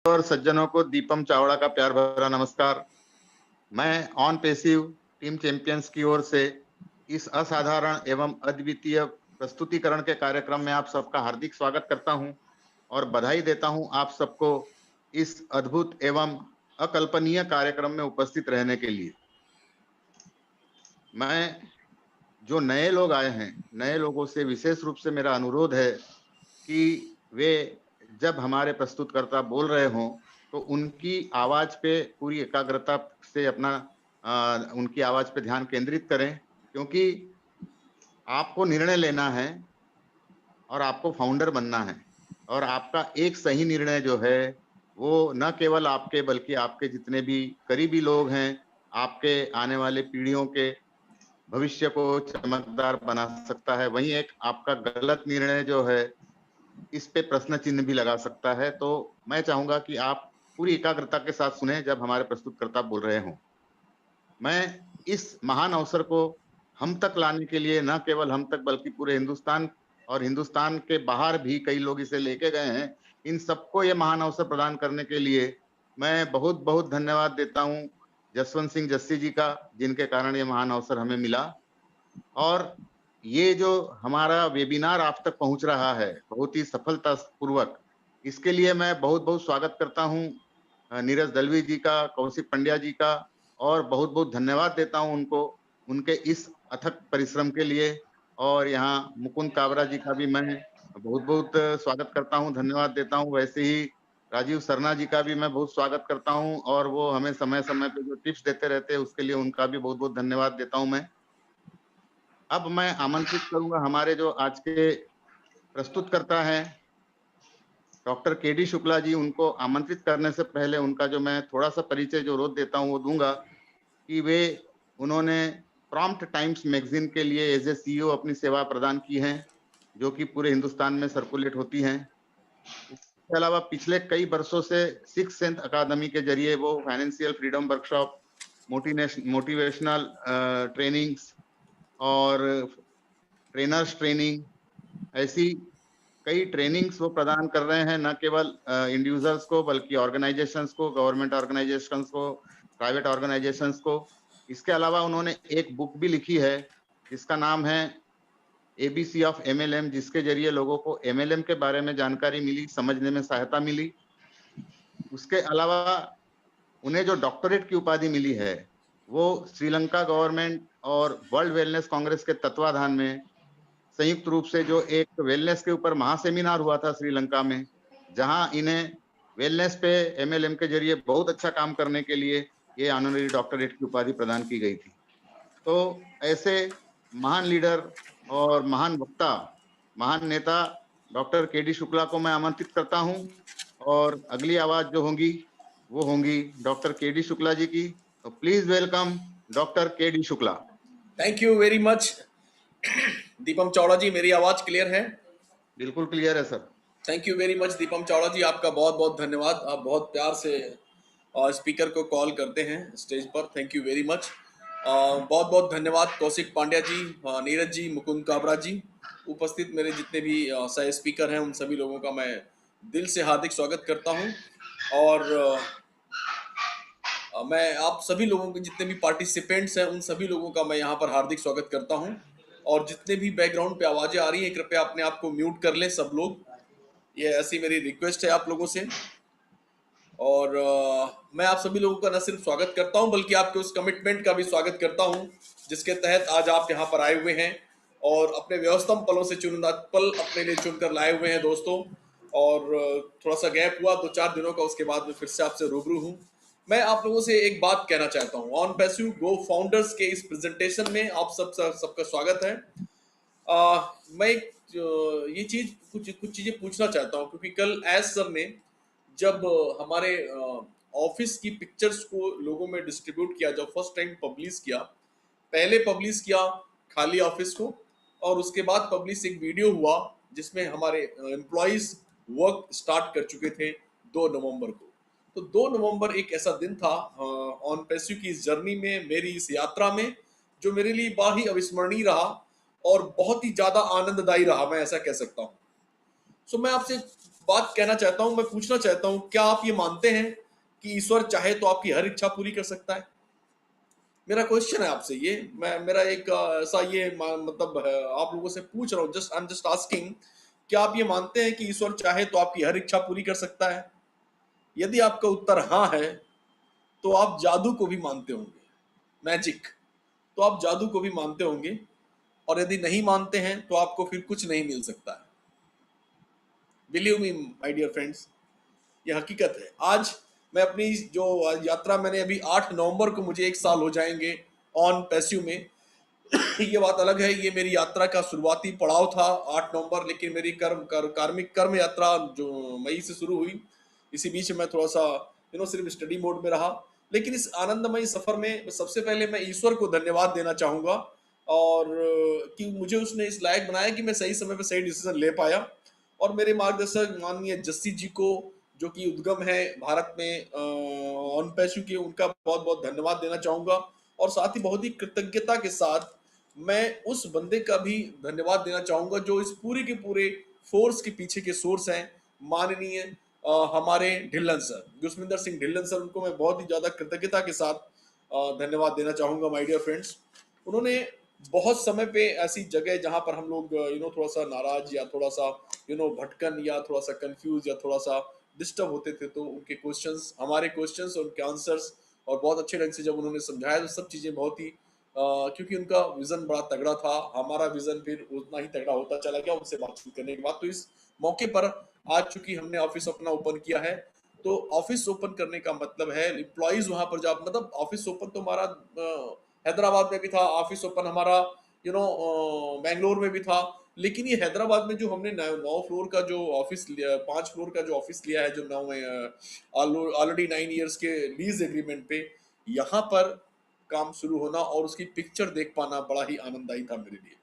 और सज्जनों को दीपम चावड़ा का प्यार भरा नमस्कार। मैं ऑन पेसिव टीम चैंपियंस की ओर से इस असाधारण एवं अद्वितीय प्रस्तुतिकरण के कार्यक्रम में आप सबका हार्दिक स्वागत करता हूं और बधाई देता हूं आप सबको इस अद्भुत एवं अकल्पनीय कार्यक्रम में उपस्थित रहने के लिए। मैं जो नए लोग आए हैं, नए लोगों से विशेष रूप से मेरा अनुरोध है कि वे जब हमारे प्रस्तुतकर्ता बोल रहे हों तो उनकी आवाज पे पूरी एकाग्रता से अपना उनकी आवाज पे ध्यान केंद्रित करें, क्योंकि आपको निर्णय लेना है और आपको फाउंडर बनना है। और आपका एक सही निर्णय जो है वो न केवल आपके बल्कि आपके जितने भी करीबी लोग हैं, आपके आने वाले पीढ़ियों के भविष्य को चमकदार बना सकता है। वहीं एक आपका गलत निर्णय जो है इस पे प्रश्न चिन्ह भी लगा सकता है। तो मैं चाहूंगा कि आप पूरी एकाग्रता के साथ सुने जब हमारे प्रस्तुतकर्ता बोल रहे हों। मैं इस महान अवसर को हम तक लाने के लिए न केवल हम तक बल्कि पूरे हिंदुस्तान और हिंदुस्तान के बाहर भी कई लोग इसे लेके गए हैं, इन सबको ये महान अवसर प्रदान करने के लिए मैं बहुत बहुत धन्यवाद देता हूं जसवंत सिंह जस्सी जी का, जिनके कारण ये महान अवसर हमें मिला। और ये जो हमारा वेबिनार आप तक पहुंच रहा है बहुत ही सफलतापूर्वक, इसके लिए मैं बहुत बहुत स्वागत करता हूं नीरज दलवी जी का, कौशिक पंड्या जी का, और बहुत बहुत धन्यवाद देता हूं उनको उनके इस अथक परिश्रम के लिए। और यहाँ मुकुंद काबरा जी का भी मैं बहुत बहुत स्वागत करता हूं, धन्यवाद देता हूं। वैसे ही राजीव सरना जी का भी मैं बहुत स्वागत करता हूं और वो हमें समय समय पे जो टिप्स देते रहते हैं उसके लिए उनका भी बहुत बहुत धन्यवाद देता हूं मैं। अब मैं आमंत्रित करूंगा हमारे जो आज के प्रस्तुतकर्ता हैं doctor K D Shukla ji. उनको आमंत्रित करने से पहले उनका जो मैं थोड़ा सा परिचय जो रोज देता हूं वो दूंगा कि वे उन्होंने प्रॉम्प्ट टाइम्स मैगजीन के लिए एज ए सीईओ अपनी सेवा प्रदान की है, जो कि पूरे हिंदुस्तान में सर्कुलेट होती हैं। इसके अलावा पिछले कई वर्षों से सिक्स सेंथ अकादमी के जरिए वो financial freedom workshop, motivational trainings और ट्रेनर्स ट्रेनिंग, ऐसी कई ट्रेनिंग्स वो प्रदान कर रहे हैं, न केवल इंडिविजुअल्स को बल्कि ऑर्गेनाइजेशंस को, गवर्नमेंट ऑर्गेनाइजेशंस को, प्राइवेट ऑर्गेनाइजेशंस को। इसके अलावा उन्होंने एक बुक भी लिखी है जिसका नाम है एबीसी ऑफ एमएलएम, जिसके जरिए लोगों को एमएलएम के बारे में जानकारी मिली, समझने में सहायता मिली। उसके अलावा उन्हें जो डॉक्टरेट की उपाधि मिली है वो श्रीलंका गवर्नमेंट और वर्ल्ड वेलनेस कांग्रेस के तत्वाधान में संयुक्त रूप से जो एक वेलनेस के ऊपर महासेमिनार हुआ था श्रीलंका में, जहां इन्हें वेलनेस पे एमएलएम के जरिए बहुत अच्छा काम करने के लिए ये ऑनररी डॉक्टरेट की उपाधि प्रदान की गई थी। तो ऐसे महान लीडर और महान वक्ता, महान नेता डॉक्टर के डी शुक्ला को मैं आमंत्रित करता हूं और अगली आवाज जो होंगी वो होंगी doctor K D Shukla ji की। तो please welcome doctor K D Shukla. Thank you very much Deepam Chavda ji. मेरी आवाज क्लियर है? बिल्कुल क्लियर है sir. Thank you very much Deepam Chavda ji, आपका बहुत बहुत धन्यवाद। आप बहुत प्यार से स्पीकर को कॉल करते हैं स्टेज पर। Thank you very much. बहुत बहुत धन्यवाद कौशिक पांड्या जी, नीरज जी, मुकुंद काबरा जी, उपस्थित मेरे जितने भी सह स्पीकर हैं उन सभी लोगों का मैं दिल से हार्दिक स्वागत करता हूं। और मैं आप सभी लोगों के जितने भी पार्टिसिपेंट्स हैं उन सभी लोगों का मैं यहाँ पर हार्दिक स्वागत करता हूँ। और जितने भी बैकग्राउंड पे आवाजें आ रही हैं कृपया अपने आप को म्यूट कर लें सब लोग, ये ऐसी मेरी रिक्वेस्ट है आप लोगों से। और मैं आप सभी लोगों का न सिर्फ स्वागत करता हूं बल्कि आपके उस कमिटमेंट का भी स्वागत करता हूं जिसके तहत आज आप यहाँ पर आए हुए हैं और अपने व्यस्तम पलों से चुनिंदा पल अपने लिए चुनकर लाए हुए हैं दोस्तों। और थोड़ा सा गैप हुआ 2-4 दिनों का, उसके बाद मैं फिर से आपसे रूबरू हूँ। मैं आप लोगों से एक बात कहना चाहता हूँ, ऑन पैसिव गो फाउंडर्स के इस प्रेजेंटेशन में आप सबका स्वागत है। मैं ये चीज कुछ चीजें पूछना चाहता हूँ क्योंकि कल एस सर ने जब हमारे ऑफिस की पिक्चर्स को लोगों में डिस्ट्रीब्यूट किया, जब फर्स्ट टाइम पब्लिश किया, पहले पब्लिश किया खाली ऑफिस को और उसके बाद पब्लिश एक वीडियो हुआ जिसमें हमारे एम्प्लॉइज वर्क स्टार्ट कर चुके थे 2 नवंबर को। तो 2 नवंबर एक ऐसा दिन था ऑन पैसिव की इस जर्नी में, मेरी इस यात्रा में, जो मेरे लिए बड़ा ही अविस्मरणीय रहा और बहुत ही ज्यादा आनंददायी रहा, मैं ऐसा कह सकता हूँ। सो मैं आपसे बात कहना चाहता हूं, मैं पूछना चाहता हूं, क्या आप ये मानते हैं कि ईश्वर चाहे तो आपकी हर इच्छा पूरी कर सकता है? मेरा क्वेश्चन है आपसे ये, मैं मेरा एक ऐसा ये मतलब आप लोगों से पूछ रहा हूँ, just I am just asking, क्या आप ये मानते हैं कि ईश्वर चाहे तो आपकी हर इच्छा पूरी कर सकता है? यदि आपका उत्तर हाँ है, तो आप जादू को भी मानते होंगे, मैजिक, तो आप जादू को भी मानते होंगे। और यदि नहीं मानते हैं तो आपको फिर कुछ नहीं मिल सकता है। Believe me my dear friends, ये हकीकत है। आज मैं अपनी जो यात्रा, मैंने अभी 8 नवंबर को मुझे 1 साल हो जाएंगे ऑन पैसिव में। ये बात अलग है, ये मेरी यात्रा का शुरुआती पड़ाव था 8 नवंबर, लेकिन मेरी कार्मिक कर्म यात्रा जो मई से शुरू हुई, इसी बीच मैं थोड़ा सा सिर्फ स्टडी मोड में रहा। लेकिन इस आनंदमयी सफर में सबसे पहले मैं ईश्वर को धन्यवाद देना चाहूंगा, और कि मुझे उसने इस लायक बनाया कि मैं सही समय पर सही डिसीजन ले पाया। और मेरे मार्गदर्शक माननीय जस्सी जी को, जो कि उद्गम है भारत में ऑन पैशु के, उनका बहुत बहुत धन्यवाद देना चाहूंगा। और साथ ही बहुत ही कृतज्ञता के साथ मैं उस बंदे का भी धन्यवाद देना चाहूंगा जो इस पूरे के पूरे फोर्स के पीछे के सोर्स हैं, माननीय हमारे ढिल्लन सर, गुरस्मिंदर सिंह ढिल्लन सर। उनको मैं बहुत ही ज्यादा कृतज्ञता के साथ धन्यवाद देना चाहूंगा माय डियर फ्रेंड्स। उन्होंने बहुत समय पे ऐसी जगह जहां पर हम लोग थोड़ा सा नाराज या थोड़ा सा भटकन या थोड़ा सा कंफ्यूज या थोड़ा सा डिस्टर्ब होते थे, तो उनके क्वेश्चंस, हमारे क्वेश्चंस और उनके आंसर्स, और बहुत अच्छे ढंग से जब उन्होंने समझाया, तो सब चीजें बहुत ही क्योंकि उनका विजन बड़ा तगड़ा था, हमारा विजन फिर उतना ही तगड़ा होता चला गया उनसे बातचीत करने के बाद। तो इस मौके पर आज चूंकि हमने ऑफिस अपना ओपन किया है, तो ऑफिस ओपन करने का मतलब है एम्प्लॉइज वहां पर जब, मतलब ऑफिस ओपन तो हमारा हैदराबाद में भी था, ऑफिस ओपन हमारा बैंगलोर में भी था, लेकिन ये हैदराबाद में जो हमने 9 फ्लोर का जो ऑफिस लिया, 5 फ्लोर का जो ऑफिस लिया है, जो 9 ऑलरेडी 9 इयर्स के लीज एग्रीमेंट पे, यहाँ पर काम शुरू होना और उसकी पिक्चर देख पाना बड़ा ही आनंददायी था मेरे लिए।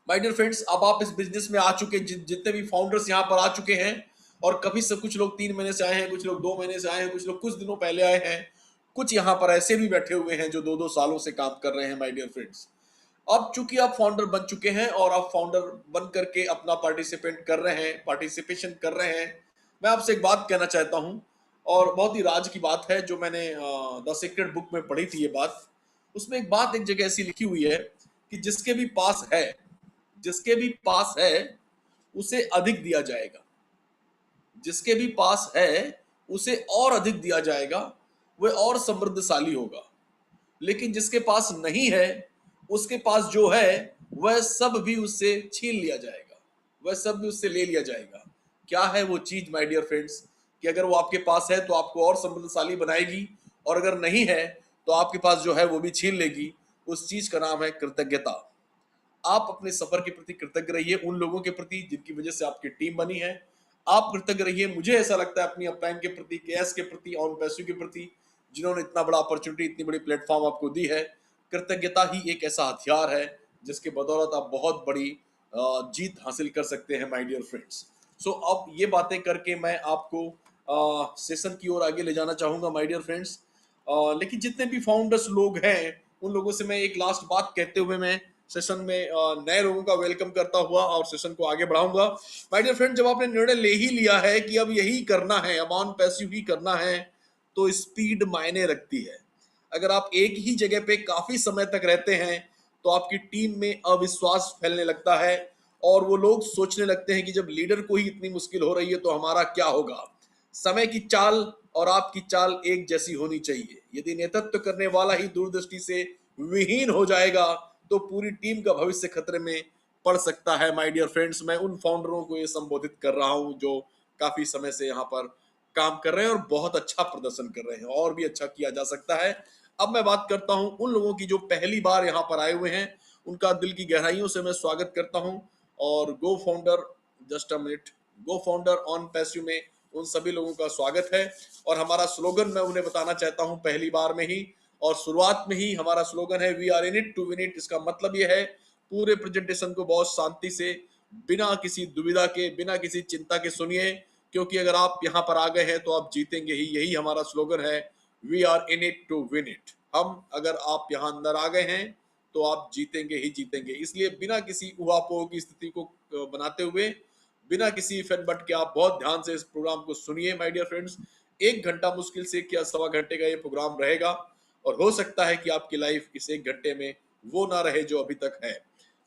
माय डियर फ्रेंड्स, अब आप इस बिजनेस में आ चुके, जितने भी फाउंडर्स यहाँ पर आ चुके हैं, और कभी से कुछ लोग 3 महीने से आए हैं, कुछ लोग 2 महीने से आए हैं, कुछ लोग कुछ दिनों पहले आए हैं, कुछ यहाँ पर ऐसे भी बैठे हुए हैं जो 2-2 सालों से काम कर रहे हैं। माय डियर फ्रेंड्स, अब चूंकि आप फाउंडर बन चुके हैं और आप फाउंडर बन करके अपना पार्टिसिपेशन कर रहे हैं, मैं आपसे एक बात कहना चाहता हूं, और बहुत ही राज की बात है, जो मैंने द सीक्रेट बुक में पढ़ी थी ये बात। उसमें एक बात, एक जगह ऐसी लिखी हुई है कि जिसके भी पास है उसे अधिक दिया जाएगा, जिसके भी पास है उसे और अधिक दिया जाएगा, वह और समृद्धशाली होगा। लेकिन जिसके पास नहीं है, उसके पास जो है वह सब भी उससे छीन लिया जाएगा, वह सब भी उससे ले लिया जाएगा। क्या है वो चीज माय डियर फ्रेंड्स, कि अगर वो आपके पास है तो आपको और समृद्धशाली बनाएगी, और अगर नहीं है तो आपके पास जो है वो भी छीन लेगी। उस चीज का नाम है कृतज्ञता। आप अपने सफर के प्रति कृतज्ञ रहिए, उन लोगों के प्रति जिनकी वजह से आपकी टीम बनी है। आप कृतज्ञ रहिए, मुझे ऐसा लगता है, अपनी अपटाइम के प्रति, केएस के प्रति, ऑन पैसों के प्रति, जिन्होंने इतना बड़ा अपॉर्चुनिटी, इतनी बड़ी प्लेटफॉर्म आपको दी है। कृतज्ञता ही एक ऐसा हथियार है जिसके बदौलत आप बहुत बड़ी जीत हासिल कर सकते हैं माय डियर फ्रेंड्स। सो अब ये बातें करके मैं आपको सेशन की ओर आगे ले जाना चाहूंगा माय डियर फ्रेंड्स। लेकिन जितने भी फाउंडर्स लोग हैं, उन लोगों से मैं एक लास्ट बात कहते हुए मैं सेशन में नए लोगों का वेलकम करता हुआ और सेशन को आगे बढ़ाऊंगा। माय डियर फ्रेंड, जब आपने निर्णय ले ही लिया है कि अब यही करना है, अब ऑन पैसिव ही करना है, तो स्पीड मायने रखती है। अगर आप एक ही जगह पे काफी समय तक रहते हैं, तो आपकी टीम में अविश्वास फैलने लगता है, और वो लोग सोचने लगते हैं कि जब लीडर को ही इतनी मुश्किल हो रही है तो हमारा क्या होगा। समय की चाल और आपकी चाल एक जैसी होनी चाहिए। यदि नेतृत्व करने वाला ही दूरदृष्टि से विहीन हो जाएगा, तो पूरी टीम का भविष्य खतरे में पड़ सकता है। माय डियर फ्रेंड्स, मैं उन फाउंडरों को ये संबोधित कर रहा हूं जो काफी समय से यहाँ पर काम कर रहे हैं और बहुत अच्छा प्रदर्शन कर रहे हैं, और भी अच्छा किया जा सकता है। अब मैं बात करता हूं उन लोगों की जो पहली बार यहाँ पर आए हुए हैं, उनका दिल की गहराइयों से मैं स्वागत करता हूं। और go founder, just a minute, go founder on passive में उन सभी लोगों का स्वागत है। और हमारा स्लोगन मैं उन्हें बताना चाहता हूं पहली बार में ही, और शुरुआत में ही हमारा स्लोगन है, we are in it to win it. इसका मतलब यह है, पूरे प्रेजेंटेशन को बहुत शांति से, बिना किसी दुविधा के, बिना किसी चिंता के सुनिए, क्योंकि अगर आप यहाँ पर आ गए हैं तो आप जीतेंगे ही। यही हमारा स्लोगन है, we are in it to win it. हम, अगर आप यहाँ अंदर आ गए हैं तो आप जीतेंगे ही जीतेंगे। इसलिए बिना किसी उहापोह की स्थिति को बनाते हुए, बिना किसी इफेक्ट बट के आप बहुत ध्यान से इस प्रोग्राम को सुनिए माय डियर फ्रेंड्स। 1 घंटा मुश्किल से क्या सवा घंटे का ये प्रोग्राम रहेगा, और हो सकता है कि आपकी लाइफ इस 1 घंटे में वो ना रहे जो अभी तक है।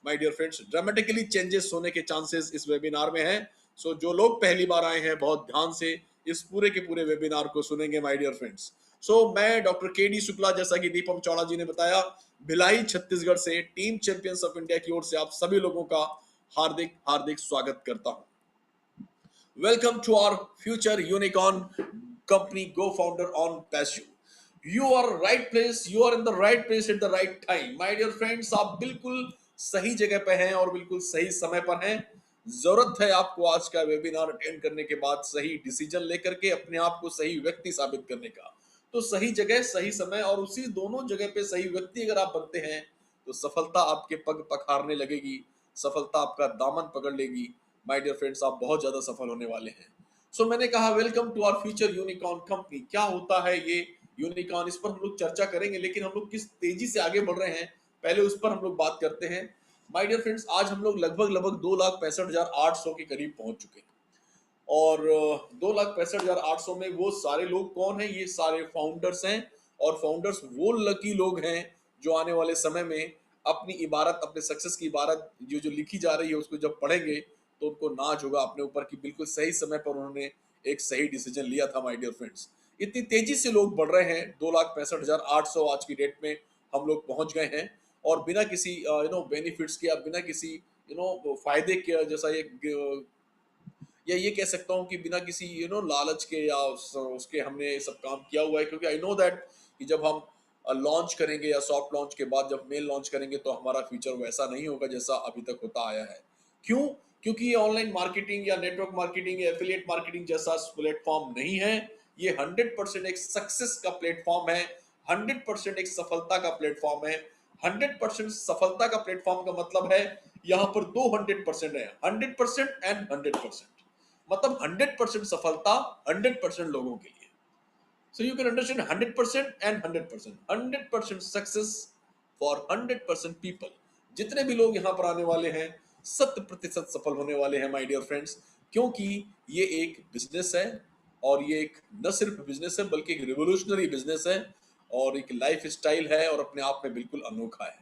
My dear friends, dramatically changes होने के चांसेस इस वेबिनार में हैं। सो जो लोग पहली बार आए हैं बहुत ध्यान से इस पूरे के पूरे वेबिनार को सुनेंगे माय डियर फ्रेंड्स। सो मैं डॉक्टर के डी शुक्ला, जैसा कि दीपम चौड़ा जी ने बताया, भिलाई छत्तीसगढ़ से टीम चैंपियंस ऑफ इंडिया की ओर से आप सभी लोगों का हार्दिक हार्दिक स्वागत करता हूं। Welcome to our future unicorn company co-founder on PASU. You are right place, you are in the right place at the right time. My dear friends, आप बिल्कुल सही जगह पे हैं और बिल्कुल सही समय पर हैं। जरूरत है आपको आज का वेबिनार अटेंड करने के बाद सही डिसीजन लेकर के अपने आप को सही व्यक्ति साबित करने का। तो सही जगह, सही समय और उसी दोनों जगह पे सही व्यक्ति अगर आप बनते हैं तो सफलता आपके पग पखारने लगेगी, सफलता आपका दामन पकड़ लेगी। माय डियर फ्रेंड्स, आप बहुत ज्यादा सफल होने वाले हैं। सो मैंने कहा welcome to our future unicorn company. क्या होता है ये यूनिकॉर्न, इस पर हम लोग चर्चा करेंगे, लेकिन हम लोग किस तेजी से आगे बढ़ रहे हैं पहले उस पर हम लोग बात करते हैं। माय डियर फ्रेंड्स, आज हम लोग लगभग 2,65,800 के करीब पहुंच चुके हैं। और 2,65,800 में वो सारे लोग कौन हैं? ये सारे फाउंडर्स हैं। और फाउंडर्स वो लकी लोग हैं जो आने वाले समय में अपनी इबारत, अपने सक्सेस की इबारत जो लिखी जा रही है उसको जब पढ़ेंगे तो उनको नाज होगा अपने ऊपर कि बिल्कुल सही समय पर उन्होंने एक सही डिसीजन लिया था। माय डियर फ्रेंड्स, इतनी तेजी से लोग बढ़ रहे हैं, 2,65,800 आज की डेट में हम लोग पहुंच गए हैं। और बिना किसी बेनिफिट्स के, बिना किसी फायदे के, जैसा या ये कह सकता हूँ कि बिना किसी लालच के या उसके हमने ये सब काम किया हुआ है। क्योंकि आई नो दैट कि जब हम लॉन्च करेंगे या सॉफ्ट लॉन्च के बाद जब मेल लॉन्च करेंगे तो हमारा फ्यूचर वैसा नहीं होगा जैसा अभी तक होता आया है। क्यों? क्योंकि ये ऑनलाइन मार्केटिंग या नेटवर्क मार्केटिंग या एफिलिएट मार्केटिंग जैसा प्लेटफॉर्म नहीं है। ये 100% एक सक्सेस का प्लेटफॉर्म है, 100% एक सफलता का प्लेटफॉर्म है। 100% सफलता का प्लेटफॉर्म का मतलब है यहाँ पर दो 100% है, 100% एंड 100%। मतलब 100% सफलता 100% लोगों के लिए। So you can understand 100% and 100%, 100% success for 100% people. जितने भी लोग यहाँ पर आने वाले हैं 100% सफल होने वाले हैं माय डियर फ्रेंड्स। क्योंकि ये एक बिजनेस है, और ये एक न सिर्फ बिजनेस है बल्कि एक रिवोल्यूशनरी बिजनेस है, और एक लाइफ स्टाइल है, और अपने आप में बिल्कुल अनोखा है।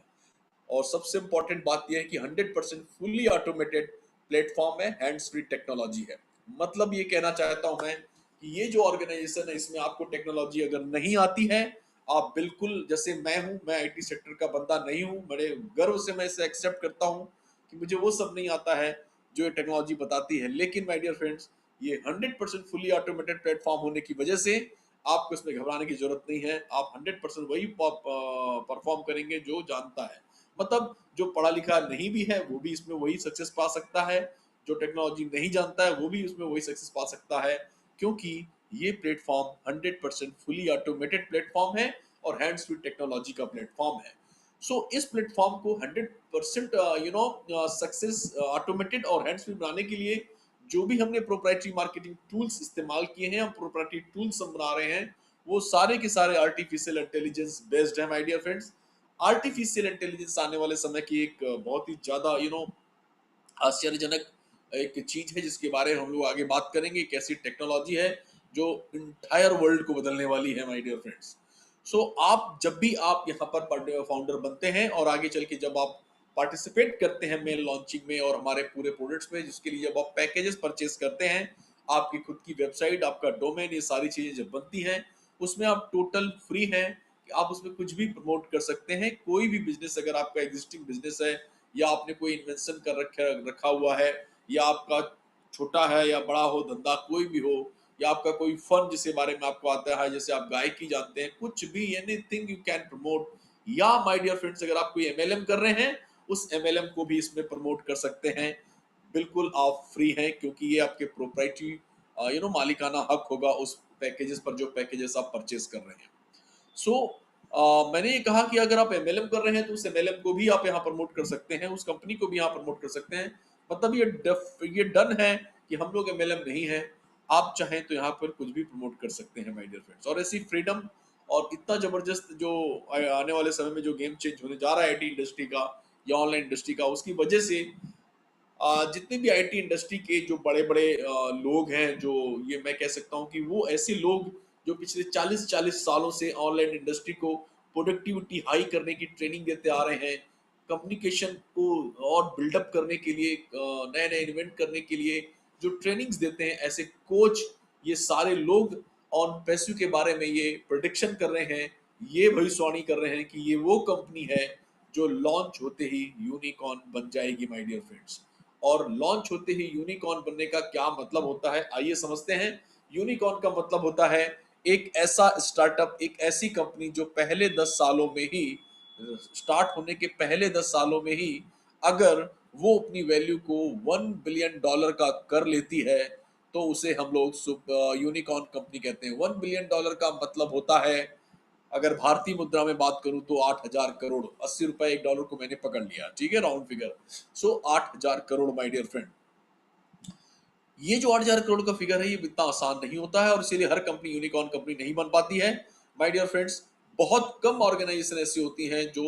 और सबसे इंपॉर्टेंट बात यह है कि 100% फुल्ली ऑटोमेटेड प्लेटफॉर्म है, हैंड्स फ्री टेक्नोलॉजी है। मतलब ये कहना चाहता हूं मैं कि ये जो ऑर्गेनाइजेशन है इसमें आपको टेक्नोलॉजी अगर नहीं आती है, आप बिल्कुल, जैसे मैं हूं, मैं आईटी सेक्टर का बंदा नहीं हूं, बड़े गर्व से मैं इसे एक्सेप्ट करता हूं कि मुझे वो सब नहीं आता है जो ये टेक्नोलॉजी बताती है। लेकिन माय डियर फ्रेंड्स, ये 100% फुल्ली ऑटोमेटेड प्लेटफॉर्म होने की वजह से आपको इसमें घबराने की जरूरत नहीं है। आप 100% वही परफॉर्म करेंगे जो जानता है। मतलब जो पढ़ा लिखा नहीं भी है वो भी इसमें वही सक्सेस पा सकता है, जो टेक्नोलॉजी नहीं जानता है वो भी इसमें वही सक्सेस पा सकता है। क्योंकि ये प्लेटफॉर्म 100% फुली ऑटोमेटेड प्लेटफॉर्म है और हैंड्स फ्री टेक्नोलॉजी का प्लेटफॉर्म है। सो इस प्लेटफॉर्म को 100% सक्सेस, ऑटोमेटेड और हैंड्स फ्री बनाने के लिए जो भी हमने प्रोप्राइटरी मार्केटिंग टूल्स इस्तेमाल किए हैं, हम प्रोप्राइटरी टूल्स हम बना रहे हैं, वो सारे के सारे आर्टिफिशियल इंटेलिजेंस बेस्ड है my dear friends. Artificial intelligence आने वाले समय की एक बहुत ही ज्यादा आश्चर्यजनक एक चीज है जिसके बारे में हम लोग आगे बात करेंगे। एक ऐसी टेक्नोलॉजी है जो इंटायर वर्ल्ड को बदलने वाली है माय डियर फ्रेंड्स। सो आप जब भी आप यहाँ पर फाउंडर बनते हैं और आगे चल के जब आप पार्टिसिपेट करते हैं मेल लॉन्चिंग में और हमारे पूरे प्रोडक्ट्स में, जिसके लिए जब आप पैकेजेस परचेस करते हैं, आपकी खुद की वेबसाइट, आपका डोमेन, ये सारी चीजें जब बनती हैं, उसमें आप टोटल फ्री हैं कि आप उसमें कुछ भी प्रमोट कर सकते हैं। कोई भी बिजनेस, अगर आपका एग्जिस्टिंग बिजनेस है या आपने कोई इन्वेंशन कर रखा हुआ है, या आपका छोटा है या बड़ा हो धंधा कोई भी हो, या आपका कोई फन जिसके बारे में आपको आता है, जैसे आप गायकी जानते हैं, कुछ भी, एनीथिंग यू कैन प्रमोट। या माय डियर फ्रेंड्स, अगर आप कोई एमएलएम कर रहे हैं, उस एमएलएम को भी इसमें प्रमोट कर सकते हैं। बिल्कुल आप फ्री हैं, क्योंकि ये आपके प्रोप्राइटरी मालिकाना हक होगा उस पैकेजेस पर जो पैकेजेस आप परचेस कर रहे हैं। सो मैंने ये कहा कि अगर आप एमएलएम कर रहे हैं तो उस एमएलएम को भी आप यहाँ प्रमोट कर सकते हैं, उस कंपनी को भी यहाँ प्रमोट कर सकते हैं। मतलब ये डन है कि हम लोग एमएलएम नहीं है। आप चाहें तो यहाँ पर कुछ भी प्रमोट कर सकते हैं माय डियर फ्रेंड्स। और ऐसी फ्रीडम और इतना जबरदस्त जो आने वाले समय में जो गेम चेंज होने जा रहा है आईटी इंडस्ट्री का या ऑनलाइन इंडस्ट्री का, उसकी वजह से जितने भी आईटी इंडस्ट्री के जो बड़े-बड़े लोग हैं, जो ये मैं कह सकता हूँ कि वो ऐसे लोग जो पिछले 40-40 सालों से ऑनलाइन इंडस्ट्री को प्रोडक्टिविटी हाई करने की ट्रेनिंग देते आ रहे हैं, कम्युनिकेशन को और बिल्डअप करने के लिए, नए-नए इन्वेंट करने के लिए जो ट्रेनिंग्स देते हैं, ऐसे कोच, ये सारे लोग ऑन पैसिव के बारे में ये प्रेडिक्शन कर रहे हैं, ये भविष्यवाणी कर रहे हैं कि ये वो कंपनी है जो लॉन्च होते ही यूनिकॉर्न बन जाएगी माय डियर फ्रेंड्स। और लॉन्च होते ही यूनिकॉर्न बनने का क्या मतलब होता है, आइए समझते हैं। यूनिकॉर्न का मतलब होता है एक ऐसा स्टार्टअप, एक ऐसी कंपनी जो पहले 10 सालों में ही, स्टार्ट होने के पहले 10 सालों में ही अगर वो अपनी वैल्यू को $1 बिलियन का कर लेती है, तो उसे हम लोग यूनिकॉर्न कंपनी कहते हैं। $1 बिलियन का मतलब होता है, अगर भारतीय मुद्रा में बात करूं तो 8,000 करोड़, ₹80 एक डॉलर को मैंने पकड़ लिया, ठीक है, round figure. So 8,000 crore my dear friend. ये जो 8,000 करोड़ का फिगर है, ये इतना आसान नहीं होता है, और इसीलिए हर कंपनी यूनिकॉर्न कंपनी नहीं बन पाती है माय डियर फ्रेंड्स। बहुत कम ऑर्गेनाइजेशन ऐसी होती हैं जो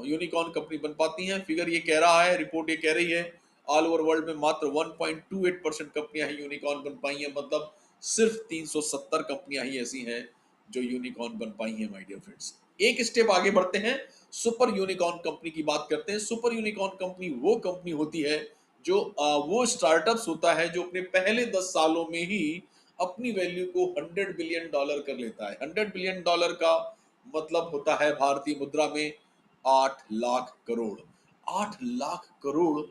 यूनिकॉर्न कंपनी बन पाती हैं। फिगर ये कह रहा है, रिपोर्ट ये कह रही है, ऑल ओवर वर्ल्ड में मात्र 1.28% कंपनियां ही यूनिकॉर्न बन पाई हैं। मतलब सिर्फ 370 कंपनियां ही ऐसी हैं जो यूनिकॉर्न बन पाई हैं माय डियर फ्रेंड्स। एक स्टेप आगे बढ़ते हैं, सुपर यूनिकॉर्न कंपनी की बात करते हैं। सुपर यूनिकॉर्न कंपनी वो कंपनी होती है जो वो स्टार्टअप्स होता है जो अपने पहले 10 सालों में ही अपनी वैल्यू को $100 बिलियन कर लेता है। $100 बिलियन का मतलब होता है भारतीय मुद्रा में 8 लाख करोड़। 8 लाख करोड़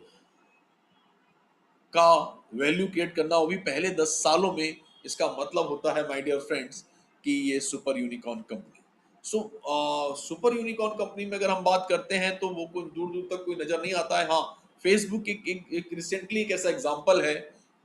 का वैल्यू क्रिएट करना, वो भी पहले 10 सालों में, इसका मतलब होता है माय डियर फ्रेंड्स कि ये super unicorn company. So super unicorn company में अगर हम बात करते हैं तो वो कोई दूर दूर तक कोई नजर नहीं आता है। हाँ, फेसबुक एक रिसेंटली एक ऐसा एग्जांपल है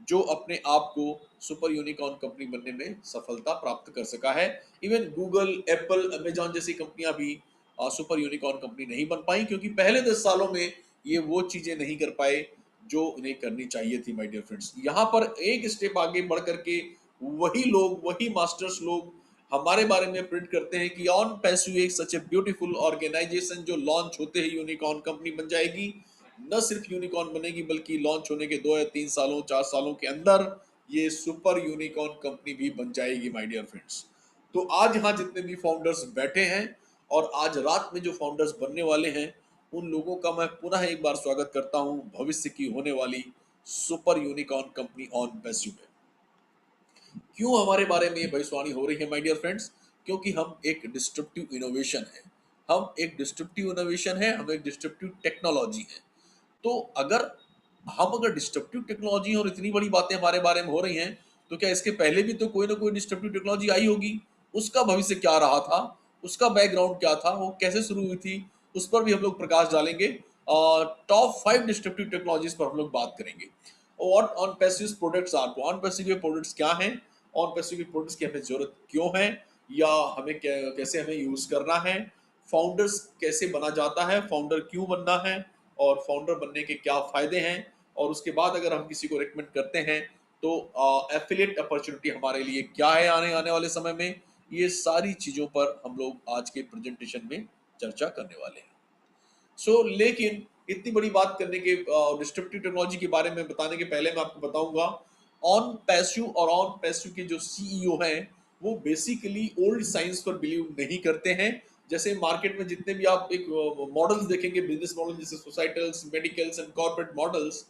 जो अपने आप को सुपर यूनिकॉर्न कंपनी बनने में सफलता प्राप्त कर सका है। इवन गूगल, एप्पल, अमेजॉन जैसी कंपनियां भी सुपर यूनिकॉर्न कंपनी नहीं बन पाई, क्योंकि पहले 10 सालों में ये वो चीजें नहीं कर पाए जो उन्हें करनी चाहिए थी माय डियर फ्रेंड्स। यहाँ पर एक स्टेप आगे बढ़ करके वही लोग, वही मास्टर्स लोग हमारे बारे में प्रिंट करते हैं कि ऑन पैसिव एक सच ए ब्यूटीफुल ऑर्गेनाइजेशन जो लॉन्च होते ही यूनिकॉर्न कंपनी बन जाएगी। न सिर्फ यूनिकॉर्न बनेगी, बल्कि लॉन्च होने के 2 या 3 सालों, 4 सालों के अंदर ये सुपर यूनिकॉर्न कंपनी भी बन जाएगी माय डियर फ्रेंड्स। तो आज यहाँ जितने भी फाउंडर्स बैठे हैं और आज रात में जो फाउंडर्स बनने वाले हैं, उन लोगों का मैं पुनः एक बार स्वागत करता हूं भविष्य की होने वाली super unicorn company on passive में। क्यों हमारे बारे में ये भविष्यवाणी हो रही है माय डियर फ्रेंड्स? क्योंकि हम एक डिस्ट्रप्टिव इनोवेशन है, हम एक डिस्ट्रप्टिव इनोवेशन है, हम एक डिस्ट्रप्टिव टेक्नोलॉजी है। तो अगर डिस्ट्रप्टिव टेक्नोलॉजी और इतनी बड़ी बातें हमारे बारे में हो रही हैं, तो क्या इसके पहले भी तो कोई ना कोई डिस्ट्रप्टिव टेक्नोलॉजी आई होगी? उसका भविष्य क्या रहा था, उसका बैकग्राउंड क्या था, वो कैसे शुरू हुई थी, उस पर भी हम लोग प्रकाश डालेंगे। टॉप 5 डिस्ट्रप्टिव टेक्नोलॉजीज पर हम लोग बात करेंगे। और OnPassive products are, OnPassive के प्रोडक्ट्स क्या हैं, ऑन पैसिव के प्रोडक्ट्स की हमें जरूरत क्यों है, या हमें कैसे हमें यूज करना है, फाउंडर्स कैसे बना जाता है, फाउंडर क्यों बनना है, और फाउंडर बनने के क्या फायदे हैं, और उसके बाद अगर हम किसी को रेकमेंड करते हैं तो एफिलिएट अपॉर्चुनिटी हमारे लिए क्या है आने आने वाले समय में। ये सारी चीजों पर हम लोग आज के प्रेजेंटेशन में चर्चा करने वाले हैं। लेकिन इतनी बड़ी बात करने के, डिस्ट्रप्टिव टेक्नोलॉजी के बारे में बताने के पहले मैं आपको बताऊंगा, ऑन पैसिव और ऑन पैसिव के जो सीईओ हैं, वो बेसिकली ओल्ड साइंस पर बिलीव नहीं करते हैं। जैसे मार्केट में जितने भी आप एक मॉडल्स देखेंगे, बिजनेस मॉडल जैसे सोसाइटल्स, मेडिकल्स एंड कॉर्पोरेट मॉडल्स,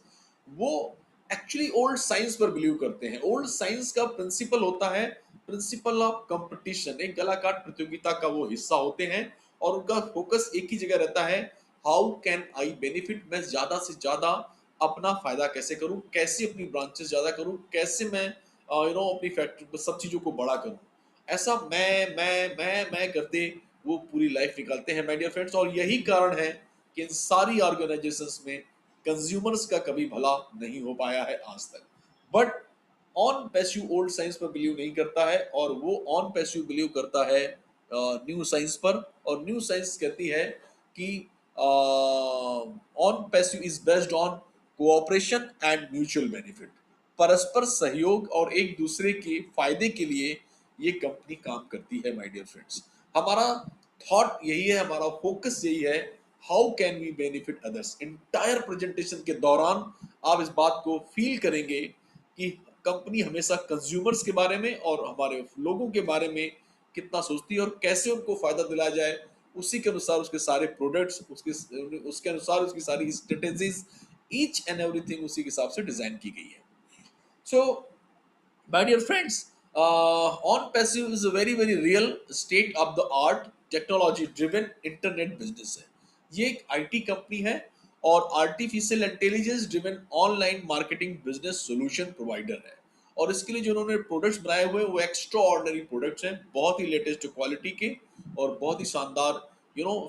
वो एक्चुअली ओल्ड साइंस पर बिलीव करते हैं। ओल्ड साइंस का प्रिंसिपल होता है प्रिंसिपल ऑफ कंपटीशन, एक गलाकाट प्रतियोगिता का वो हिस्सा होते हैं, और उनका फोकस एक ही जगह रहता है, हाउ कैन आई बेनिफिट, मैं ज्यादा से ज्यादा अपना फायदा कैसे करूं, कैसे अपनी ब्रांचेस ज्यादा करूं, कैसे मैं अपनी फैक्ट्री सब चीजों को बड़ा करूं। ऐसा मैं करते वो पूरी लाइफ निकालते हैं माय डियर फ्रेंड्स। और यही कारण है कि इन सारी ऑर्गेनाइजेशंस में कंज्यूमर्स का कभी भला नहीं हो पाया है आज तक। But on passive old science पर बिलीव नहीं करता है, और वो ऑन पैसिव बिलीव करता है न्यू साइंस पर। और न्यू साइंस कहती है कि on passive is based on cooperation and mutual benefit, परस्पर सहयोग और एक दूसरे के फायदे के लिए ये कंपनी काम करती है माय डियर फ्रेंड्स। हमारा थॉट यही है, हमारा फोकस यही है, how can we benefit others. Entire presentation के दौरान आप इस बात को फील करेंगे कि कंपनी हमेशा कंज्यूमर्स के बारे में और हमारे लोगों के बारे में कितना सोचती है और कैसे उनको फायदा दिलाया जाए, उसी के अनुसार उसके सारे प्रोडक्ट्स, उसके अनुसार उसकी सारी स्ट्रेटेजीज, ईच एंड एवरीथिंग उसी के हिसाब से डिजाइन की गई है। सो my dear friends, OnPassive is a very very real state of the art technology driven internet business है। ये एक आईटी कंपनी है और artificial intelligence driven online marketing business solution provider है। और इसके लिए जो उन्होंने प्रोडक्ट्स बनाए हुए हैं वो एक्स्ट्रा ऑर्डिनरी प्रोडक्ट्स हैं, बहुत ही लेटेस्ट क्वालिटी के और बहुत ही शानदार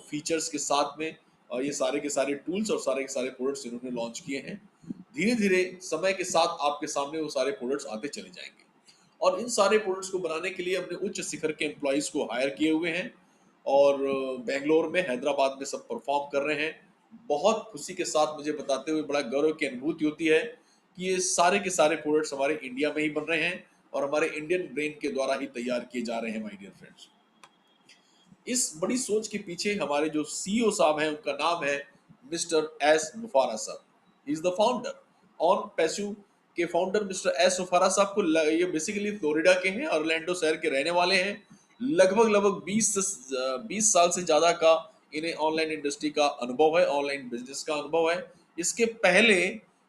फीचर्स के साथ में। ये सारे के सारे टूल्स और सारे के सारे प्रोडक्ट्स इन्होंने लॉन्च किए हैं। धीरे धीरे समय के साथ आपके सामने वो सारे प्रोडक्ट्स आते चले जाएंगे और इन सारे प्रोडक्ट्स को बनाने के लिए अपने उच्च शिखर के एम्प्लॉइज को हायर किए हुए हैं और बेंगलोर में, हैदराबाद में सब परफॉर्म कर रहे हैं। बहुत खुशी के साथ मुझे बताते हुए बड़ा गौरव की अनुभूति होती है कि ये सारे के सारे प्रोडक्ट्स हमारे इंडिया में ही बन रहे हैं और हमारे इंडियन ब्रेन के द्वारा ही तैयार किए जा रहे हैं। माय डियर फ्रेंड्स, इस बड़ी सोच के पीछे हमारे जो सीईओ साहब हैं उनका नाम है मिस्टर एस मुफारा साहब। He is the founder. On passive के फाउंडर मिस्टर एस मुफारा साहब को ये बेसिकली फ्लोरिडा के हैं, ऑरलैंडो शहर के रहने वाले हैं। लगभग लगभग 20 साल से ज्यादा का इन्हें ऑनलाइन इंडस्ट्री का अनुभव है, ऑनलाइन बिजनेस का अनुभव है। इसके पहले,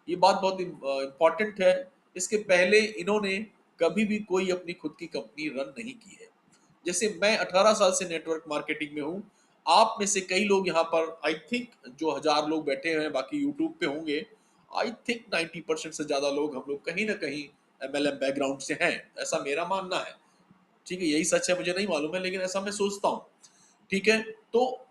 ये बात बहुत इंपॉर्टेंट है, इसके पहले इन्होंने कभी भी कोई अपनी खुद की कंपनी रन नहीं की है। जैसे मैं 18 साल से नेटवर्क मार्केटिंग में हूँ, आप में से कई लोग यहाँ पर आई थिंक जो 1000 लोग बैठे हैं बाकी यूट्यूब पे होंगे, आई थिंक 90% से ज्यादा लोग हम लोग कहीं ना कहीं एमएलएम बैकग्राउंड से हैं, ऐसा मेरा मानना है। ठीक है, यही सच है मुझे नहीं मालूम है, लेकिन ऐसा मैं सोचता हूँ। ठीक है, तो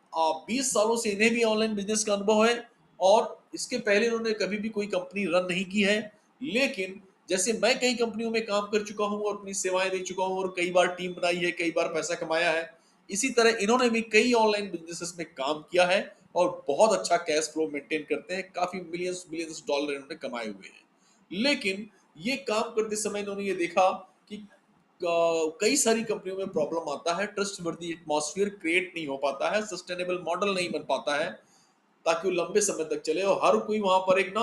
20 सालों से इन्हें भी ऑनलाइन बिजनेस का अनुभव है और इसके पहले इन्होंने कभी भी कोई कंपनी रन नहीं की है। लेकिन जैसे मैं कई कंपनियों में काम कर चुका हूं और अपनी सेवाएं दे चुका हूं और कई बार टीम बनाई है, कई बार पैसा कमाया है, इसी तरह इन्होंने भी कई ऑनलाइन बिजनेसेस में काम किया है और बहुत अच्छा कैश फ्लो मेंटेन करते हैं। काफी मिलियंस मिलियंस डॉलर इन्होंने कमाए हुए हैं। लेकिन ये काम करते समय इन्होंने ये देखा कि कई सारी कंपनियों में प्रॉब्लम आता है, ट्रस्ट वर्दी एटमॉस्फेयर क्रिएट नहीं हो पाता है, सस्टेनेबल मॉडल नहीं बन पाता है ताकि वो लंबे समय तक चले। और हर कोई वहां पर एक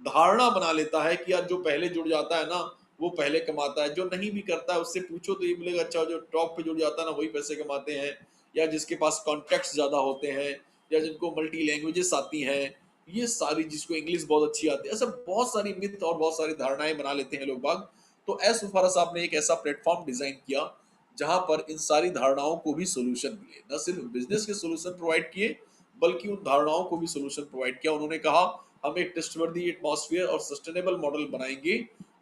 धारणा बना लेता है कि यार जो पहले जुड़ जाता है ना वो पहले कमाता है, जो नहीं भी करता है उससे पूछो तो ये मिलेगा अच्छा जो टॉप पे जुड़ जाता है ना वही पैसे कमाते हैं, या जिसके पास कॉन्टेक्ट्स ज्यादा होते हैं, या जिनको मल्टी लैंग्वेजेस आती हैं, ये सारी, जिसको इंग्लिश बहुत अच्छी आती है, ऐसा बहुत सारी मिथ और बहुत सारी धारणाएं बना लेते हैं लोग बाग। तो एस मुफारा साहब ने एक ऐसा प्लेटफॉर्म डिजाइन किया जहां पर इन सारी धारणाओं को भी सोल्यूशन मिले। न सिर्फ बिजनेस के सोल्यूशन प्रोवाइड किए बल्कि उन धारणाओं को भी सोल्यूशन प्रोवाइड किया। उन्होंने कहा हम एक ट्रस्टवर्दी एटमॉस्फेयर और सस्टेनेबल मॉडल बनाएंगे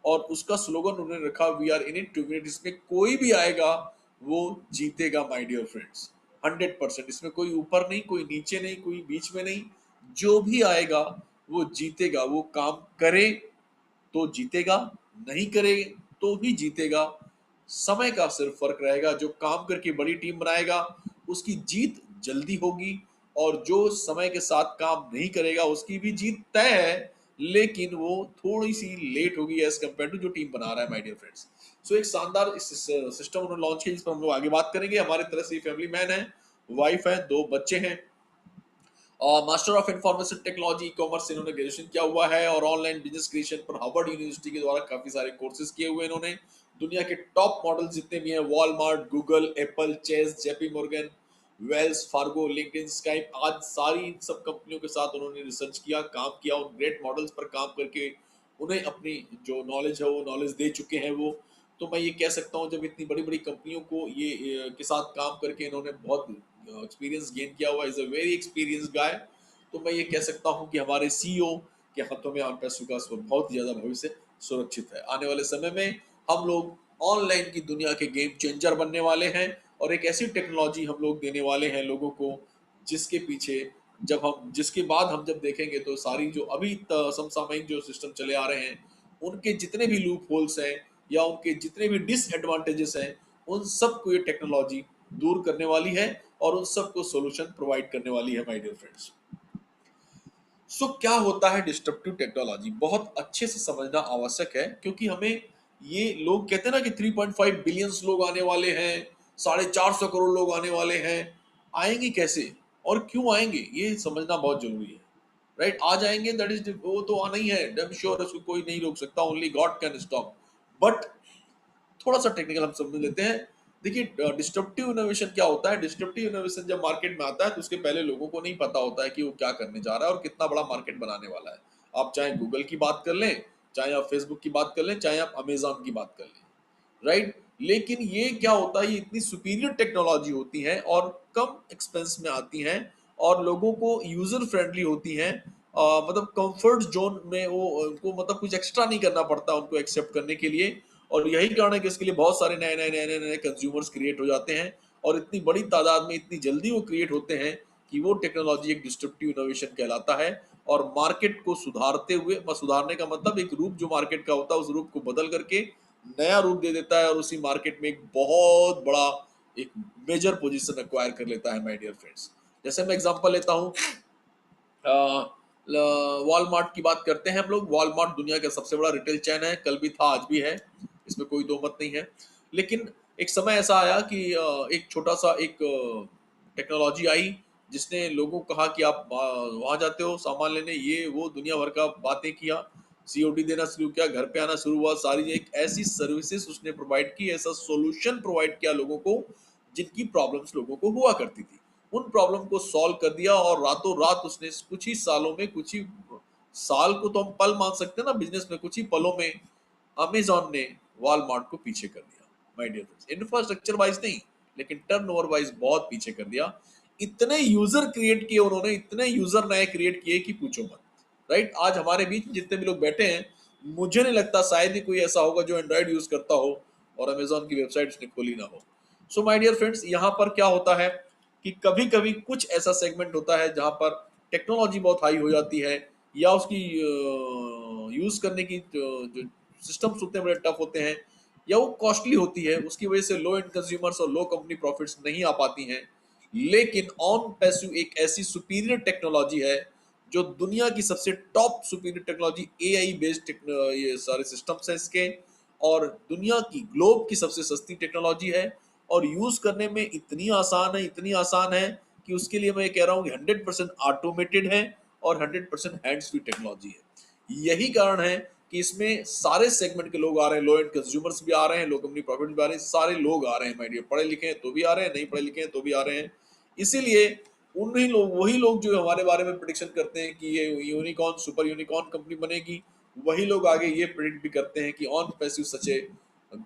और उसका स्लोगन उन्होंने रखा we are in it to win it. इसमें कोई भी आएगा वो जीतेगा माय डियर फ्रेंड्स, 100%। इसमें कोई ऊपर नहीं, कोई नीचे नहीं, कोई बीच में नहीं, जो भी आएगा वो जीतेगा। वो काम करे तो जीतेगा, नहीं करे तो भी जीतेगा। समय का सिर्फ फर्क रहेगा। जो काम करके बड़ी टीम बनाएगा उसकी जीत जल्दी होगी और जो समय के साथ काम नहीं करेगा उसकी भी जीत तय है, लेकिन वो थोड़ी सी लेट होगी एज कम्पेयर टू जो टीम बना रहा है माय डियर फ्रेंड्स। सो एक शानदार सिस्टम उन्होंने लॉन्च किया जिस पर हम लोग आगे बात करेंगे। हमारे तरह से फैमिली मैन है, वाइफ है, 2 बच्चे हैं और master of information technology commerce से इन्होंने ग्रेजुएशन किया हुआ है और ऑनलाइन बिजनेस क्रिएशन पर हार्वर्ड यूनिवर्सिटी के द्वारा काफी सारे कोर्सेज किए हुए इन्होंने। दुनिया के टॉप मॉडल जितने भी हैं, Walmart, Google, Apple, Chase, JP Morgan, Wells Fargo, LinkedIn, Skype, आज सारी सब कंपनियों के साथ उन्होंने रिसर्च किया, काम किया, उन ग्रेट मॉडल्स पर काम करके उन्हें अपनी जो नॉलेज है वो नॉलेज दे चुके हैं वो। तो मैं ये कह सकता हूँ जब इतनी बड़ी बड़ी कंपनियों को ये के साथ काम करके इन्होंने बहुत एक्सपीरियंस गेन किया हुआ, इज अ वेरी एक्सपीरियंस गाय। तो मैं ये कह सकता हूँ कि हमारे सीईओ के हाथों में ऑनपैसिव का बहुत ही ज्यादा भविष्य सुरक्षित है। आने वाले समय में हम लोग ऑनलाइन की दुनिया के गेम चेंजर बनने वाले हैं और एक ऐसी टेक्नोलॉजी हम लोग देने वाले हैं लोगों को जिसके पीछे जिसके बाद हम जब देखेंगे तो सारी जो अभी समसामयिक जो सिस्टम चले आ रहे हैं उनके जितने भी लूप होल्स हैं या उनके जितने भी डिसएडवांटेजेस हैं उन सबको ये टेक्नोलॉजी दूर करने वाली है और उन सबको सोल्यूशन प्रोवाइड करने वाली है माय डियर फ्रेंड्स। सो क्या होता है डिस्ट्रप्टिव टेक्नोलॉजी, बहुत अच्छे से समझना आवश्यक है क्योंकि हमें, ये लोग कहते हैं ना कि 3.5 बिलियन लोग आने वाले हैं, 450 करोड़ लोग आने वाले हैं, आएंगे कैसे? और क्यों आएंगे ये समझना बहुत जरूरी है, राइट? आ जाएंगे, दैट इज, वो तो आना ही है, डैम श्योर, उसको कोई नहीं रोक सकता, only God can stop. But थोड़ा सा टेक्निकल हम समझ लेते हैं। देखिए, डिस्ट्रप्टिव इनोवेशन क्या होता है? डिस्ट्रप्टिव इनोवेशन जब मार्केट में आता है तो उसके पहले लोगों को नहीं पता होता है कि वो क्या करने जा रहा है और कितना बड़ा मार्केट बनाने वाला है। आप चाहे गूगल की बात कर लें, चाहे आप फेसबुक की बात कर लें, चाहे आप अमेजॉन की बात कर लें, राइट? लेकिन ये क्या होता है, ये इतनी सुपीरियर टेक्नोलॉजी होती है और कम एक्सपेंस में आती हैं और लोगों को यूजर फ्रेंडली होती हैं। मतलब कंफर्ट जोन में वो, उनको मतलब कुछ एक्स्ट्रा नहीं करना पड़ता उनको एक्सेप्ट करने के लिए। और यही कारण है कि इसके लिए बहुत सारे नए नए नए नए नए कंज्यूमर्स क्रिएट हो जाते हैं और इतनी बड़ी तादाद में इतनी जल्दी वो क्रिएट होते हैं कि वो टेक्नोलॉजी एक डिस्ट्रप्टिव इनोवेशन कहलाता है। और मार्केट को सुधारते हुए, सुधारने का मतलब एक रूप जो मार्केट का होता है उस रूप को बदल करके नया रूप दे देता है और उसी मार्केट में एक बहुत बड़ा, एक मेजर पोजीशन एक्वायर कर लेता है, माय डियर फ्रेंड्स। जैसे मैं एग्जांपल लेता हूँ, वॉलमार्ट की बात करते हैं हम लोग। वॉलमार्ट दुनिया का सबसे बड़ा रिटेल चैन है, कल भी था आज भी है, इसमें कोई दो मत नहीं है। लेकिन एक समय ऐसा आया कि एक छोटा सा एक टेक्नोलॉजी आई जिसने लोगों को कहा कि आप वहां जाते हो सामान लेने, ये वो दुनिया भर का बातें किया, सीओडी देना शुरू किया, घर पे आना शुरू हुआ, सारी एक ऐसी सर्विसेज उसने प्रोवाइड की, ऐसा सॉल्यूशन प्रोवाइड किया लोगों को जिनकी प्रॉब्लम्स लोगों को हुआ करती थी, उन प्रॉब्लम को सॉल्व कर दिया। और रातों रात उसने कुछ ही सालों में, कुछ ही साल को तो हम पल मान सकते हैं ना बिजनेस में, कुछ ही पलों में अमेजॉन ने वॉलमार्ट को पीछे कर दिया, my dear friends. Infrastructure wise नहीं, लेकिन टर्नओवर वाइज बहुत पीछे कर दिया। इतने यूजर क्रिएट किए उन्होंने, इतने यूजर नए क्रिएट किए कि पूछो मत, राइट? आज हमारे बीच में जितने भी लोग बैठे हैं, मुझे नहीं लगता शायद ही कोई ऐसा होगा जो एंड्रॉइड यूज करता हो और अमेजॉन की वेबसाइट उसने खोली ना हो। सो माय डियर फ्रेंड्स, यहाँ पर क्या होता है कि कभी कभी कुछ ऐसा सेगमेंट होता है जहां पर टेक्नोलॉजी बहुत हाई हो जाती है या उसकी यूज करने की जो सिस्टम्स होते हैं बड़े टफ होते हैं या वो कॉस्टली होती है, उसकी वजह से लो एंड कंज्यूमर्स और लो कंपनी प्रॉफिट्स नहीं आ पाती हैं। लेकिन ऑन पैसिव एक ऐसी सुपीरियर टेक्नोलॉजी है जो दुनिया की सबसे top superior technology, AI based ये सारे सिस्टम्स हैं इसके, और दुनिया की ग्लोब की सबसे सस्ती टेक्नोलॉजी है और यूज करने में इतनी आसान है, इतनी आसान है कि उसके लिए मैं कह रहा हूँ कि 100% ऑटोमेटेड है और 100% हैंड्स फ्री टेक्नोलॉजी है। यही कारण है कि इसमें सारे सेगमेंट के लोग आ रहे हैं, लो एंड कंज्यूमर्स भी आ रहे हैं, लो कंपनी प्रॉफिट भी आ रहे हैं, सारे लोग आ रहे हैं, माय डियर। पढ़े लिखे हैं तो भी आ रहे हैं, नहीं पढ़े लिखे हैं तो भी आ रहे हैं। इसीलिए उन्हीं लोग, वही लोग जो हमारे बारे में प्रिडिक्शन करते हैं कि ये यूनिकॉर्न, सुपर यूनिकॉर्न कंपनी बनेगी, वही लोग आगे ये प्रिडिक्ट भी करते हैं कि on passive such a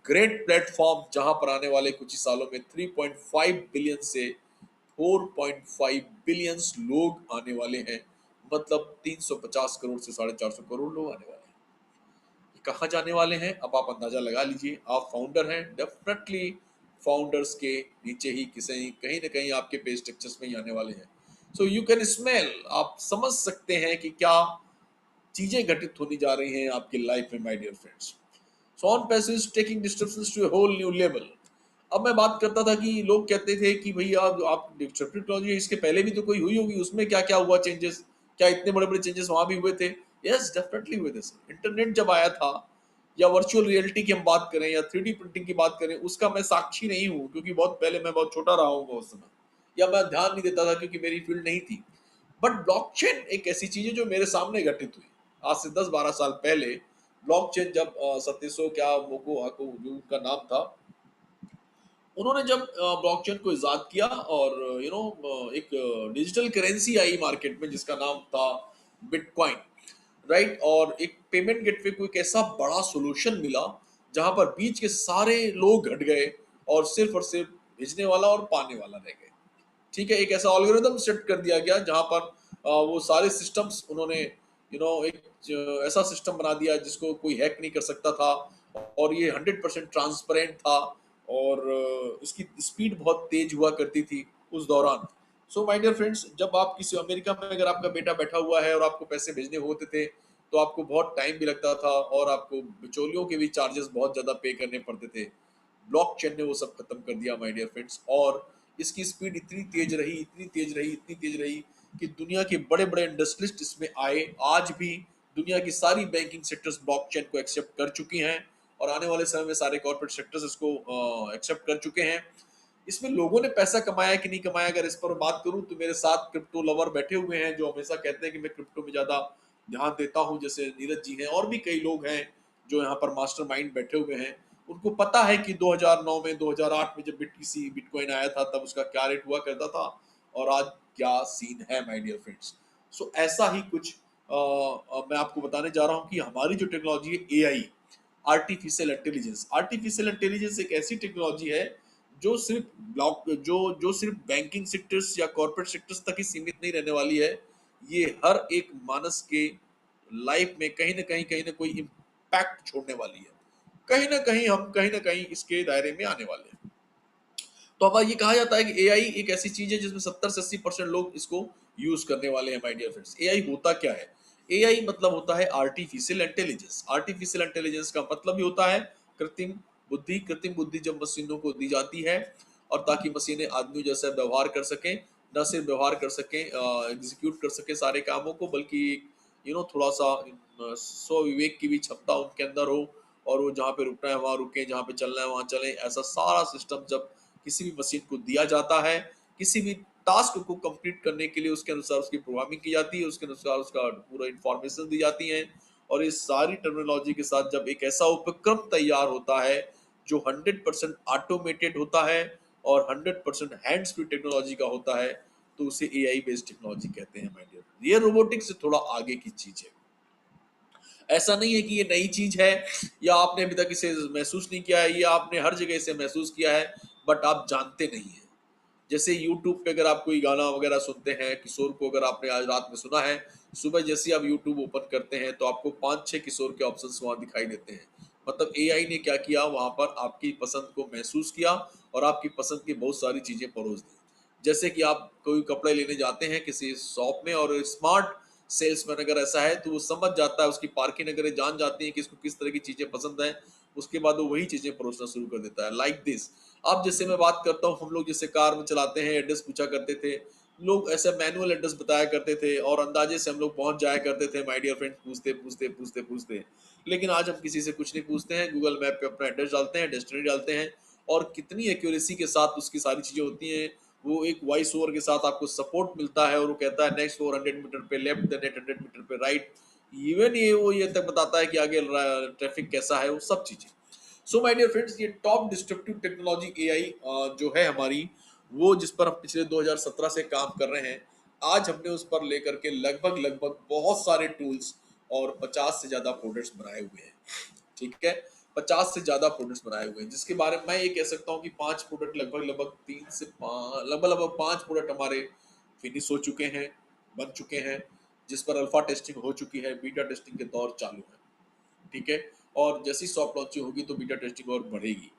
great platform जहां पर आने वाले कुछ ही सालों में 3.5 बिलियन से 4.5 बिलियन लोग आने वाले हैं। मतलब 350 करोड़ से 450 करोड़ लोग आने वाले हैं। कहाँ जाने वाले हैं अब आप अंदाजा लगा लीजिए। आप फाउंडर हैं, डेफिनेटली फाउंडर्स के नीचे ही किसी कहीं ना कहीं आपके पे स्ट्रक्चर्स में ही आने वाले हैं। सो यू कैन स्मेल, आप समझ सकते हैं कि क्या चीजें घटित होनी जा रही हैं आपकी लाइफ में, my dear friends. So OnPassive is taking disruptions to a whole new level. अब मैं बात करता था कि लोग कहते थे कि भैया आप डिस्ट्रप्टिव टेक्नोलॉजी इसके पहले भी तो कोई हुई होगी, उसमें क्या क्या हुआ चेंजेस, क्या इतने बड़े बड़े चेंजेस वहां भी हुए थे? यस, डेफिनेटली हुए थे सर। इंटरनेट जब आया था, या वर्चुअल रियलिटी की हम बात करें या 3D प्रिंटिंग की बात करें, उसका मैं साक्षी नहीं हूँ क्योंकि बहुत पहले मैं बहुत छोटा रहा हूँ उस समय, या मैं ध्यान नहीं देता था क्योंकि मेरी फील्ड नहीं थी। बट ब्लॉकचेन एक ऐसी चीज है जो मेरे सामने घटित हुई आज से 10-12 साल पहले। ब्लॉकचेन जब सतीशो क्या मोको आको जो उनका नाम था, उन्होंने जब ब्लॉकचेन को इजाद किया और एक डिजिटल करेंसी आई मार्केट में जिसका नाम था बिटकॉइन, राइट? और एक पेमेंट गेटवे को एक ऐसा बड़ा सॉल्यूशन मिला जहां पर बीच के सारे लोग हट गए और सिर्फ भेजने वाला और पाने वाला रह गए। ठीक है, एक ऐसा एल्गोरिदम सेट कर दिया गया जहां पर वो सारे सिस्टम्स उन्होंने एक ऐसा सिस्टम बना दिया जिसको कोई हैक नहीं कर सकता था और ये 100% ट्रांसपेरेंट था और इसकी स्पीड बहुत तेज हुआ करती थी उस दौरान। सो माय डियर फ्रेंड्स, जब आप किसी अमेरिका में अगर आपका बेटा बैठा हुआ है और आपको पैसे भेजने होते थे तो आपको बहुत टाइम भी लगता था और आपको बिचौलियों के भी चार्जेस बहुत ज्यादा पे करने पड़ते थे। ब्लॉकचेन ने वो सब खत्म कर दिया, माय डियर फ्रेंड्स। और इसकी स्पीड इतनी तेज रही, इतनी तेज रही, इतनी तेज रही कि दुनिया के बड़े बड़े इंडस्ट्रिस्ट इसमें आए। आज भी दुनिया की सारी बैंकिंग सेक्टर्स ब्लॉकचेन को एक्सेप्ट कर चुकी हैं और आने वाले समय में सारे कॉर्पोरेट सेक्टर्स इसको एक्सेप्ट कर चुके हैं। इसमें लोगों ने पैसा कमाया कि नहीं कमाया, अगर इस पर बात करूं तो मेरे साथ क्रिप्टो लवर बैठे हुए हैं जो हमेशा कहते हैं कि मैं क्रिप्टो में ज्यादा ध्यान देता हूं, जैसे नीरज जी हैं और भी कई लोग हैं जो यहाँ पर मास्टरमाइंड बैठे हुए हैं। उनको पता है कि 2009 में 2008 में जब बीटीसी बिटकॉइन आया था तब उसका क्या रेट हुआ करता था और आज क्या सीन है माय डियर फ्रेंड्स। सो ऐसा ही कुछ मैं आपको बताने जा रहा हूँ कि हमारी जो टेक्नोलॉजी है एआई, आर्टिफिशियल इंटेलिजेंस एक ऐसी टेक्नोलॉजी है जो सिर्फ जो सिर्फ बैंकिंग सेक्टर्स या कॉर्पोरेट सेक्टर्स तक ही सीमित नहीं रहने वाली है। ये हर एक मानस के लाइफ में कहीं ना कोई इम्पैक्ट छोड़ने वाली है। कहीं ना कहीं इसके दायरे में आने वाले हैं। तो अब ये कहा जाता है कि एआई एक ऐसी चीज है जिसमें 70 से 80% लोग इसको यूज करने वाले हैं माय डियर फ्रेंड्स। एआई होता क्या है? एआई मतलब होता है आर्टिफिशियल इंटेलिजेंस। आर्टिफिशियल इंटेलिजेंस का मतलब ही होता है कृत्रिम बुद्धि। कृत्रिम बुद्धि जब मशीनों को दी जाती है और ताकि मशीनें आदमी जैसा व्यवहार कर सकें, न सिर्फ व्यवहार कर सकें, एग्जीक्यूट कर सके सारे कामों को, बल्कि थोड़ा सा स्व विवेक की भी क्षमता उनके अंदर हो और वो जहाँ पे रुकना है वहां रुके, जहाँ पे चलना है वहां चले। ऐसा सारा सिस्टम जब किसी भी मशीन को दिया जाता है, किसी भी टास्क को कंप्लीट करने के लिए उसके अनुसार उसकी प्रोग्रामिंग की जाती है, उसके अनुसार उसका पूरा इंफॉर्मेशन दी जाती है। और इस सारी टेक्नोलॉजी के साथ जब एक ऐसा उपक्रम तैयार होता है जो 100% ऑटोमेटेड होता है और 100% हैंड्स फ्री टेक्नोलॉजी का होता है, तो उसे एआई बेस्ड टेक्नोलॉजी कहते हैं माय डियर। ये रोबोटिक्स से थोड़ा आगे की चीज है। ऐसा नहीं है कि ये नई चीज है या आपने अभी तक इसे महसूस नहीं किया है, ये आपने हर जगह इसे महसूस किया है बट आप जानते नहीं है। जैसे यूट्यूब पे अगर आप कोई गाना वगैरह सुनते हैं, किशोर को अगर आपने आज रात में सुना है, सुबह जैसे आप यूट्यूब ओपन करते हैं तो आपको 5-6 किशोर के ऑप्शंस वहां दिखाई देते हैं। मतलब एआई ने क्या किया, वहां पर आपकी पसंद को महसूस किया और आपकी पसंद की बहुत सारी चीजें परोस दी। जैसे कि आप कोई कपड़े लेने जाते हैं किसी शॉप में और स्मार्ट सेल्समैन अगर ऐसा है तो वो समझ जाता है, उसकी पार्किंग अगर जान जाती है कि इसको किस तरह की चीजें पसंद है, उसके बाद वो वही चीजें परोसना शुरू कर देता है। लाइक दिस, अब जैसे मैं बात करता हूँ, हम लोग जैसे कार में चलाते हैं एड्रेस पूछा करते थे, लोग ऐसे मैनुअल एड्रेस बताया करते थे और अंदाजे से हम लोग पहुंच जाया करते थे माय डियर फ्रेंड, पूछते पूछते पूछते पूछते। लेकिन आज हम किसी से कुछ नहीं पूछते हैं, गूगल मैप पे अपना एड्रेस डालते हैं, डेस्टिनेशन डालते हैं और कितनी एक्यूरेसी के साथ उसकी सारी चीजें होती हैं। वो एक वॉइस ओवर के साथ आपको सपोर्ट मिलता है और वो कहता है नेक्स्ट 400 मीटर पे लेफ्ट, देन 800 मीटर पे राइट। इवन ये वो ये तक बताता है कि आगे ट्रैफिक कैसा है, वो सब चीजें। सो माय डियर फ्रेंड्स, ये टॉप डिस्ट्रप्टिव टेक्नोलॉजी एआई जो है हमारी, वो जिस पर हम पिछले 2017 से काम कर रहे हैं, आज हमने उस पर लेकर के लगभग लगभग बहुत सारे टूल्स और 50 से ज्यादा प्रोडक्ट्स बनाए हुए हैं। ठीक है, 50 से ज्यादा प्रोडक्ट्स बनाए हुए हैं, जिसके बारे में मैं ये कह सकता हूँ कि 5 प्रोडक्ट लगभग लगभग 5 प्रोडक्ट हमारे फिनिश हो चुके हैं, बन चुके हैं, जिस पर अल्फा टेस्टिंग हो चुकी है, बीटा टेस्टिंग के दौर चालू है। ठीक है, और जैसी सॉफ्ट लॉन्चिंग होगी तो बीटा टेस्टिंग और बढ़ेगी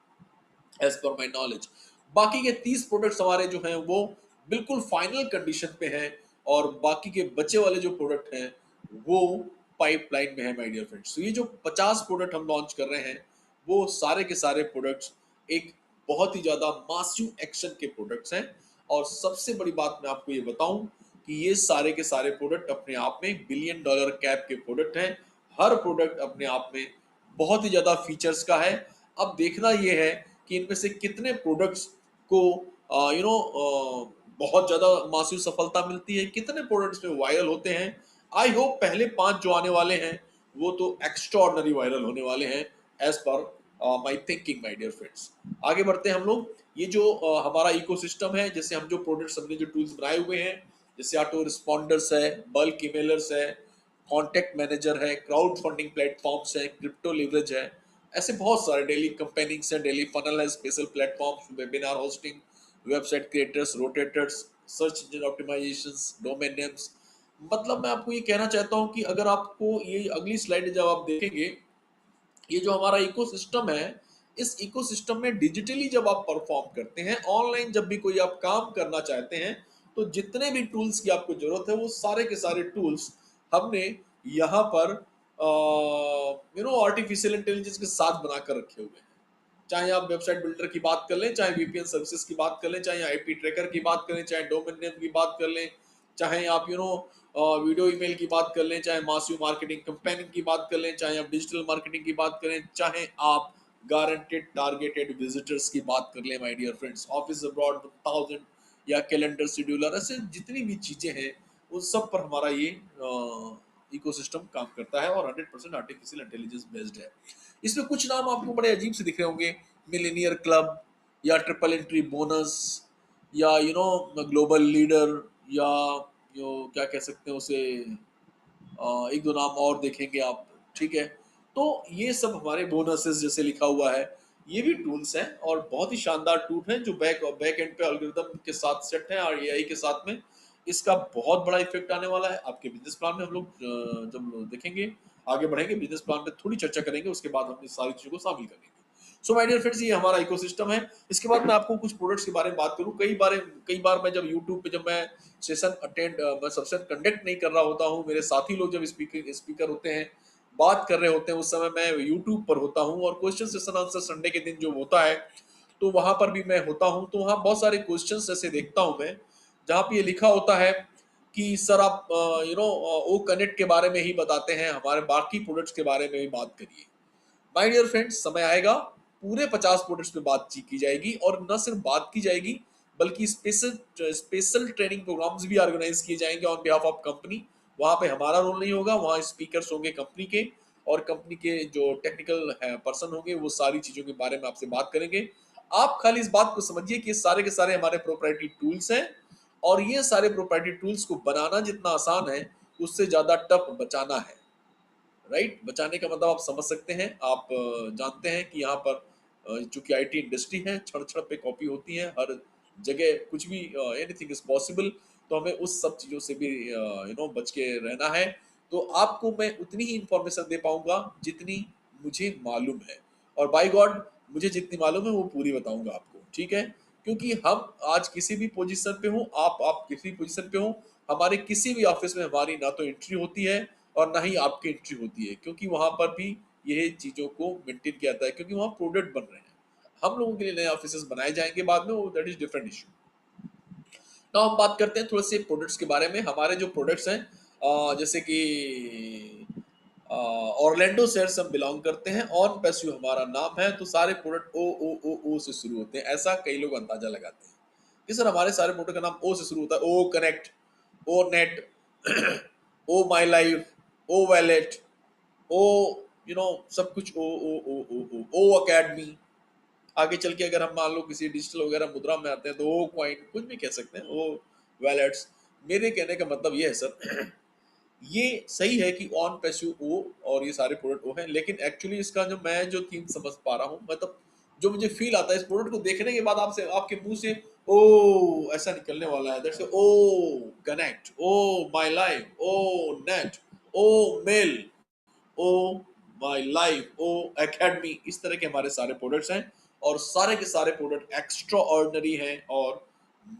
एज पर माई नॉलेज। बाकी के 30 प्रोडक्ट्स हमारे जो हैं वो बिल्कुल फाइनल कंडीशन पे हैं और बाकी के बचे वाले जो प्रोडक्ट हैं वो पाइपलाइन में है माय डियर फ्रेंड्स। तो ये जो 50 प्रोडक्ट हम लॉन्च कर रहे हैं वो सारे के सारे प्रोडक्ट्स एक बहुत ही ज्यादा मासिव एक्शन के प्रोडक्ट्स हैं। और सबसे बड़ी बात मैं आपको ये बताऊं कि ये सारे के सारे प्रोडक्ट अपने आप में $1 बिलियन कैप के प्रोडक्ट हैं। हर प्रोडक्ट अपने आप में बहुत ही ज्यादा फीचर्स का है। अब देखना यह है कि इनमें से कितने प्रोडक्ट्स को बहुत ज्यादा मासिव सफलता मिलती है, कितने प्रोडक्ट्स में वायरल होते हैं। आई होप पहले 5 जो आने वाले हैं वो तो एक्स्ट्रॉर्डनरी वायरल होने वाले हैं as per my thinking my dear friends. आगे बढ़ते हैं हम लोग। ये जो हमारा इकोसिस्टम है, जैसे हम जो प्रोडक्ट्स हमने जो टूल्स बनाए हुए हैं, जैसे ऑटो रिस्पॉन्डर्स है, बल्क ईमेलर्स है, कॉन्टेक्ट मैनेजर है, क्राउड फंडिंग प्लेटफॉर्म्स है, क्रिप्टो लिवरेज है, ऐसे बहुत सारे डेली कंपेनिंग्स हैं, डेली फनल है, special platforms, webinar hosting, website creators, rotators, search engine optimisations, domain names. मतलब मैं आपको ये कहना चाहता हूँ कि अगर आपको ये अगली स्लाइड जब आप देखेंगे, ये जो हमारा इकोसिस्टम है, इस इकोसिस्टम में डिजिटली जब आप परफॉर्म करते हैं, ऑनलाइन जब भी कोई आप काम करना चाहते हैं, तो जितने भी टूल्स की आपको जरूरत है वो सारे के सारे टूल्स हमने यहाँ पर आर्टिफिशियल इंटेलिजेंस के साथ बनाकर रखे हुए हैं। चाहे आप वेबसाइट बिल्डर की बात कर लें, चाहे वीपीएन सर्विसेज की बात कर लें, चाहे आईपी ट्रैकर की बात करें, चाहे डोमेन नेम की बात कर लें, चाहे आप वीडियो ईमेल की बात कर लें, चाहे मासिव मार्केटिंग कंपेनिंग की बात कर लें, चाहे आप डिजिटल मार्केटिंग की बात करें, चाहे आप गारंटेड टारगेटेड विजिटर्स की बात कर ले my dear friends, office abroad 1000 या कैलेंडर शेड्यूलर, ऐसे जितनी भी चीजें हैं उन सब पर हमारा ये इकोसिस्टम काम करता है और 100% आर्टिफिशियल इंटेलिजेंस बेस्ड है। इसमें कुछ नाम आपको बड़े अजीब से दिख रहे होंगे, मिलेनियर क्लब या ट्रिपल एंट्री बोनस या ग्लोबल लीडर या जो क्या कह सकते हैं उसे, एक दो नाम और देखेंगे आप, ठीक है। तो ये सब हमारे बोनसेस जैसे लिखा हुआ है, ये भी टूल्स हैं और बहुत ही शानदार टूल हैं जो बैक एंड पे एल्गोरिदम के साथ सेट है और एआई के साथ में इसका बहुत बड़ा इफेक्ट आने वाला है आपके बिजनेस प्लान में। हम लोग जब देखेंगे आगे बढ़ेंगे बिजनेस प्लान पे थोड़ी चर्चा करेंगे, उसके बाद हम इस सारी चीजों को शामिल करेंगे। सो माय डियर फ्रेंड्स, ये हमारा इकोसिस्टम है। इसके बाद मैं आपको कुछ प्रोडक्ट्स के बारे में बात करूं। कई बार मैं जब यूट्यूब पे जब मैं सेशन मैं सबसे कंडक्ट नहीं कर रहा होता हूं, मेरे साथी लोग जब स्पीकर होते हैं, बात कर रहे होते हैं, उस समय मैं यूट्यूब पर होता हूं और क्वेश्चन सेशन आंसर संडे के दिन जो होता है तो वहां पर भी मैं होता हूं। तो वहां बहुत सारे क्वेश्चंस ऐसे देखता हूं मैं जहां पे ये लिखा होता है कि सर आप ओ कनेक्ट के बारे में ही बताते हैं, हमारे बाकी प्रोडक्ट्स के बारे में भी बात करिए। माय डियर फ्रेंड्स, समय आएगा पूरे 50 प्रोडक्ट्स पे बातचीत की जाएगी और न सिर्फ बात की जाएगी बल्कि स्पेशल ट्रेनिंग प्रोग्राम्स भी ऑर्गेनाइज किए जाएंगे ऑन बिहाफ ऑफ कंपनी। वहां पे हमारा रोल नहीं होगा, वहां स्पीकर्स होंगे कंपनी के और कंपनी के जो टेक्निकल पर्सन होंगे वो सारी चीजों के बारे में आपसे बात करेंगे। आप खाली इस बात को समझिए कि सारे के सारे हमारे प्रोप्राइटरी टूल्स हैं और ये सारे प्रोप्राइटरी टूल्स को बनाना जितना आसान है उससे ज्यादा टफ बचाना है। राइट, बचाने का मतलब आप समझ सकते हैं। आप जानते हैं कि यहाँ पर चूंकि आईटी इंडस्ट्री है, क्षण क्षण पे कॉपी होती है, हर जगह कुछ भी एनीथिंग इज पॉसिबल, तो हमें उस सब चीजों से भी बच के रहना है। तो आपको मैं उतनी ही इंफॉर्मेशन दे पाऊंगा जितनी मुझे मालूम है और बाय गॉड मुझे जितनी मालूम है वो पूरी बताऊंगा आपको, ठीक है। क्योंकि हम आज किसी भी पोजीशन पे हो, आप किसी पोजीशन पे हो, हमारे किसी भी ऑफिस में हमारी ना तो एंट्री होती है और ना ही आपकी एंट्री होती है, क्योंकि वहां पर भी ये चीजों को मेंटेन किया जाता है क्योंकि वहां प्रोडक्ट बन रहे हैं। हम लोगों के लिए नए ऑफिस बनाए जाएंगे बाद में, वो दैट इज डिफरेंट इशू। तो हम बात करते हैं थोड़े से प्रोडक्ट्स के बारे में। हमारे जो प्रोडक्ट्स हैं जैसे कि ऑर्लैंडो शहर से हम बिलोंग करते हैं, ऑन पैसिव हमारा नाम है, तो सारे प्रोडक्ट ओ से शुरू होते हैं। ऐसा कई लोग अंदाजा लगाते हैं कि सर हमारे सारे प्रोडक्ट का नाम ओ से शुरू होता है, O connect, O net, O my life, O wallet, O सब कुछ ओ अकेडमी। आगे चल के अगर हम मान लो किसी डिजिटल वगैरह मुद्रा में आते हैं तो ओ क्वाइन, कुछ भी कह सकते हैं, ओ वैलेट्स। मेरे कहने का मतलब ये है सर ये सही है कि ऑन पैसिव ओ और ये सारे प्रोडक्ट ओ हैं, लेकिन एक्चुअली इसका जो मैं जो थीम समझ पा रहा हूँ, मतलब जो मुझे फील आता है इस प्रोडक्ट को देखने के बाद आपसे आपके मुंह से ओ ऐसा निकलने वाला है, that's O connect, O my life, O net, O mail, O my life, O academy. इस तरह के हमारे सारे प्रोडक्ट्स हैं और सारे के सारे प्रोडक्ट एक्स्ट्रा ऑर्डिनरी हैं और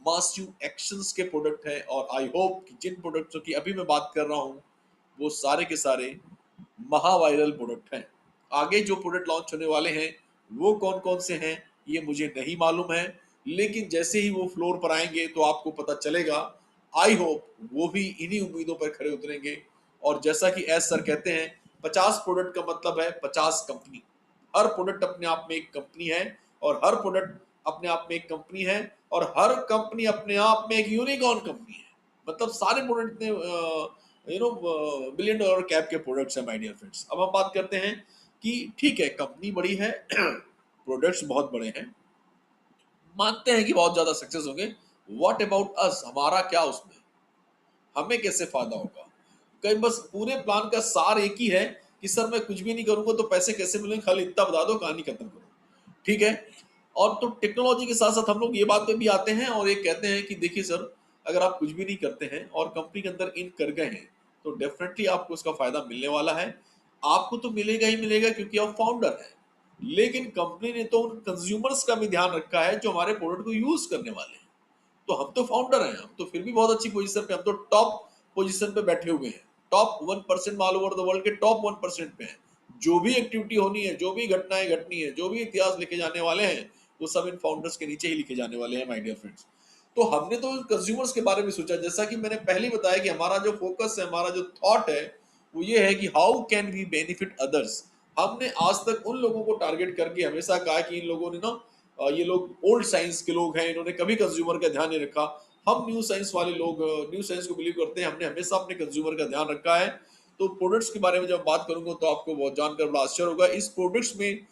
मासिव एक्शंस के प्रोडक्ट हैं। और आई होप कि जिन प्रोडक्ट्स की अभी मैं बात कर रहा हूं वो सारे के सारे महावायरल प्रोडक्ट हैं। आगे जो प्रोडक्ट लॉन्च होने वाले हैं वो कौन कौन से हैं ये मुझे नहीं मालूम है, लेकिन जैसे ही वो फ्लोर पर आएंगे तो आपको पता चलेगा। आई होप वो भी इन्हीं उम्मीदों पर खड़े उतरेंगे। और जैसा कि एस सर कहते हैं 50 प्रोडक्ट का मतलब है 50 कंपनी। हर प्रोडक्ट अपने आप में एक कंपनी है और हर प्रोडक्ट अपने आप में एक कंपनी है और हर कंपनी अपने आप में एक यूनिकॉर्न कंपनी है। मतलब सारे प्रोडक्ट इतने बिलियन डॉलर कैप के प्रोडक्ट्स हैं माय डियर फ्रेंड्स। अब हम बात करते हैं कि ठीक है कंपनी बड़ी है प्रोडक्ट्स बहुत बड़े हैं, मानते हैं कि बहुत ज्यादा सक्सेस होंगे। व्हाट अबाउट अस, हमारा क्या उसमें, हमें कैसे फायदा होगा। कहीं बस पूरे प्लान का सार एक ही है कि सर मैं कुछ भी नहीं करूंगा तो पैसे कैसे मिलेंगे, खाली इतना बता दो कहानी खत्म करो, ठीक है। और तो टेक्नोलॉजी के साथ साथ हम लोग ये बात पे भी आते हैं और ये कहते हैं कि देखिए सर अगर आप कुछ भी नहीं करते हैं और कंपनी के अंदर इन कर गए हैं तो डेफिनेटली आपको उसका फायदा मिलने वाला है। आपको तो मिलेगा ही मिलेगा क्योंकि आप फाउंडर हैं, लेकिन कंपनी ने तो उन कंज्यूमर्स का भी ध्यान रखा है जो हमारे प्रोडक्ट को यूज करने वाले हैं। तो हम तो फाउंडर हैं, हम तो फिर भी बहुत अच्छी पोजीशन पे, हम तो टॉप पोजीशन पे बैठे हुए हैं, top 1% all over the world के टॉप 1% पे हैं। जो भी एक्टिविटी होनी है, जो भी घटनाएं घटनी है, जो भी इतिहास लिखे जाने वाले हैं वो सब इन फाउंडर्स के नीचे ही लिखे जाने वाले हैं माय डियर फ्रेंड्स। तो हमने तो कंज्यूमर्स के बारे में सोचा, जैसा कि मैंने पहले बताया कि हमारा जो फोकस है, हमारा जो थॉट है वो ये है कि how can we benefit others. हमने आज तक उन लोगों को टारगेट करके हमेशा कहा कि इन लोगों ने ना ये लोग ओल्ड साइंस के लोग हैं, इन्होंने कभी कंज्यूमर का ध्यान नहीं रखा। हम न्यू साइंस वाले लोग न्यू साइंस को बिलीव करते हैं, हमने हमेशा अपने कंज्यूमर का ध्यान रखा है। तो प्रोडक्ट्स के बारे में जब बात करूंगा तो आपको बहुत जानकर बड़ा आश्चर्य होगा। इस प्रोडक्ट्स में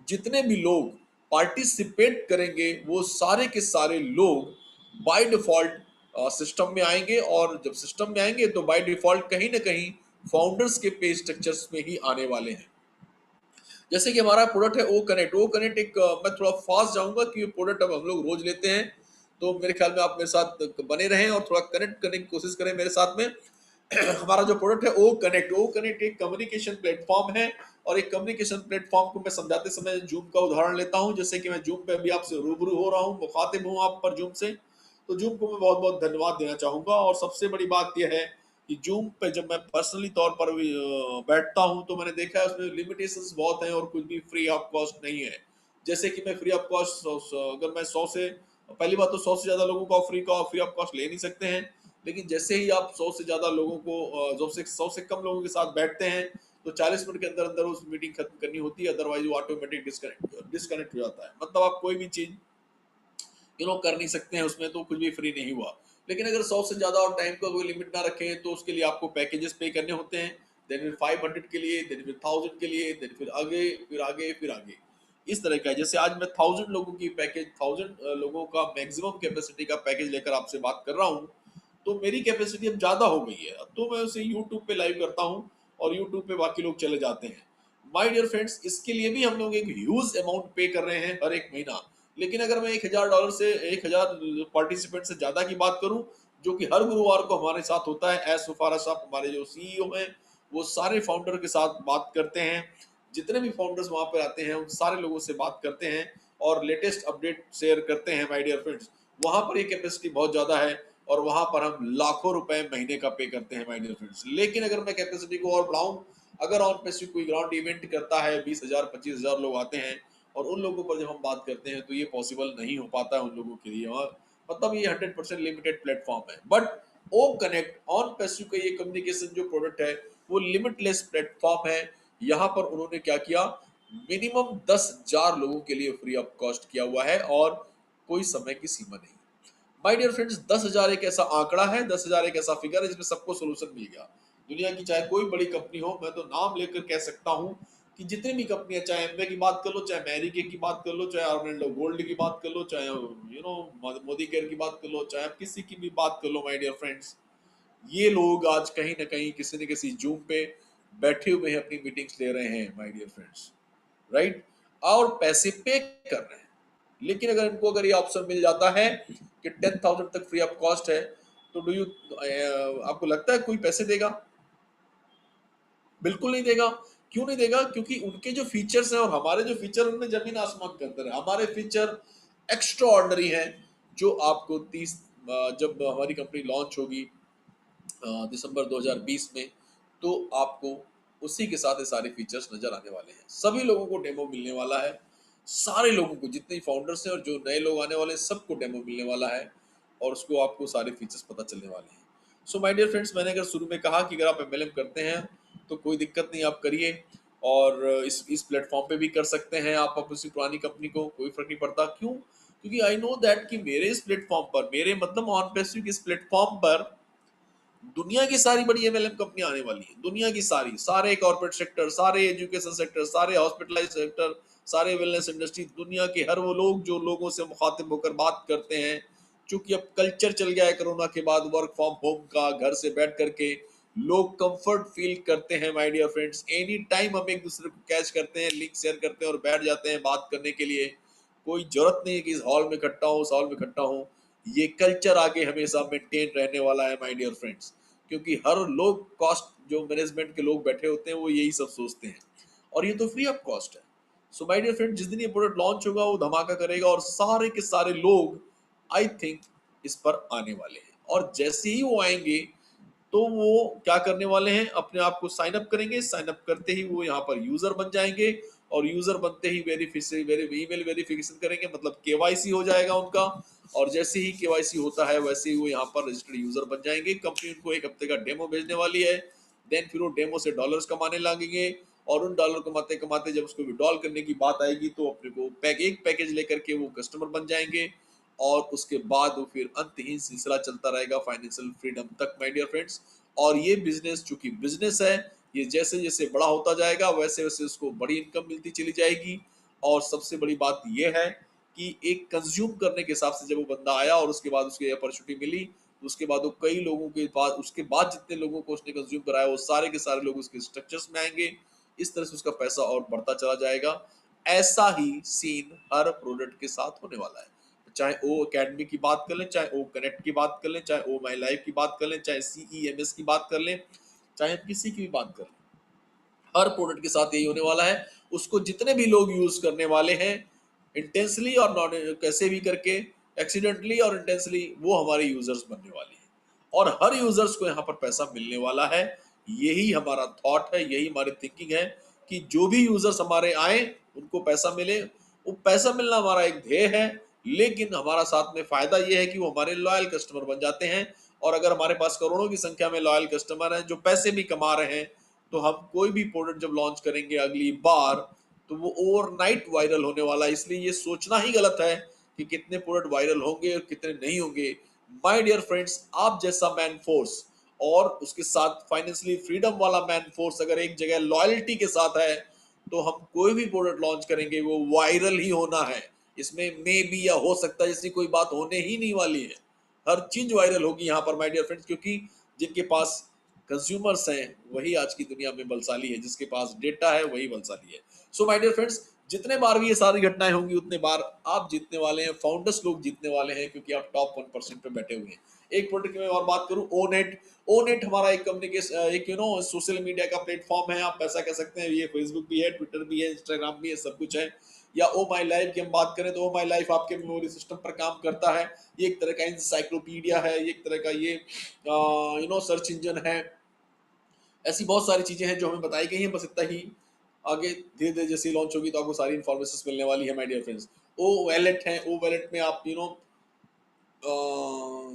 जितने भी लोग पार्टिसिपेट करेंगे वो सारे के सारे लोग बाय डिफॉल्ट सिस्टम में आएंगे, और जब सिस्टम में आएंगे तो बाय डिफॉल्ट कहीं ना कहीं फाउंडर्स के पे स्ट्रक्चर्स में ही आने वाले हैं। जैसे कि हमारा प्रोडक्ट है ओ कनेक्ट। ओ कनेक्ट एक मैं थोड़ा फास्ट जाऊंगा कि ये प्रोडक्ट अब हम लोग रोज लेते हैं, तो मेरे ख्याल में आप मेरे साथ बने रहें और थोड़ा कनेक्ट करने की कोशिश करें मेरे साथ में। हमारा जो प्रोडक्ट है ओ कनेक्ट, ओ कनेक्ट एक कम्युनिकेशन प्लेटफॉर्म है, और एक कम्युनिकेशन प्लेटफॉर्म को मैं समझाते समय जूम का उदाहरण लेता हूं। जैसे कि मैं जूम पे अभी आपसे रूबरू हो रहा हूं, मुखातिब हूं आप पर जूम से, तो जूम को मैं बहुत बहुत धन्यवाद देना चाहूंगा। और सबसे बड़ी बात यह है कि जूम पे जब मैं पर्सनली तौर पर भी बैठता हूं तो मैंने देखा है उसमें लिमिटेशंस बहुत हैं और कुछ भी फ्री ऑफ कॉस्ट नहीं है। जैसे कि मैं फ्री ऑफ कॉस्ट, अगर मैं 100 से, पहली बात तो 100 से ज्यादा लोगों को फ्री ऑफ कॉस्ट ले नहीं सकते हैं, लेकिन जैसे ही आप 100 से ज्यादा लोगों को 100 से कम लोगों के साथ बैठते हैं तो 40 मिनट के अंदर अंदर उस मीटिंग खत्म करनी होती है, अदरवाइज वो ऑटोमेटिक डिस्कनेक्ट हो जाता है। मतलब आप कोई भी चीज कर नहीं सकते हैं उसमें, तो कुछ भी फ्री नहीं हुआ। लेकिन अगर 100 से ज्यादा और टाइम का कोई लिमिट ना रखें तो उसके लिए आपको पैकेजेस पे करने होते हैं। देन फिर 500 के लिए, देन फिर 1000 के लिए, देन फिर आगे फिर आगे फिर आगे, इस तरह का है। जैसे आज मैं 1000 लोगों की पैकेज, 1000 लोगों का मैक्सिमम कैपेसिटी का पैकेज लेकर आपसे बात कर रहा हूँ, तो मेरी कैपेसिटी अब ज्यादा हो गई है। अब तो मैं उसे यूट्यूब पे लाइव करता हूँ और यूट्यूब पे बाकी लोग चले जाते हैं। माय डियर फ्रेंड्स, इसके लिए भी हम लोग एक ह्यूज अमाउंट पे कर रहे हैं हर एक महीना। लेकिन अगर मैं $1000 से 1000 पार्टिसिपेंट से ज्यादा की बात करूं, जो कि हर गुरुवार को हमारे साथ होता है, एस सुफारा साहब हमारे जो सीईओ हैं वो सारे फाउंडर के साथ बात करते हैं। जितने भी फाउंडर्स वहां पर आते हैं उन सारे लोगों से बात करते हैं और लेटेस्ट अपडेट शेयर करते हैं। माय डियर फ्रेंड्स, वहां पर ये कैपेसिटी बहुत ज्यादा है और वहां पर हम लाखों रुपए महीने का पे करते हैं माय डियर फ्रेंड्स। लेकिन अगर मैं कैपेसिटी को और बढ़ाऊं, अगर ऑन पैसिव कोई ग्राउंड इवेंट करता है, 20,000 25,000 लोग आते हैं और उन लोगों पर जब हम बात करते हैं तो ये पॉसिबल नहीं हो पाता है उन लोगों के लिए। और मतलब ये 100% लिमिटेड प्लेटफॉर्म है। But O connect OnPassive का ये कम्युनिकेशन जो प्रोडक्ट है वो लिमिटलेस प्लेटफॉर्म है। यहाँ पर उन्होंने क्या किया, मिनिमम 10,000 लोगों के लिए फ्री ऑफ कॉस्ट किया हुआ है और कोई समय की सीमा नहीं। माय डियर फ्रेंड्स, 10,000 एक ऐसा आंकड़ा है, 10,000 एक ऐसा फिगर है जिसमें सबको सोल्यूशन मिल गया। दुनिया की चाहे कोई बड़ी कंपनी हो, मैं तो नाम लेकर कह सकता हूं कि जितनी भी कंपनियां, चाहे एमवे की बात कर लो, चाहे मैरिके की बात कर लो, चाहे ऑर्लैंडो गोल्ड की बात कर लो, चाहे मोदी केयर की बात कर लो, चाहे आप किसी की भी बात कर लो, माय डियर फ्रेंड्स, ये लोग आज कहीं ना कहीं किसी न किसी जूम पे बैठे हुए हैं, अपनी मीटिंग्स ले रहे हैं माय डियर फ्रेंड्स, राइट, और पैसे पे कर रहे हैं। लेकिन अगर इनको अगर ये ऑप्शन मिल जाता है कि 10,000 तक फ्री ऑफ कॉस्ट है, तो डू यू आपको लगता है कोई पैसे देगा? बिल्कुल नहीं देगा। क्यों नहीं देगा? क्योंकि उनके जो फीचर्स हैं और हमारे जो फीचर, उनमें जमीन आसमान का अंतर है। हमारे फीचर एक्स्ट्रा ऑर्डनरी है, जो आपको 30 जब हमारी कंपनी लॉन्च होगी दिसंबर 2020 में, तो आपको उसी के साथ ये सारे फीचर्स नजर आने वाले हैं। सभी लोगों को डेमो मिलने वाला है, सारे लोगों को, जितने फाउंडर्स हैं और जो नए लोग आने वाले हैं, सबको डेमो मिलने वाला है और उसको आपको सारे फीचर्स पता चलने वाले हैं। सो माय डियर फ्रेंड्स, मैंने अगर शुरू में कहा कि अगर आप एमएलएम करते हैं तो कोई दिक्कत नहीं, आप करिए और इस प्लेटफॉर्म पे भी कर सकते हैं आप अपनी पुरानी कंपनी को, कोई फर्क नहीं पड़ता। क्यों? क्योंकि आई नो दैट कि मेरे इस प्लेटफॉर्म पर, मेरे मतलब ऑन पैसिव इस प्लेटफॉर्म पर दुनिया की सारी बड़ी एमएलएम कंपनियां आने वाली हैं। दुनिया की सारी, सारे कॉर्पोरेट सेक्टर, सारे एजुकेशन सेक्टर, सारे हॉस्पिटलाइज सेक्टर, सारे वेलनेस इंडस्ट्री, दुनिया के हर वो लोग जो लोगों से मुखातिब होकर बात करते हैं। क्योंकि अब कल्चर चल गया है कोरोना के बाद वर्क फ्रॉम होम का, घर से बैठ करके लोग कंफर्ट फील करते हैं my dear friends. Any time हम एक दूसरे को कैच करते हैं, लिंक शेयर करते हैं और बैठ जाते हैं बात करने के लिए। कोई जरूरत नहीं है कि इस हॉल में इकट्ठा हो, उस हॉल में इकट्ठा हो। ये कल्चर आगे हमेशा मेंटेन रहने वाला है माय डियर फ्रेंड्स। क्योंकि हर लोग, कॉस्ट जो मैनेजमेंट के लोग बैठे होते हैं वो यही सब सोचते हैं, और ये तो फ्री ऑफ कॉस्ट है। सो माय डियर फ्रेंड, जिस दिन ये प्रोडक्ट लॉन्च होगा वो धमाका करेगा और सारे के सारे लोग आई थिंक इस पर आने वाले हैं। और जैसे ही वो आएंगे तो वो क्या करने वाले हैं, अपने आप को साइन अप करेंगे। साइन अप करते ही वो यहाँ पर यूजर बन जाएंगे और यूजर बनते ही ईमेल वेरिफिकेशन करेंगे, मतलब केवाईसी हो जाएगा उनका। और जैसे ही केवाईसी होता है वैसे ही वो यहाँ पर रजिस्टर्ड यूजर बन जाएंगे। कंपनी उनको एक हफ्ते का डेमो भेजने वाली है। देन फिर वो डेमो से डॉलर्स कमाने लगेंगे और उन डॉलर कमाते कमाते जब उसको विड्रॉल करने की बात आएगी तो अपने को एक पैकेज लेकर के वो कस्टमर बन जाएंगे, और उसके बाद वो फिर अंतहीन सिलसिला चलता रहेगा फाइनेंशियल फ्रीडम तक माय डियर फ्रेंड्स। और ये बिजनेस, चूंकि बिजनेस है, ये जैसे जैसे बड़ा होता जाएगा वैसे वैसे उसको बड़ी इनकम मिलती चली जाएगी। और सबसे बड़ी बात ये है कि एक कंज्यूम करने के हिसाब से जब वो बंदा आया और उसके बाद उसको अपॉर्चुनिटी मिली, तो उसके बाद वो कई लोगों के बाद, उसके बाद जितने लोगों को उसने कंज्यूम कराया वो सारे के सारे लोग उसके स्ट्रक्चर्स में आएंगे। इस तरह से उसका पैसा और बढ़ता चला जाएगा। ऐसा ही सीन हर प्रोडक्ट के साथ होने वाला है। चाहे ओ अकेडमी की बात कर लें, चाहे ओ कनेक्ट की बात कर लें, चाहे ओ माई लाइफ की बात कर लें, चाहे CEMS की बात कर लें, चाहे किसी की भी बात कर लें, हर प्रोडक्ट के साथ यही होने वाला है। उसको जितने भी लोग यूज करने वाले हैं, इंटेंसली और नॉन कैसे भी करके, एक्सीडेंटली और इंटेंसली, वो हमारे यूजर्स बनने वाले हैं। और हर यूजर्स को यहाँ पर पैसा मिलने वाला है। यही हमारा थॉट है, यही हमारी थिंकिंग है कि जो भी यूजर्स हमारे आए उनको पैसा मिले। वो पैसा मिलना हमारा एक ध्येय है, लेकिन हमारा साथ में फायदा ये है कि वो हमारे लॉयल कस्टमर बन जाते हैं। और अगर हमारे पास करोड़ों की संख्या में लॉयल कस्टमर हैं जो पैसे भी कमा रहे हैं, तो हम कोई भी प्रोडक्ट जब लॉन्च करेंगे अगली बार, तो वो ओवरनाइट वायरल होने वाला है। इसलिए ये सोचना ही गलत है कि कितने प्रोडक्ट वायरल होंगे और कितने नहीं होंगे। माय डियर फ्रेंड्स, आप जैसा मैन फोर्स और उसके साथ फाइनेंशियली फ्रीडम वाला मैन फोर्स अगर एक जगह लॉयल्टी के साथ है, तो हम कोई भी प्रोडक्ट लॉन्च करेंगे वो वायरल ही होना है। इसमें मे बी या हो सकता है जैसी कोई बात होने ही नहीं वाली है। हर चीज वायरल होगी यहाँ पर माय डियर फ्रेंड्स, क्योंकि जिनके पास कंज्यूमर्स हैं वही आज की दुनिया में बलशाली है, जिसके पास डेटा है वही बलशाली है। सो माय डियर फ्रेंड्स, जितने बार भी ये सारी घटनाएं होंगी उतने बार आप जीतने वाले हैं, फाउंडर्स लोग जीतने वाले हैं, क्योंकि आप टॉप 1% पे बैठे हुए हैं। एक प्रोडक्ट में और बात करूं, ओनेट। ओनेट हमारा एक कम्युनिकेशन, एक सोशल मीडिया का प्लेटफॉर्म है। आप पैसा कह सकते हैं, ये फेसबुक भी है, ट्विटर भी है, इंस्टाग्राम भी है, सब कुछ है। या ओ माई लाइफ की हम बात करें तो ओ माई लाइफ आपके मेमोरी सिस्टम पर काम करता है। ये एक तरह का इंसाइक्लोपीडिया है, ये एक तरह का ये सर्च इंजन है। ऐसी बहुत सारी चीजें हैं जो हमें बताई गई हैं, बस इतना ही। आगे धीरे धीरे जैसे लॉन्च होगी तो आपको सारी इन्फॉर्मेशन मिलने वाली है my dear friends. O wallet O, ओ वैलेट में आप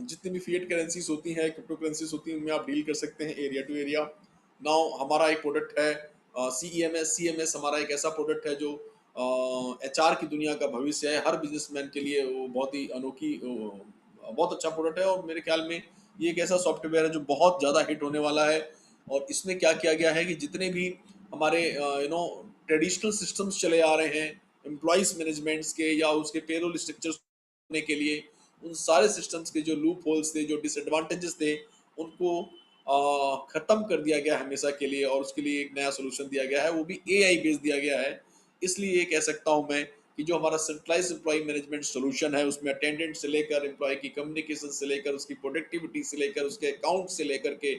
जितनी भी फिएट करेंसीज होती हैं, क्रिप्टो करेंसीज होती हैं, उनमें आप डील कर सकते हैं एरिया टू एरिया। नाउ हमारा एक प्रोडक्ट है CEMS हमारा एक ऐसा प्रोडक्ट है जो HR की दुनिया का भविष्य है। हर बिजनेसमैन के लिए वो बहुत ही अनोखी, बहुत अच्छा प्रोडक्ट है। और मेरे ख्याल में ये एक ऐसा सॉफ्टवेयर है जो बहुत ज़्यादा हिट होने वाला है। और इसमें क्या किया गया है कि जितने भी हमारे ट्रेडिशनल सिस्टम्स चले आ रहे हैं एम्प्लॉइज मैनेजमेंट्स के या उसके पेरोल स्ट्रक्चर्स के लिए, उन सारे सिस्टम्स के जो लूप होल्स थे, जो डिसएडवांटेजेस थे, उनको खत्म कर दिया गया हमेशा के लिए। और उसके लिए एक नया सोल्यूशन दिया गया है, वो भी AI बेस्ड दिया गया है। इसलिए ये कह सकता हूं मैं कि जो हमारा सेंट्रलाइज एम्प्लॉय मैनेजमेंट सोल्यूशन है, उसमें अटेंडेंट से लेकर एम्प्लॉय की कम्युनिकेशन से लेकर उसकी प्रोडक्टिविटी से लेकर उसके अकाउंट से लेकर के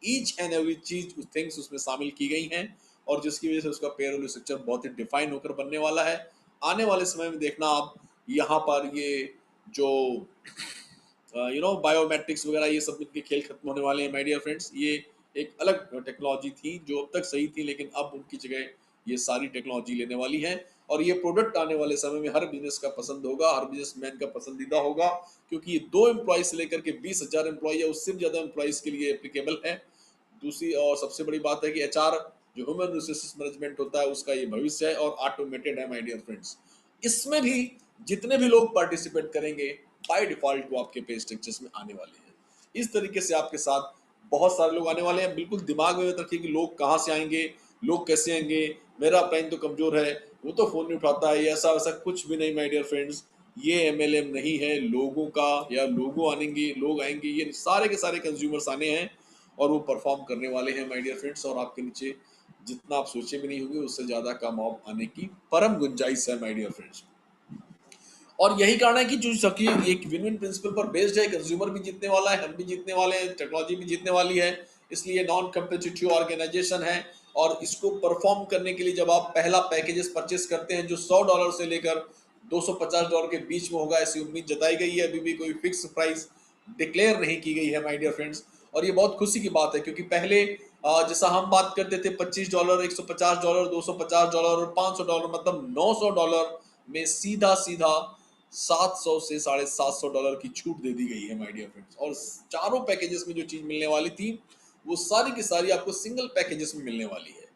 ईच एंड एवरी चीज थिंग्स उसमें शामिल की गई हैं। और जिसकी वजह से उसका पेरोल स्ट्रक्चर बहुत ही डिफाइन होकर बनने वाला है। आने वाले समय में देखना आप, यहाँ पर ये जो बायोमेट्रिक्स वगैरह ये सब इनके खेल खत्म होने वाले हैं माय डियर फ्रेंड्स। ये एक अलग टेक्नोलॉजी थी जो अब तक सही थी, लेकिन अब उनकी जगह ये सारी टेक्नोलॉजी लेने वाली है। और ये प्रोडक्ट आने वाले समय में हर बिजनेस का पसंद होगा, हर बिजनेसमैन का पसंदीदा होगा, क्योंकि ये 2 एम्प्लॉय से लेकर के 20,000 एम्प्लॉय या उससे भी ज्यादा एम्प्लॉयज के लिए एप्लीकेबल है। दूसरी और सबसे बड़ी बात है कि HR जो ह्यूमन रिसोर्सेज मैनेजमेंट होता है उसका ये भविष्य है और ऑटोमेटेड है माय डियर फ्रेंड्स। इसमें भी जितने भी लोग पार्टिसिपेट करेंगे बाय डिफॉल्ट वो आपके पे स्ट्रक्चर्स में आने वाले हैं। इस तरीके से आपके साथ बहुत सारे लोग आने वाले हैं। बिल्कुल दिमाग में मत रखिए कि लोग कहाँ से आएंगे, लोग कैसे आएंगे, मेरा प्लान तो कमजोर है, वो तो फोन नहीं उठाता है, ऐसा वैसा कुछ भी नहीं माय डियर फ्रेंड्स। ये MLM नहीं है लोगों का, या लोगों आएंगे, लोग आएंगे, ये सारे के सारे कंज्यूमर्स आने हैं और वो परफॉर्म करने वाले हैं माय डियर फ्रेंड्स। और आपके नीचे जितना आप सोचे भी नहीं होंगे उससे ज्यादा का मॉब आने की परम गुंजाइश है माय डियर फ्रेंड्स। और यही कारण है कि जो सबकी एक विन विन प्रिंसिपल पर बेस्ड है, कंज्यूमर भी जीतने वाला है, हम भी जीतने वाले हैं, टेक्नोलॉजी भी जीतने वाली है। इसलिए नॉन कम्पिटिटिव ऑर्गेनाइजेशन है। और इसको परफॉर्म करने के लिए जब आप पहला पैकेजेस परचेस करते हैं जो $100 से लेकर $250 के बीच में होगा, ऐसी उम्मीद जताई गई है। अभी भी कोई फिक्स प्राइस डिक्लेयर नहीं की गई है माय डियर फ्रेंड्स। और ये बहुत खुशी की बात है, क्योंकि पहले जैसा हम बात करते थे $25, $150, $250 और $500, मतलब $900 में सीधा सीधा 700 से $750 की छूट दे दी गई है माय डियर फ्रेंड्स। और चारों पैकेजेस में जो चीज मिलने वाली थी वो सारी की सारी आपको सिंगल पैकेजेस में मिलने वाली है।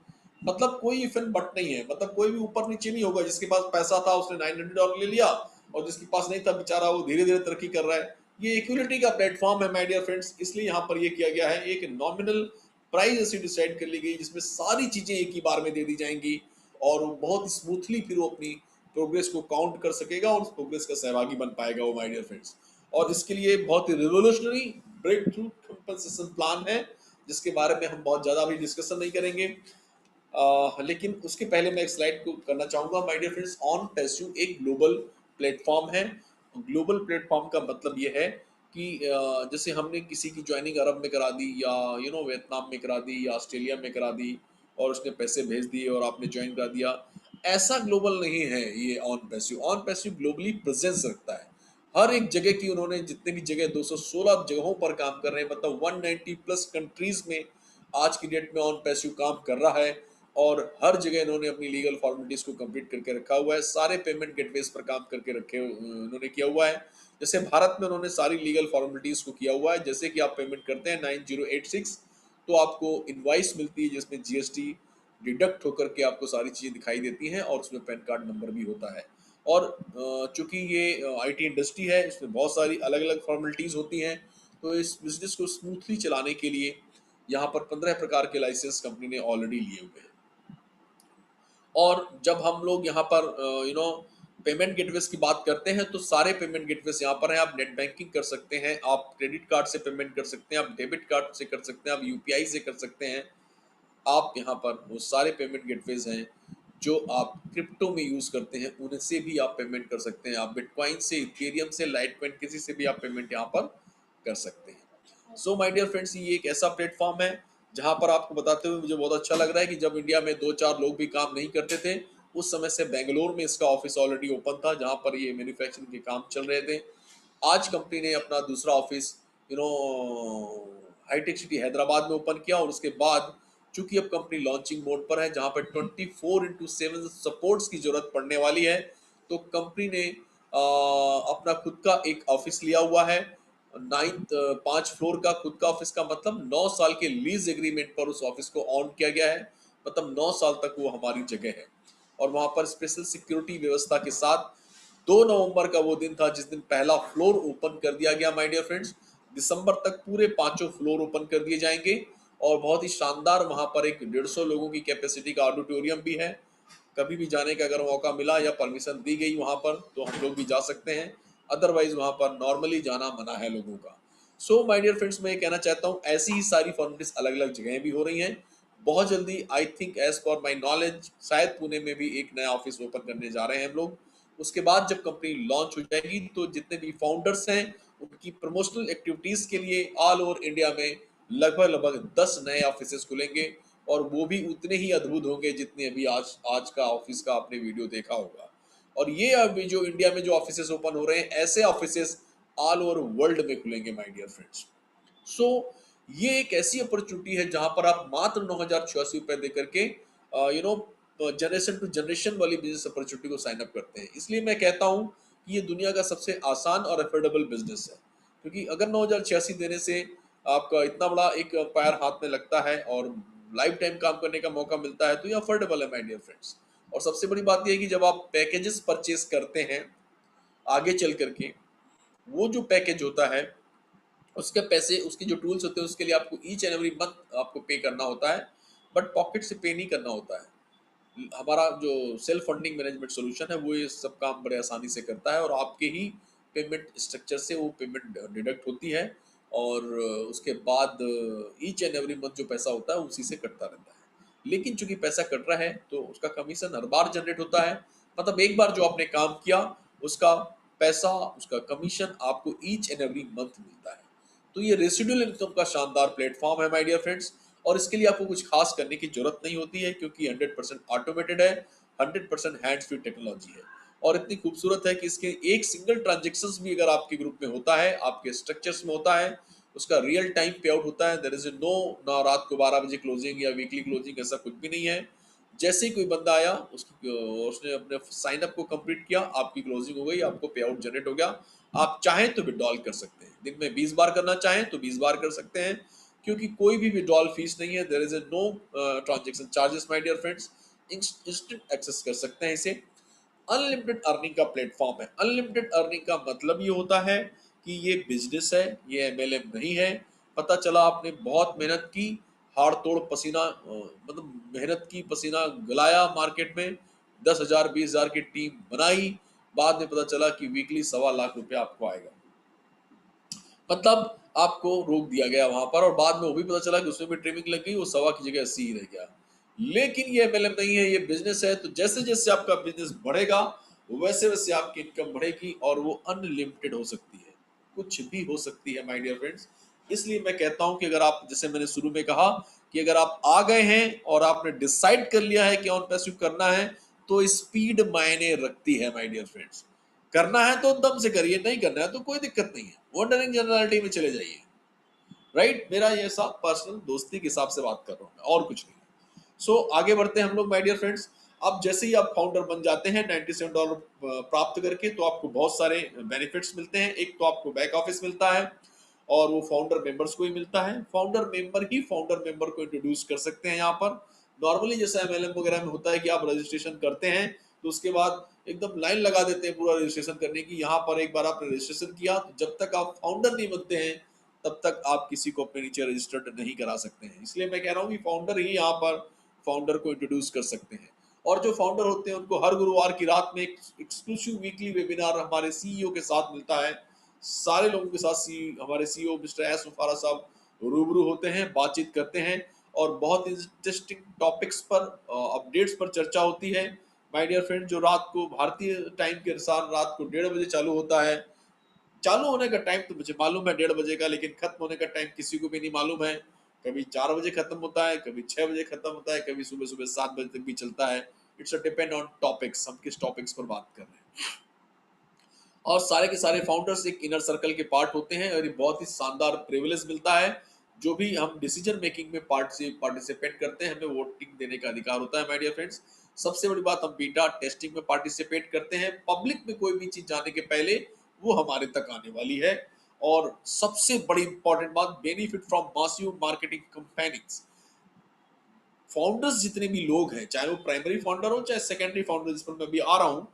मतलब कोई इफ एंड बट नहीं है, मतलब कोई भी ऊपर नीचे नहीं होगा। जिसके पास पैसा था उसने $900 ले लिया, और जिसके पास नहीं था बेचारा वो धीरे धीरे तरक्की कर रहा है। ये इक्विलिटी का प्लेटफॉर्म है माय डियर फ्रेंड्स, इसलिए यहाँ पर ये किया गया है। एक नॉमिनल प्राइस ऐसी डिसाइड कर ली गई जिसमें सारी चीजें एक ही बार में दे दी जाएंगी, और वो बहुत स्मूथली फिर वो अपनी प्रोग्रेस को काउंट कर सकेगा और उस प्रोग्रेस का सहभागी बन पाएगा वो माय डियर फ्रेंड्स। और इसके लिए बहुत ही revolutionary breakthrough compensation plan है, जिसके बारे में हम बहुत ज्यादा अभी डिस्कशन नहीं करेंगे। लेकिन उसके पहले मैं एक स्लाइड को करना चाहूंगा my dear friends. OnPassive एक ग्लोबल प्लेटफॉर्म है। ग्लोबल प्लेटफॉर्म का मतलब ये है कि जैसे हमने किसी की ज्वाइनिंग अरब में करा दी, या वियतनाम में करा दी, या ऑस्ट्रेलिया में करा दी, और उसने पैसे भेज दिए और आपने ज्वाइन करा दिया, ऐसा ग्लोबल नहीं है ये on passive. On passive globally presence रखता है। हर एक जगह की उन्होंने जितने भी जगह 216 जगहों पर काम कर रहे हैं, मतलब 190 प्लस कंट्रीज में आज की डेट में ऑन पैसिव काम कर रहा है। और हर जगह इन्होंने अपनी लीगल फॉर्मेलिटीज को कंप्लीट करके रखा हुआ है। सारे पेमेंट गेटवेज पर काम करके रखे इन्होंने किया हुआ है। जैसे भारत में उन्होंने सारी लीगल फॉर्मेलिटीज को किया हुआ है। जैसे कि आप पेमेंट करते हैं 9086, तो आपको इनवाइस मिलती है जिसमें जीएसटी डिडक्ट होकर के आपको सारी चीजें दिखाई देती हैं, और उसमें पैन कार्ड नंबर भी होता है। और चूंकि ये आईटी इंडस्ट्री है, इसमें बहुत सारी अलग अलग फॉर्मेलिटीज होती हैं, तो इस बिजनेस को स्मूथली चलाने के लिए यहाँ पर 15 प्रकार के लाइसेंस कंपनी ने ऑलरेडी लिए हुए हैं। और जब हम लोग यहाँ पर पेमेंट गेटवेज की बात करते हैं, तो सारे पेमेंट गेटवेज यहाँ पर हैं। आप नेट बैंकिंग कर सकते हैं, आप क्रेडिट कार्ड से पेमेंट कर सकते हैं, आप डेबिट कार्ड से कर सकते हैं, आप यूपीआई से कर सकते हैं। आप यहाँ पर वो सारे पेमेंट गेटवेज हैं जो आप क्रिप्टो में यूज करते हैं, उनसे भी आप पेमेंट कर सकते हैं। आप बिटकॉइन से, इथेरियम से, लाइटकॉइन, किसी से भी आप पेमेंट यहाँ पर कर सकते हैं। सो माय डियर फ्रेंड्स, ये एक ऐसा प्लेटफॉर्म है जहां पर आपको बताते हुए मुझे बहुत अच्छा लग रहा है कि जब इंडिया में 2-4 लोग भी काम नहीं करते थे, उस समय से बेंगलोर में इसका ऑफिस ऑलरेडी ओपन था, जहां पर ये मैन्युफैक्चरिंग के काम चल रहे थे। आज कंपनी ने अपना दूसरा office you know hitech city Hyderabad में ओपन किया, और उसके बाद चूंकि अब कंपनी लॉन्चिंग मोड पर है, जहां पर 24/7 सपोर्ट्स की जरूरत पड़ने वाली है, तो कंपनी ने अपना खुद का एक ऑफिस लिया हुआ है। 5 फ्लोर का खुद का ऑफिस का मतलब 9 साल के लीज एग्रीमेंट पर उस ऑफिस को ऑन किया गया है। मतलब 9 साल तक वो हमारी जगह है। और वहां पर स्पेशल सिक्योरिटी व्यवस्था के साथ 2 नवंबर का वो दिन था जिस दिन पहला फ्लोर ओपन कर दिया गया माय डियर फ्रेंड्स। दिसंबर तक पूरे 5 फ्लोर ओपन कर दिए जाएंगे, और बहुत ही शानदार वहां पर एक 150 लोगों की कैपेसिटी का ऑडिटोरियम भी है। कभी भी जाने का अगर मौका मिला या परमिशन दी गई वहां पर, तो हम लोग भी जा सकते हैं। अदरवाइज वहां पर नॉर्मली जाना मना है लोगों का। सो माय डियर फ्रेंड्स, मैं ये कहना चाहता हूँ ऐसी ही सारी फॉर्मेलिटीज अलग अलग जगह भी हो रही हैं। बहुत जल्दी I think as per my knowledge शायद पुणे में भी एक नया ऑफिस ओपन करने जा रहे हैं हम लोग। उसके बाद जब कंपनी लॉन्च हो जाएगी, तो जितने भी फाउंडर्स हैं उनकी प्रमोशनल एक्टिविटीज के लिए ऑल ओवर इंडिया में लगभग लगभग 10 नए ऑफिसेस खुलेंगे, और वो भी उतने ही अद्भुत होंगे जितने अभी आज आज का ऑफिस का आपने वीडियो देखा होगा। और ये अभी जो इंडिया में जो ऑफिसेस ओपन हो रहे हैं, ऐसे ऑफिसेस ऑल ओवर वर्ल्ड में खुलेंगे माय डियर फ्रेंड्स। सो ये एक ऐसी अपॉर्चुनिटी है जहां पर आप मात्र 9,086 रुपए देकर के जनरेशन टू जनरेशन वाली बिजनेस अपॉर्चुनिटी को साइन अप करते हैं। इसलिए मैं कहता हूं कि ये दुनिया का सबसे आसान और अफोर्डेबल बिजनेस है, क्योंकि अगर 9,086 देने से आपका इतना बड़ा एक पैर हाथ में लगता है और लाइफ टाइम काम करने का मौका मिलता है, तो ये अफोर्डेबल है माय डियर फ्रेंड्स। और सबसे बड़ी बात यह है कि जब आप पैकेजेस परचेस करते हैं आगे चल करके, वो जो पैकेज होता है उसके पैसे, उसके जो टूल्स होते हैं, उसके लिए आपको ईच एंड एवरी मंथ आपको पे करना होता है, बट पॉकेट से पे नहीं करना होता है। हमारा जो सेल्फ फंडिंग मैनेजमेंट सॉल्यूशन है वो ये सब काम बड़े आसानी से करता है, और आपके ही पेमेंट स्ट्रक्चर से वो पेमेंट डिडक्ट होती है, और उसके बाद ईच एंड एवरी मंथ जो पैसा होता है उसी से कटता रहता है। लेकिन चूंकि पैसा कट रहा है, तो उसका कमीशन हर बार जनरेट होता है। मतलब एक बार जो आपने काम किया, उसका पैसा, उसका कमीशन आपको ईच एंड एवरी मंथ मिलता है। तो ये रेसिडुअल इनकम का शानदार प्लेटफॉर्म है माय डियर फ्रेंड्स। और इसके लिए आपको कुछ खास करने की जरूरत नहीं होती है, क्योंकि 100% ऑटोमेटेड है, 100% हैंड्स फ्री टेक्नोलॉजी है। और इतनी खूबसूरत है कि इसके एक सिंगल ट्रांजेक्शन भी अगर आपके ग्रुप में होता है, आपके स्ट्रक्चर्स में होता है, उसका रियल टाइम पे आउट होता है। देयर इज नो, ना रात को 12 बजे क्लोजिंग या वीकली क्लोजिंग, ऐसा कुछ भी नहीं है। जैसे ही कोई बंदा आया, उसने अपने साइन अप को कंप्लीट किया, आपकी क्लोजिंग हो गई, आपको पे आउट जनरेट हो गया। आप चाहें तो विड्रॉल कर सकते हैं, दिन में 20 बार करना चाहें तो 20 बार कर सकते हैं, क्योंकि कोई भी विड्रॉल फीस नहीं है, there is no transaction charges my dear friends. Instant access कर सकते हैं इसे। अनलिमिटेड अर्निंग का प्लेटफॉर्म है। अनलिमिटेड अर्निंग का मतलब ये होता है कि ये बिजनेस है, ये एमएलएम नहीं है। पता चला आपने बहुत मेहनत की, हाड़ तोड़ पसीना मतलब मेहनत की, पसीना गलाया मार्केट में, 10,000 20,000 की टीम बनाई, बाद में पता चला कि वीकली 1.25 लाख रुपया आपको आएगा, मतलब आपको रोक दिया गया वहां पर, और बाद में वो भी पता चला कि उसमें भी ट्रिमिंग लग गई, वो 1.25 की जगह 80 ही रह गया। लेकिन ये एमएलएम नहीं है, ये बिजनेस है। तो जैसे जैसे आपका बिजनेस बढ़ेगा वैसे वैसे आपकी इनकम बढ़ेगी, और वो अनलिमिटेड हो सकती है, कुछ भी हो सकती है माय डियर फ्रेंड्स। इसलिए मैं कहता हूं कि अगर आप, जैसे मैंने शुरू में कहा, कि अगर आप आ गए हैं और आपने डिसाइड कर लिया है कि ऑन पैसिव करना है, तो स्पीड मायने रखती है माय डियर फ्रेंड्स। करना है तो दम से करिए, नहीं करना है तो कोई दिक्कत नहीं है, वंडरिंग जनरलिटी में चले जाइए। राइट, मेरा ये सब पर्सनल दोस्ती के हिसाब से बात कर रहा हूँ मैं, और कुछ नहीं। सो आगे बढ़ते हैं हम लोग माय डियर फ्रेंड्स। अब जैसे ही आप फाउंडर बन जाते हैं $97 प्राप्त करके, तो आपको बहुत सारे बेनिफिट्स मिलते हैं। एक तो आपको बैक ऑफिस मिलता है, और वो फाउंडर मेंबर्स को ही मिलता है। फाउंडर मेंबर ही फाउंडर मेंबर को इंट्रोड्यूस कर सकते हैं यहाँ पर। नॉर्मली जैसे एमएलएम वगैरह में होता है कि आप रजिस्ट्रेशन करते हैं तो उसके बाद एकदम लाइन लगा देते हैं पूरा रजिस्ट्रेशन करने की। यहाँ पर एक बार आपने रजिस्ट्रेशन किया तो जब तक आप फाउंडर नहीं बनते हैं तब तक आप किसी को अपने नीचे रजिस्टर्ड नहीं करा सकते हैं। इसलिए मैं कह रहा हूँ कि फाउंडर ही यहाँ पर फाउंडर को इंट्रोड्यूस कर सकते हैं। और जो फाउंडर होते हैं उनको हर गुरुवार की रात में एक एक्सक्लूसिव वीकली वेबिनार हमारे सीईओ के साथ मिलता है। सारे लोगों के साथ हमारे सीईओ मिस्टर एस मुफारा साहब रूबरू होते हैं, बातचीत करते हैं, और बहुत इंटरेस्टिंग टॉपिक्स पर, अपडेट्स पर चर्चा होती है माय डियर फ्रेंड। जो रात को भारतीय टाइम के अनुसार रात को 1:30 बजे चालू होता है। चालू होने का टाइम तो मुझे मालूम है 1:30 बजे का, लेकिन खत्म होने का टाइम किसी को भी नहीं मालूम है। कभी 4 बजे खत्म होता है, कभी 6 बजे खत्म होता है, कभी सुबह सुबह 7 बजे तक भी चलता है। It's a depend on topics, हम किस टॉपिक्स पर बात कर रहे हैं। और सारे के सारे फाउंडर्स एक इनर सर्कल के पार्ट होते हैं, और ये बहुत ही शानदार प्रिविलेज मिलता है। जो भी हम डिसीजन मेकिंग में पार्टिसिपेट करते हैं, हमें वोटिंग देने का अधिकार होता है माय डियर फ्रेंड्स। सबसे बड़ी बात, हम बीटा टेस्टिंग में पार्टिसिपेट करते हैं। पब्लिक में कोई भी चीज जाने के पहले वो हमारे तक आने वाली है। और सबसे बड़ी इंपॉर्टेंट बात, benefit from massive marketing campaignings. Founders जितने भी लोग हैं, चाहे वो प्राइमरी फाउंडर हो चाहे सेकेंडरी फाउंडर, जिस पर मैं अभी आ रहा हूँ,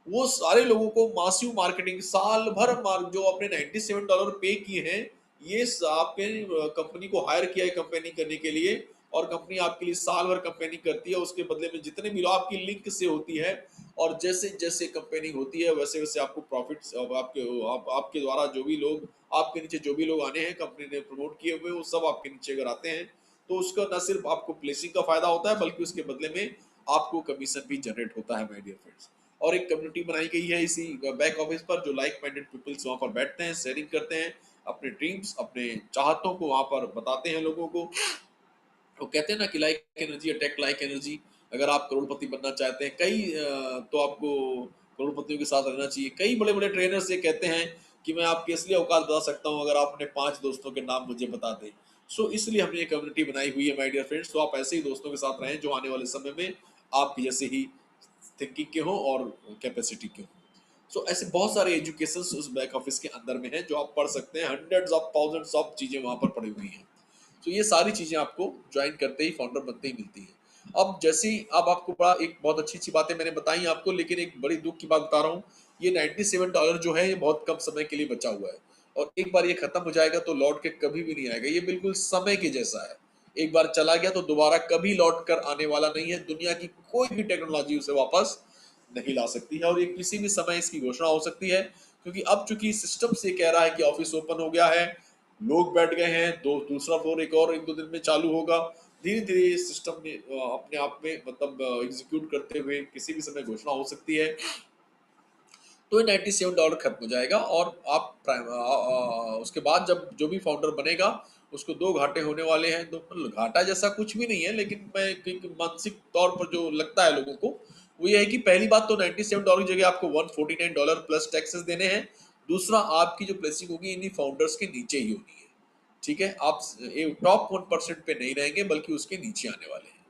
वो सारे लोगों को मासिव मार्केटिंग साल भर जो आपने $97 पे किए हैं, ये आपके कंपनी को हायर किया है कंपेनिंग करने के लिए, और कंपनी आपके लिए साल भर कंपेनिंग करती है। उसके बदले में जितने भी आपकी लिंक से होती है, और जैसे जैसे कंपेनिंग होती है वैसे वैसे आपको प्रॉफिट्स, आपके द्वारा जो भी लोग, आपके नीचे जो भी लोग आने हैं कंपनी ने प्रमोट किए हुए, वो सब आपके नीचे अगर आते हैं तो उसका न सिर्फ आपको प्लेसिंग का फायदा होता है, बल्कि उसके बदले में आपको कमीशन भी जनरेट होता है माय डियर फ्रेंड्स। और एक कम्युनिटी बनाई गई है इसी बैक ऑफिस पर, जो लाइक माइंडेड पीपल्स वहां पर बैठते हैं, शेयरिंग करते हैं, अपने ड्रीम्स, अपने चाहतों को वहां पर बताते हैं लोगों को। वो कहते हैं ना कि like energy attack like energy. अगर आप करोड़पति बनना चाहते हैं, तो आपको करोड़पतियों के साथ रहना चाहिए। कई बड़े बड़े ट्रेनर्स ये कहते हैं कि मैं आपकी असली औकात बता सकता हूँ अगर आप अपने 5 दोस्तों के नाम मुझे बता दें। सो इसलिए हमने ये कम्युनिटी बनाई हुई है माय डियर फ्रेंड्स। तो आप ऐसे ही दोस्तों के साथ रहें जो आने वाले समय में आपकी जैसे ही थिंकिंग के हों और कैपेसिटी के हों। सो ऐसे बहुत सारे एजुकेशन उस बैक ऑफिस के अंदर में है जो आप पढ़ सकते हैं। हंड्रेड्स ऑफ थाउजेंड्स ऑफ चीजें वहां पर पड़ी हुई हैं। तो ये सारी चीजें आपको ज्वाइन करते ही, फाउंडर बनते ही मिलती है। अब जैसे ही, अब आपको बड़ा एक बहुत अच्छी अच्छी बातें मैंने बताई आपको, लेकिन एक बड़ी दुख की बात बता रहा हूँ। ये $97 जो है ये बहुत कम समय के लिए बचा हुआ है, और एक बार ये खत्म हो जाएगा तो लौट के कभी भी नहीं आएगा। ये बिल्कुल समय के जैसा है, एक बार चला गया तो दोबारा कभी लौट कर आने वाला नहीं है। दुनिया की कोई भी टेक्नोलॉजी उसे वापस नहीं ला सकती है, और ये किसी भी समय इसकी घोषणा हो सकती है। क्योंकि अब चूंकि सिस्टम से कह रहा है कि ऑफिस ओपन हो गया है, लोग बैठ गए हैं, दूसरा फ्लोर एक और 1-2 दिन में चालू होगा। धीरे धीरे सिस्टम ने अपने आप में मतलब एग्जीक्यूट करते हुए किसी भी समय घोषणा हो सकती है। तो ये $97 खत्म हो जाएगा, और आप उसके बाद जब जो भी फाउंडर बनेगा उसको 2 घाटे होने वाले हैं। तो मतलब घाटा जैसा कुछ भी नहीं है, लेकिन मैं एक मानसिक तौर पर जो लगता है लोगों को, वो ये है कि पहली बात तो $97 की जगह आपको $149 प्लस टैक्सेस देने हैं। दूसरा, आपकी जो प्लेसिंग होगी इन्हीं फाउंडर्स के नीचे ही होनी है। ठीक है, आप टॉप 1% पे नहीं रहेंगे बल्कि उसके नीचे आने वाले हैं।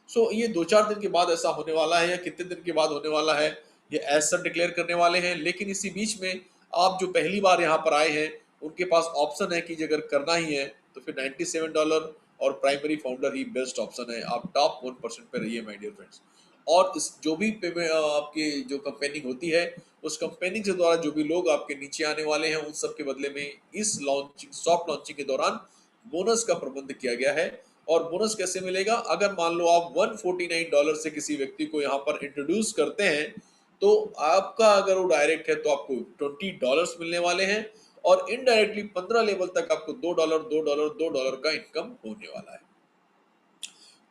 सो ये 2-4 दिन के बाद ऐसा होने वाला है, या कितने दिन के बाद होने वाला है, ये ऐसा डिक्लेयर करने वाले हैं। लेकिन इसी बीच में आप जो पहली बार यहाँ पर आए हैं उनके पास ऑप्शन है कि अगर करना ही है तो फिर $97 और प्राइमरी फाउंडर ही बेस्ट ऑप्शन है। आप टॉप 1% पे रहिए माय डियर फ्रेंड्स। और इस जो भी पेमेंट आपकी जो कंपेनिंग होती है, उस कंपेनिंग के द्वारा जो भी लोग आपके नीचे आने वाले हैं, उन सब के बदले में इस लॉन्चिंग सॉफ्ट लॉन्चिंग के दौरान बोनस का प्रबंध किया गया है। और बोनस कैसे मिलेगा? अगर मान लो आप $149 से किसी व्यक्ति को यहाँ पर इंट्रोड्यूस करते हैं, तो आपका अगर वो डायरेक्ट है तो आपको $20 मिलने वाले हैं, और इनडायरेक्टली 15 लेवल तक आपको $2 $2 $2 का इनकम होने वाला है।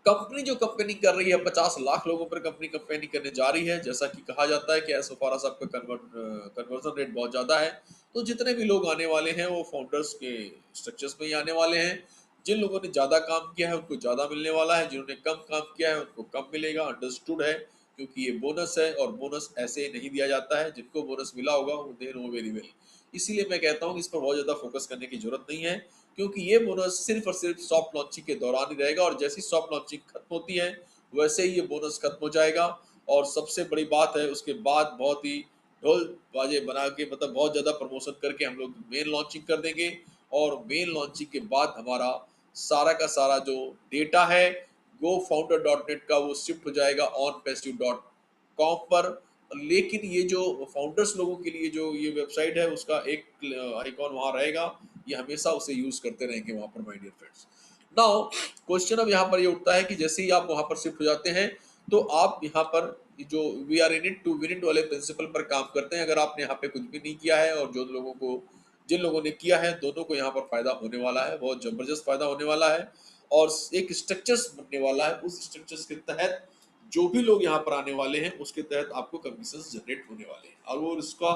कंपनी जो कंपनी कर रही है 50 लाख लोगों पर कंपनी कंपनी करने जा रही है। जैसा कि कहा जाता है कि एसो फार एज आपका कन्वर्जन रेट बहुत ज्यादा है, तो जितने भी लोग आने वाले हैं वो फाउंडर्स के स्ट्रक्चर्स में ही आने वाले हैं। जिन लोगों ने ज्यादा काम किया है उनको ज्यादा मिलने वाला है, जिन्होंने कम काम किया है उनको कम मिलेगा। अंडरस्टूड है, क्योंकि ये बोनस है और बोनस ऐसे नहीं दिया जाता है। जिनको बोनस मिला होगा वो दे नो वेरी वेल। इसीलिए मैं कहता हूँ इस पर बहुत ज्यादा फोकस करने की जरूरत नहीं है, क्योंकि ये बोनस सिर्फ और सिर्फ सॉफ्ट लॉन्चिंग के दौरान ही रहेगा, और जैसी सॉफ्ट लॉन्चिंग खत्म होती है वैसे ही ये बोनस खत्म हो जाएगा। और सबसे बड़ी बात है, उसके बाद बहुत ही ढोल बाजे बना के, मतलब बहुत ज्यादा प्रमोशन करके हम लोग मेन लॉन्चिंग कर देंगे। और मेन लॉन्चिंग के बाद हमारा सारा का सारा जो डेटा है gofounder.net का, वो शिफ्ट हो जाएगा onpassive.com पर। लेकिन ये जो फाउंडर्स लोगों के लिए जो ये वेबसाइट है, उसका एक आइकॉन वहां रहेगा, ये हमेशा उसे यूज करते रहेंगे वहां पर my dear friends. Now question अब यहाँ पर ये उठता है कि जैसे ही आप वहां पर शिफ्ट हो जाते हैं, तो आप यहाँ पर जो we are in it to win it वाले प्रिंसिपल पर काम करते हैं। अगर आपने यहाँ पे कुछ भी नहीं किया है, और जिन लोगों ने किया है, दोनों को यहाँ पर फायदा होने वाला है, बहुत जबरदस्त फायदा होने वाला है। और एक स्ट्रक्चर्स बनने वाला है, उस स्ट्रक्चर्स के तहत जो भी लोग यहाँ पर आने वाले हैं उसके तहत आपको कमीशन जनरेट होने वाले हैं। और वो इसका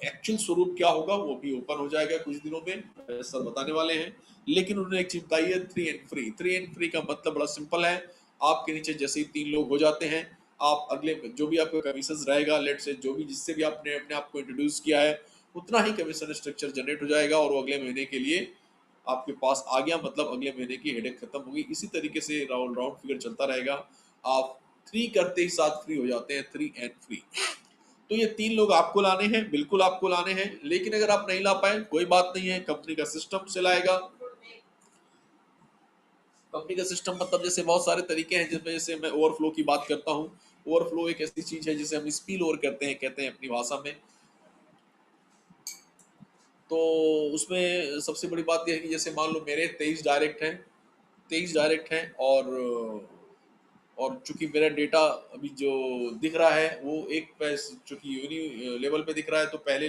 एक्चुअल स्वरूप क्या होगा वो भी ओपन हो जाएगा कुछ दिनों में, सर बताने वाले हैं। लेकिन उन्होंने एक चीज बताई है, 3 and 3 का मतलब बड़ा सिंपल है। आपके नीचे जैसे ही 3 लोग हो जाते हैं, आप अगले जो भी आपका कमीशन रहेगा, लेट से जो भी जिससे भी आपने अपने आप को इंट्रोड्यूस किया है, उतना ही कमीशन स्ट्रक्चर जनरेट हो जाएगा, और वो अगले महीने के लिए आपके पास आ गया, मतलब अगले महीने की हेडेक खत्म होगी। इसी तरीके से राउंड राउंड फिगर चलता रहेगा। आप 3 करते ही साथ फ्री हो जाते हैं, 3 and 3। तो ये 3 लोग आपको लाने हैं, बिल्कुल आपको लाने हैं। लेकिन अगर आप नहीं ला पाए कोई बात नहीं है, कंपनी का सिस्टम चलाएगा। कंपनी का सिस्टम मतलब जैसे बहुत सारे तरीके हैं, जिसमें जैसे मैं ओवरफ्लो की बात करता हूँ। ओवरफ्लो एक ऐसी चीज है जिसे हम स्पिल ओवर कहते हैं अपनी भाषा में। तो उसमें सबसे बड़ी बात यह है कि जैसे मान लो मेरे 23 डायरेक्ट हैं, और चूंकि मेरा डेटा अभी जो दिख रहा है वो एक चूंकि यूनी लेवल पे दिख रहा है, तो पहले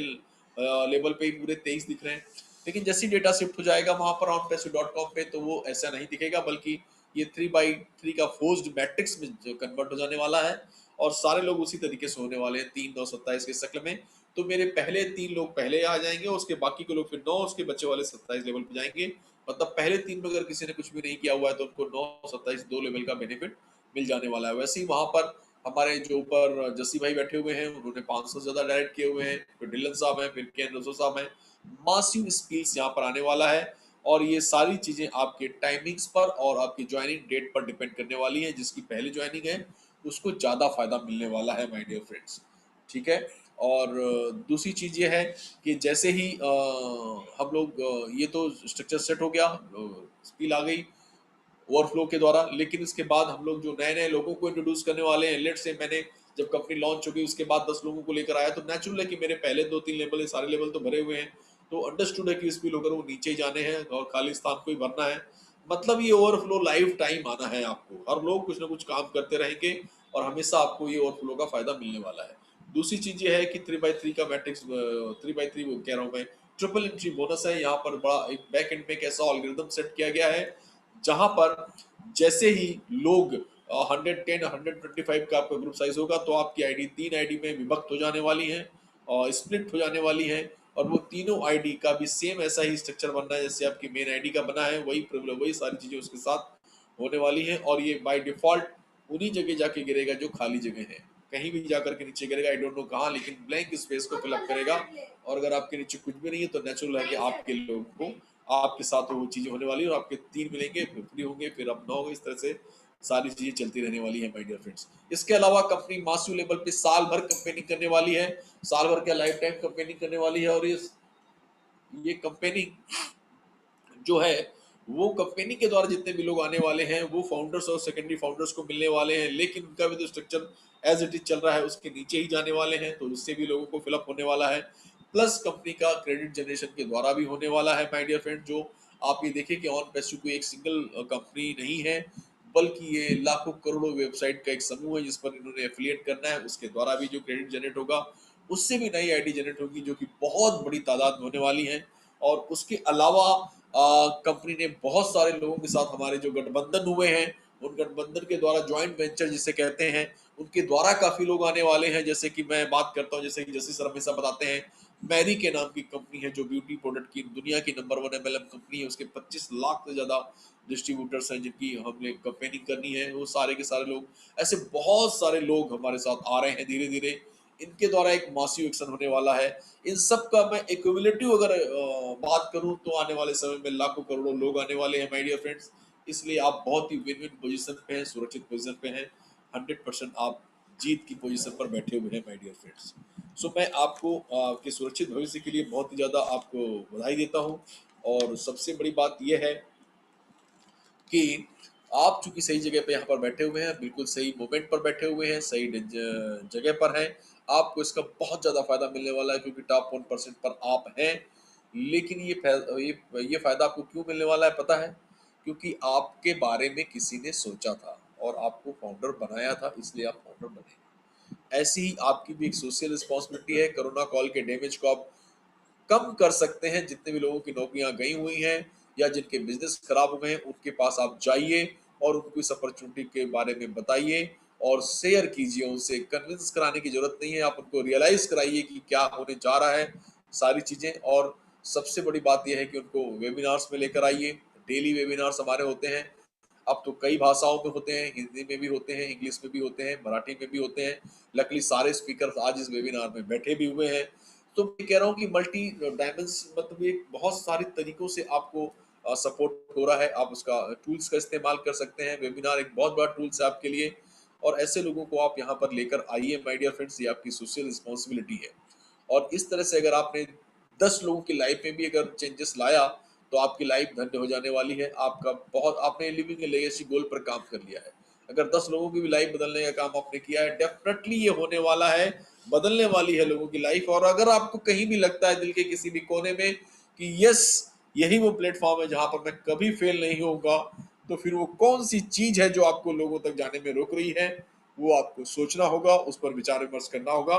लेवल पे ही पूरे 23 दिख रहे हैं। लेकिन जैसे डेटा शिफ्ट हो जाएगा वहां पर onpassive.com पे, तो वो ऐसा नहीं दिखेगा, बल्कि ये 3x3 का फोर्स्ड मैट्रिक्स में कन्वर्ट हो जाने वाला है। और सारे लोग उसी तरीके से होने वाले हैं 3 9 27 के शक्ल में। तो मेरे पहले 3 लोग पहले आ जाएंगे, उसके बाकी के लोग फिर 9, उसके बच्चे वाले 27 लेवल पे जाएंगे। मतलब पहले 3 में अगर किसी ने कुछ भी नहीं किया हुआ है, तो उनको 9 27 2 लेवल का बेनिफिट मिल जाने वाला है। वैसे ही वहां पर हमारे जो ऊपर जस्सी भाई बैठे हुए हैं, उन्होंने 500 से ज्यादा डायरेक्ट किए हुए हैं, फिर डिलन साहब हैं, फिर केन रसो साहब हैं। मासिव स्पीड्स यहाँ पर आने वाला है, और ये सारी चीजें आपके टाइमिंग्स पर और आपकी ज्वाइनिंग डेट पर डिपेंड करने वाली है। जिसकी पहली ज्वाइनिंग है उसको ज्यादा फायदा मिलने वाला है माय डियर फ्रेंड्स, ठीक है। और दूसरी चीज ये है कि जैसे ही हम लोग ये तो स्ट्रक्चर सेट हो गया, स्पीड आ गई ओवरफ्लो के द्वारा। लेकिन इसके बाद हम लोग जो नए नए लोगों को इंट्रोड्यूस करने वाले हैं, लेट से मैंने जब कंपनी लॉन्च होगी उसके बाद 10 लोगों को लेकर आया, तो नेचुरल है कि मेरे पहले 2 3 लेवल है, सारे लेवल तो भरे हुए हैं। तो अंडरस्टूड है कि इस होकर वो नीचे ही जाने हैं और खाली स्थान को ही भरना है। मतलब ये ओवरफ्लो लाइफ टाइम आना है आपको, हर लोग कुछ ना कुछ काम करते रहेंगे, और हमेशा आपको ये ओवरफ्लो का फायदा मिलने वाला है। दूसरी चीज ये है कि 3x3 का मैट्रिक्स, 3x3 कह रहा हूँ मैं, ट्रिपल एंट्री बोनस है। यहाँ पर बड़ा एक बैक एंड में एक ऐसा ऑलगोरिथम सेट किया गया है, जहां पर जैसे ही लोग 110 125 का आपका ग्रुप साइज होगा, तो आपकी आईडी 3 आईडी में विभक्त हो जाने वाली है और स्प्लिट हो जाने वाली है। और वो तीनों आईडी का भी सेम ऐसा ही स्ट्रक्चर बनना है जैसे आपकी मेन आईडी का बना है, वही प्रिविलेज, वही सारी चीजें उसके साथ होने वाली है। और ये बाय डिफॉल्ट उन्हीं जगह जाके गिरेगा जो खाली जगह है, कहीं भी जाकर के नीचे गिरेगा, आई डोंट नो कहाँ, लेकिन ब्लैंक स्पेस को फिलअप करेगा। और अगर आपके नीचे कुछ भी नहीं है, तो नेचुरल है कि आपके लोगों को आपके साथ वो चीजें होने वाली है, और आपके 3 मिलेंगे, फिर फ्री होंगे, फिर अपना होगा। इस तरह से सारी चीजें चलती रहने वाली है माय डियर फ्रेंड्स। इसके अलावा कंपनी मासिव लेवल पे साल भर कंपेनिंग करने वाली है, साल भर का लाइफ टाइम कंपेनिंग करने वाली है। और ये कंपेनिंग जो है वो कंपनी के द्वारा जितने भी लोग आने वाले हैं वो फाउंडर्स और सेकेंडरी फाउंडर्स को मिलने वाले हैं, लेकिन उनका भी जो स्ट्रक्चर एज इट इज चल रहा है उसके नीचे ही जाने वाले हैं, तो इससे भी लोगों को फिलअप होने वाला है। प्लस कंपनी का क्रेडिट जनरेशन के द्वारा भी होने वाला है माय डियर फ्रेंड। जो आप ये देखिए कि ऑन पेस्यू कोई एक सिंगल कंपनी नहीं है, बल्कि ये लाखों करोड़ों वेबसाइट का एक समूह है जिस पर इन्होंने एफिलिएट करना है। उसके द्वारा भी जो क्रेडिट जनरेट होगा उससे भी नई आईडी जनरेट होगी, जो कि बहुत बड़ी तादाद में होने वाली है। और उसके अलावा कंपनी ने बहुत सारे लोगों के साथ हमारे जो गठबंधन हुए हैं, उन गठबंधन के द्वारा ज्वाइंट वेंचर जिसे कहते हैं, उनके द्वारा काफी लोग आने वाले हैं। जैसे कि मैं बात करता हूँ, जैसे कि जस्टिस सर हमेशा बताते हैं, मैरी के नाम की कंपनी है जो ब्यूटी प्रोडक्ट की दुनिया की नंबर 1 एमएलएम कंपनी है। उसके 25 लाख से ज्यादा डिस्ट्रीब्यूटर्स हैं जिनकी हमने कंपेनिंग करनी है। वो सारे के सारे लोग, ऐसे बहुत सारे लोग हमारे साथ आ रहे हैं धीरे धीरे। इनके द्वारा एक मासिव एक्शन होने वाला है। इन सब का मैं एक्युमुलेटिव अगर बात करूं तो आने वाले समय में लाखों करोड़ों लोग आने वाले हैं माय डियर फ्रेंड्स। इसलिए आप बहुत ही विन विन पोजीशन पे हैं, सुरक्षित पोजीशन पे हैं। 100% आप जीत की पोजीशन पर बैठे हुए हैं माय डियर फ्रेंड्स। सो मैं आपको आपके सुरक्षित भविष्य के लिए बहुत ही ज्यादा आपको बधाई देता हूं। और सबसे बड़ी बात यह है कि आप चूंकि सही जगह पे यहाँ पर बैठे हुए हैं, बिल्कुल सही मोमेंट पर बैठे हुए हैं, सही जगह पर हैं, आपको इसका बहुत ज्यादा फायदा मिलने वाला है क्योंकि टॉप 1% पर आप हैं। लेकिन ये फायदा आपको क्यों मिलने वाला है पता है? क्योंकि आपके बारे में किसी ने सोचा था और आपको फाउंडर बनाया था, इसलिए आप फाउंडर बने। ऐसी ही आपकी भी एक सोशल रिस्पॉन्सिबिलिटी है। कोरोना कॉल के डैमेज को आप कम कर सकते हैं। जितने भी लोगों की नौकरियां गई हुई हैं या जिनके बिजनेस खराब हुए हैं, उनके पास आप जाइए और उनको इस अपॉर्चुनिटी के बारे में बताइए और शेयर कीजिए। उनसे कन्विंस कराने की जरूरत नहीं है, आप उनको रियलाइज कराइए कि क्या होने जा रहा है सारी चीजें। और सबसे बड़ी बात यह है कि उनको वेबिनार्स में लेकर आइए। डेली वेबिनार्स हमारे होते हैं, अब तो कई भाषाओं में होते हैं, हिंदी में भी होते हैं, इंग्लिश में भी होते हैं, मराठी में भी होते हैं। लकली सारे स्पीकर आज इस वेबिनार में बैठे भी हुए हैं। तो मैं कह रहा हूँ कि मल्टी डायमेंस मतलब ये बहुत सारे तरीकों से आपको सपोर्ट हो रहा है। आप उसका टूल्स का इस्तेमाल कर सकते हैं। वेबिनार एक बहुत बड़ा टूल्स है आपके लिए और ऐसे लोगों को आप यहाँ पर लेकर आइए माय डियर फ्रेंड्स। ये आपकी सोशल रिस्पॉन्सिबिलिटी है। और इस तरह से अगर आपने 10 लोगों की लाइफ में भी अगर चेंजेस लाया तो आपकी लाइफ धन्य हो जाने वाली है। आपका बहुत आपने लिविंग ए लेगेसी गोल पर काम कर लिया है। अगर 10 लोगों की भी लाइफ बदलने का काम आपने किया है, डेफिनेटली ये होने वाला है, बदलने वाली है लोगों की लाइफ। और अगर आपको कहीं भी लगता है दिल के किसी भी कोने में कि यस यही वो प्लेटफॉर्म है जहां पर मैं कभी फेल नहीं होऊंगा, तो फिर वो कौन सी चीज है जो आपको लोगों तक जाने में रोक रही है, वो आपको सोचना होगा, उस पर विचार विमर्श करना होगा।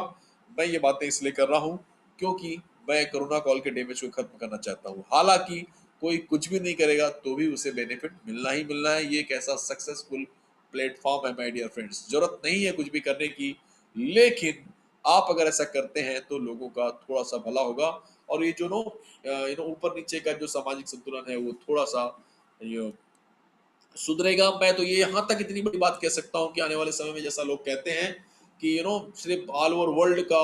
मैं ये बातें इसलिए कर रहा हूँ क्योंकि मैं कोरोना कॉल के डैमेज को खत्म करना चाहता हूँ। हालांकि कोई कुछ भी नहीं करेगा तो भी उसे बेनिफिट मिलना ही मिलना है। ये एक ऐसा सक्सेसफुल प्लेटफॉर्म है माय डियर फ्रेंड्स। जरूरत नहीं है कुछ भी करने की, लेकिन आप अगर ऐसा करते हैं तो लोगों का थोड़ा सा भला होगा। और ये जो नो ऊपर नीचे का जो सामाजिक संतुलन है वो थोड़ा सा ये सुधरेगा। मैं तो ये यहाँ तक इतनी बड़ी बात कह सकता हूँ कि आने वाले समय में जैसा लोग कहते हैं कि सिर्फ ऑल ओवर वर्ल्ड का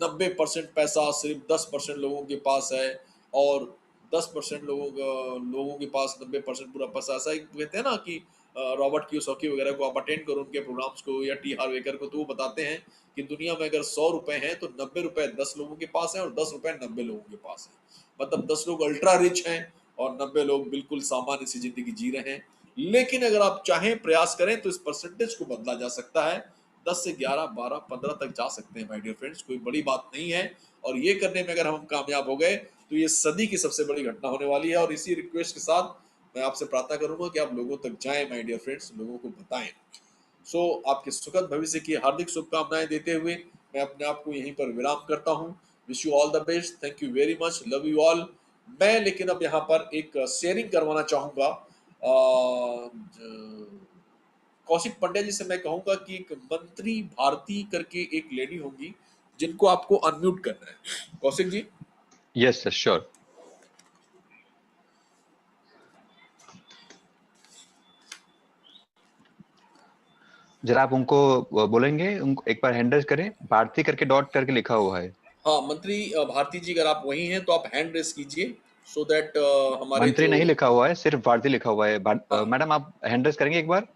90% पैसा सिर्फ 10% लोगों के पास है और 10% लोगों के पास 90% पूरा पैसा। ऐसा ही कहते हैं ना कि रॉबर्ट कियोसाकी वगैरह को आप अटेंड करो उनके प्रोग्राम्स को, या टी हार्वेकर को, तो वो बताते हैं कि दुनिया में अगर 100 रुपए हैं तो 90 रुपए 10 लोगों के पास है और 10 रुपए 90 लोगों के पास है। मतलब 10 लोग अल्ट्रा रिच हैं और 90 लोग बिल्कुल सामान्य सी जिंदगी जी रहे हैं। लेकिन अगर आप चाहें, प्रयास करें तो इस परसेंटेज को बदला जा सकता है। 10 से 11, 12, 15 तक जा सकते हैं माय डियर फ्रेंड्स, कोई बड़ी बात नहीं है। और ये करने में अगर हम कामयाब हो गए तो ये सदी की सबसे बड़ी घटना होने वाली है। और इसी रिक्वेस्ट के साथ मैं आपसे प्रार्थना करूंगा कि आप लोगों तक जाएं माय डियर फ्रेंड्स, लोगों को बताएं। सो आपके सुखद भविष्य की हार्दिक शुभकामनाएं देते हुए मैं अपने आप को यहीं पर विराम करता हूं। Wish you all the best, thank you very much, love you all. मैं लेकिन अब यहाँ पर एक शेयरिंग करवाना चाहूंगा। कौशिक पंड्या जी से मैं कहूंगा कि एक मंत्री भारती करके एक लेडी होंगी जिनको आपको अनम्यूट करना है। Kaushik ji. Yes sir, sure. जरा आप उनको बोलेंगे, उनको एक बार हैंड रेज करें। भारती करके डॉट करके लिखा हुआ है। हाँ, मंत्री भारती जी अगर आप वही हैं तो आप हैंड रेस कीजिए सो दैट हमारे मंत्री जो नहीं लिखा हुआ है, सिर्फ भारती लिखा हुआ है। हाँ, मैडम आप हैंड रेज करेंगे एक बार?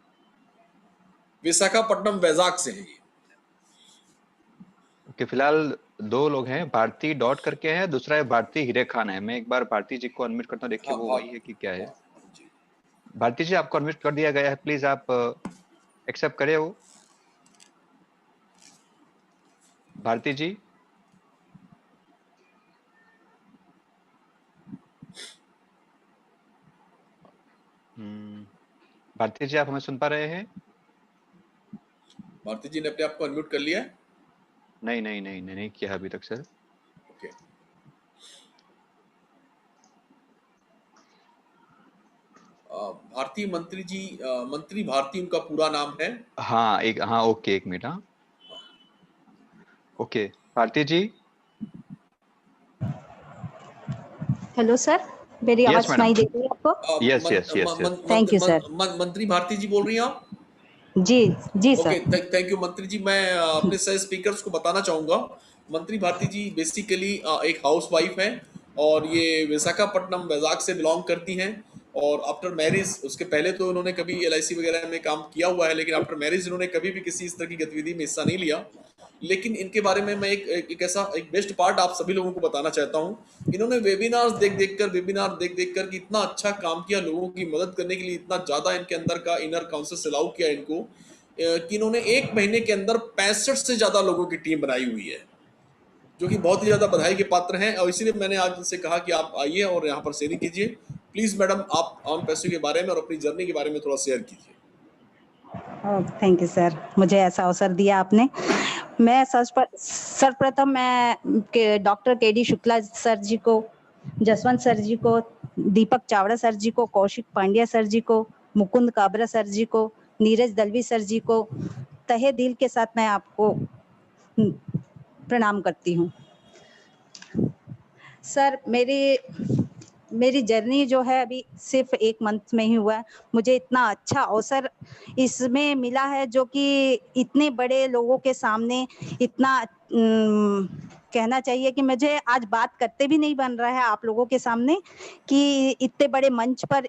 विशाखापट्टनम वैजाग से है ये। ओके, फिलहाल दो लोग हैं, भारती डॉट करके है, दूसरा है भारती हीरे खान है। मैं एक बार भारती जी को अनम्यूट करता हूँ, देखिए हाँ वो हाँ वही है कि क्या है। जी। भारती जी आपको अनम्यूट कर दिया गया है, प्लीज आप एक्सेप्ट करें वो। भारती जी, भारती जी आप हमें सुन पा रहे हैं? भारती जी ने अपने आप को अनम्यूट कर लिया है? नहीं नहीं नहीं नहीं, नहीं किया अभी तक सर। ओके। भारती मंत्री जी, मंत्री भारती उनका पूरा नाम है। हाँ एक, हाँ ओके, एक मिनट। हाँ ओके, भारती जी। हेलो सर, मेरी आवाज यस मैडम। सुनाई दे रही है आपको? Yes yes yes yes. Thank you sir. मंत्री भारती जी बोल रही हैं आप? जी जी ओके, सर। थैंक यू मंत्री जी। मैं अपने सह स्पीकर्स को बताना चाहूंगा, मंत्री भारती जी बेसिकली एक हाउस वाइफ हैं और ये विशाखापट्टनम वैजाग से बिलोंग करती हैं। और आफ्टर मैरिज, उसके पहले तो उन्होंने कभी एलआईसी वगैरह में काम किया हुआ है, लेकिन आफ्टर मैरिज इन्होंने कभी भी किसी इस तरह की गतिविधि में हिस्सा नहीं लिया। लेकिन इनके बारे में मैं एक ऐसा एक बेस्ट पार्ट आप सभी लोगों को बताना चाहता हूँ। इन्होंने वेबिनार देख देख कर कि इतना अच्छा काम किया, लोगों की मदद करने के लिए इतना ज्यादा इनके अंदर का इनर काउंसिल अलाउ किया इनको, कि इन्होंने एक महीने के अंदर 65 से ज्यादा लोगों की टीम बनाई हुई है, जो कि बहुत ही ज्यादा बधाई के पात्र हैं। और इसीलिए मैंने आज इनसे कहा कि आप आइए और यहाँ पर शेयरिंग कीजिए। प्लीज मैडम, आप ऑन पैसों के बारे में और अपनी जर्नी के बारे में थोड़ा शेयर कीजिए। थैंक यू सर, मुझे ऐसा अवसर दिया आपने। मैं सर्वप्रथम मैं doctor K D Shukla sir जी को, जसवंत सर जी को, दीपक चावड़ा सर जी को, कौशिक पांड्या सर जी को, मुकुंद काबरा सर जी को, नीरज दलवी सर जी को तहे दिल के साथ मैं आपको प्रणाम करती हूँ। सर मेरी जर्नी जो है अभी सिर्फ 1 मंथ में ही हुआ है। मुझे इतना अच्छा अवसर इसमें मिला है, जो कि इतने बड़े लोगों के सामने इतना कहना चाहिए कि मुझे आज बात करते भी नहीं बन रहा है आप लोगों के सामने, कि इतने बड़े मंच पर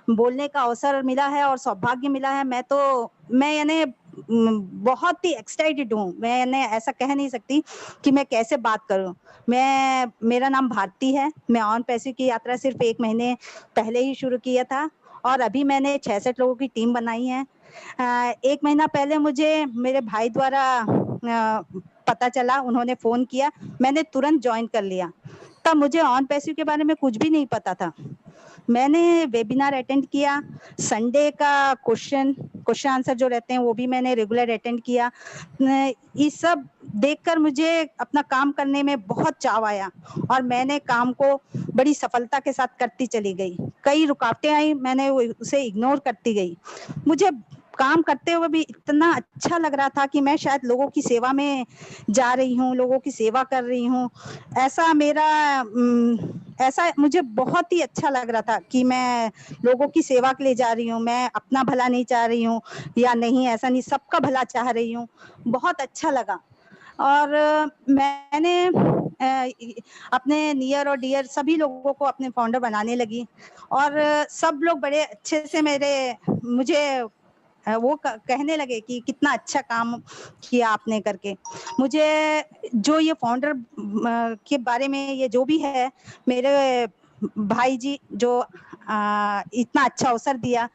बोलने का अवसर मिला है और सौभाग्य मिला है। मैं यानी बहुत ही एक्साइटेड हूँ। मैंने ऐसा कह नहीं सकती कि मैं कैसे बात करूँ। मेरा नाम भारती है। मैं ऑन पैसे की यात्रा सिर्फ 1 महीने पहले ही शुरू किया था और अभी मैंने 66 लोगों की टीम बनाई है। 1 महीना पहले मुझे मेरे भाई द्वारा पता चला, उन्होंने फ़ोन किया, मैंने तुरंत ज्वाइन कर लिया। तब मुझे ऑन पैसिव के बारे में कुछ भी नहीं पता था। मैंने वेबिनार अटेंड किया, संडे का क्वेश्चन आंसर जो रहते हैं वो भी मैंने रेगुलर अटेंड किया। ये सब देखकर मुझे अपना काम करने में बहुत चाव आया और मैंने काम को बड़ी सफलता के साथ करती चली गई। कई रुकावटें आई, मैंने उसे इग्नोर करती गई। मुझे काम करते हुए भी इतना अच्छा लग रहा था कि मैं शायद लोगों की सेवा में जा रही हूँ, लोगों की सेवा कर रही हूँ। ऐसा मुझे बहुत ही अच्छा लग रहा था कि मैं लोगों की सेवा के लिए जा रही हूँ। मैं अपना भला नहीं चाह रही हूँ या नहीं, ऐसा नहीं, सबका भला चाह रही हूँ। बहुत अच्छा लगा और मैंने अपने नियर और डियर सभी लोगों को अपने फाउंडर बनाने लगी और सब लोग बड़े अच्छे से मुझे वो कहने लगे कि कितना अच्छा काम किया आपने करके। मुझे जो ये फाउंडर के बारे में ये जो भी है, मेरे भाई जी जो इतना अच्छा अवसर दिया,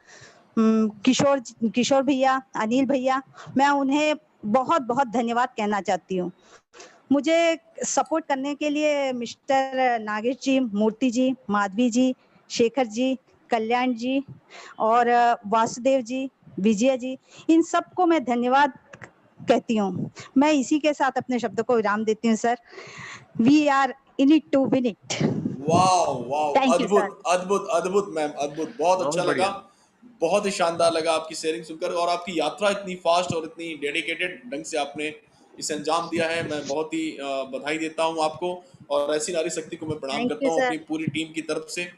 किशोर भैया, अनिल भैया, मैं उन्हें बहुत बहुत धन्यवाद कहना चाहती हूँ। मुझे सपोर्ट करने के लिए मिस्टर नागेश जी, मूर्ति जी, माधवी जी, शेखर जी, कल्याण जी और वासुदेव जी, विजय जी, इन सबको मैं धन्यवाद कहती हूँ। मैं इसी के साथ अपने शब्दों को विराम देती हूँ sir. We are in it to win it. वाह वाह, थैंक यू सर। अद्भुत अद्भुत अद्भुत मैम, अद्भुत, बहुत अच्छा बहुत लगा। बढ़िया। बहुत ही शानदार लगा आपकी शेयरिंग सुनकर, और आपकी यात्रा इतनी फास्ट और इतनी डेडिकेटेड ढंग से आपने इसे अंजाम दिया है। मैं बहुत ही बधाई देता हूं आपको, और ऐसी नारी शक्ति को मैं प्रणाम थैंक करता यू हूं सर। अपनी पूरी टीम की तरफ से।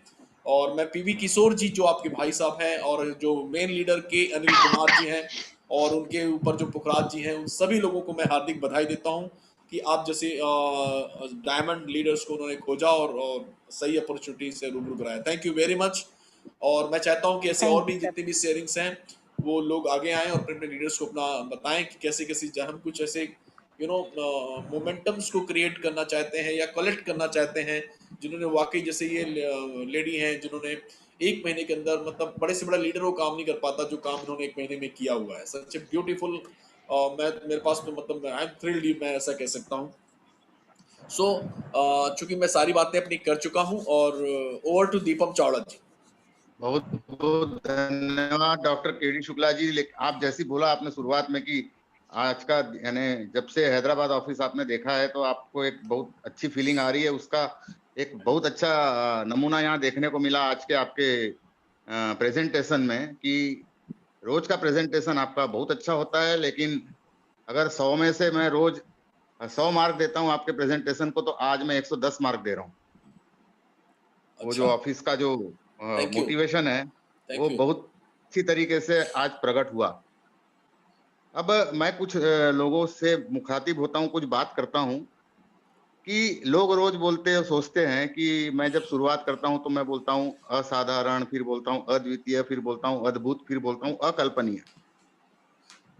और मैं पीवी किशोर जी, जो आपके भाई साहब हैं, और जो मेन लीडर के अनिल कुमार जी हैं, और उनके ऊपर जो पुखराज जी हैं, उन सभी लोगों को मैं हार्दिक बधाई देता हूं कि आप जैसे डायमंड लीडर्स को उन्होंने खोजा और सही अपॉर्चुनिटी से रूबरू कराया। Thank you very much. और मैं चाहता हूं कि ऐसे और थैंक यू भी सर। जितनी भी शेयरिंग्स हैं, वो लोग आगे आएं और अपने अपने लीडर्स को अपना बताएं कि कैसे कैसे हम कुछ ऐसे मोमेंटम्स को क्रिएट करना चाहते हैं या कलेक्ट करना चाहते हैं, जिन्होंने वाकई, जैसे ये लेडी हैं जिन्होंने 1 महीने के अंदर, मतलब बड़े से बड़ा लीडर वो काम नहीं कर पाता जो काम इन्होंने 1 महीने में किया हुआ है। सच ए ब्यूटीफुल, मैं मेरे पास तो मतलब आई एम थ्रिल्ड, मैं ऐसा कह सकता हूँ। सो चूंकि मैं सारी बातें अपनी कर चुका हूँ, और ओवर टू दीपम चावड़ा जी। बहुत बहुत धन्यवाद डॉक्टर केडी शुक्ला जी। आप जैसी बोला आपने शुरुआत में कि आज का यानी जब से हैदराबाद ऑफिस आपने देखा है तो आपको एक बहुत अच्छी फीलिंग आ रही है, उसका एक बहुत अच्छा नमूना यहाँ देखने को मिला आज के आपके प्रेजेंटेशन में, कि रोज का प्रेजेंटेशन आपका बहुत अच्छा होता है, लेकिन अगर 100 में से मैं रोज 100 मार्क देता हूँ आपके प्रेजेंटेशन को, तो आज मैं 110 मार्क दे रहा हूँ। वो जो ऑफिस का जो मोटिवेशन है वो बहुत अच्छी तरीके से आज प्रकट हुआ। अब मैं कुछ लोगों से मुखातिब होता हूँ, कुछ बात करता हूँ कि लोग रोज बोलते हैं, सोचते हैं कि मैं जब शुरुआत करता हूँ तो मैं बोलता हूँ असाधारण, फिर बोलता हूँ अद्वितीय, फिर बोलता हूँ अद्भुत, फिर बोलता हूँ अकल्पनीय।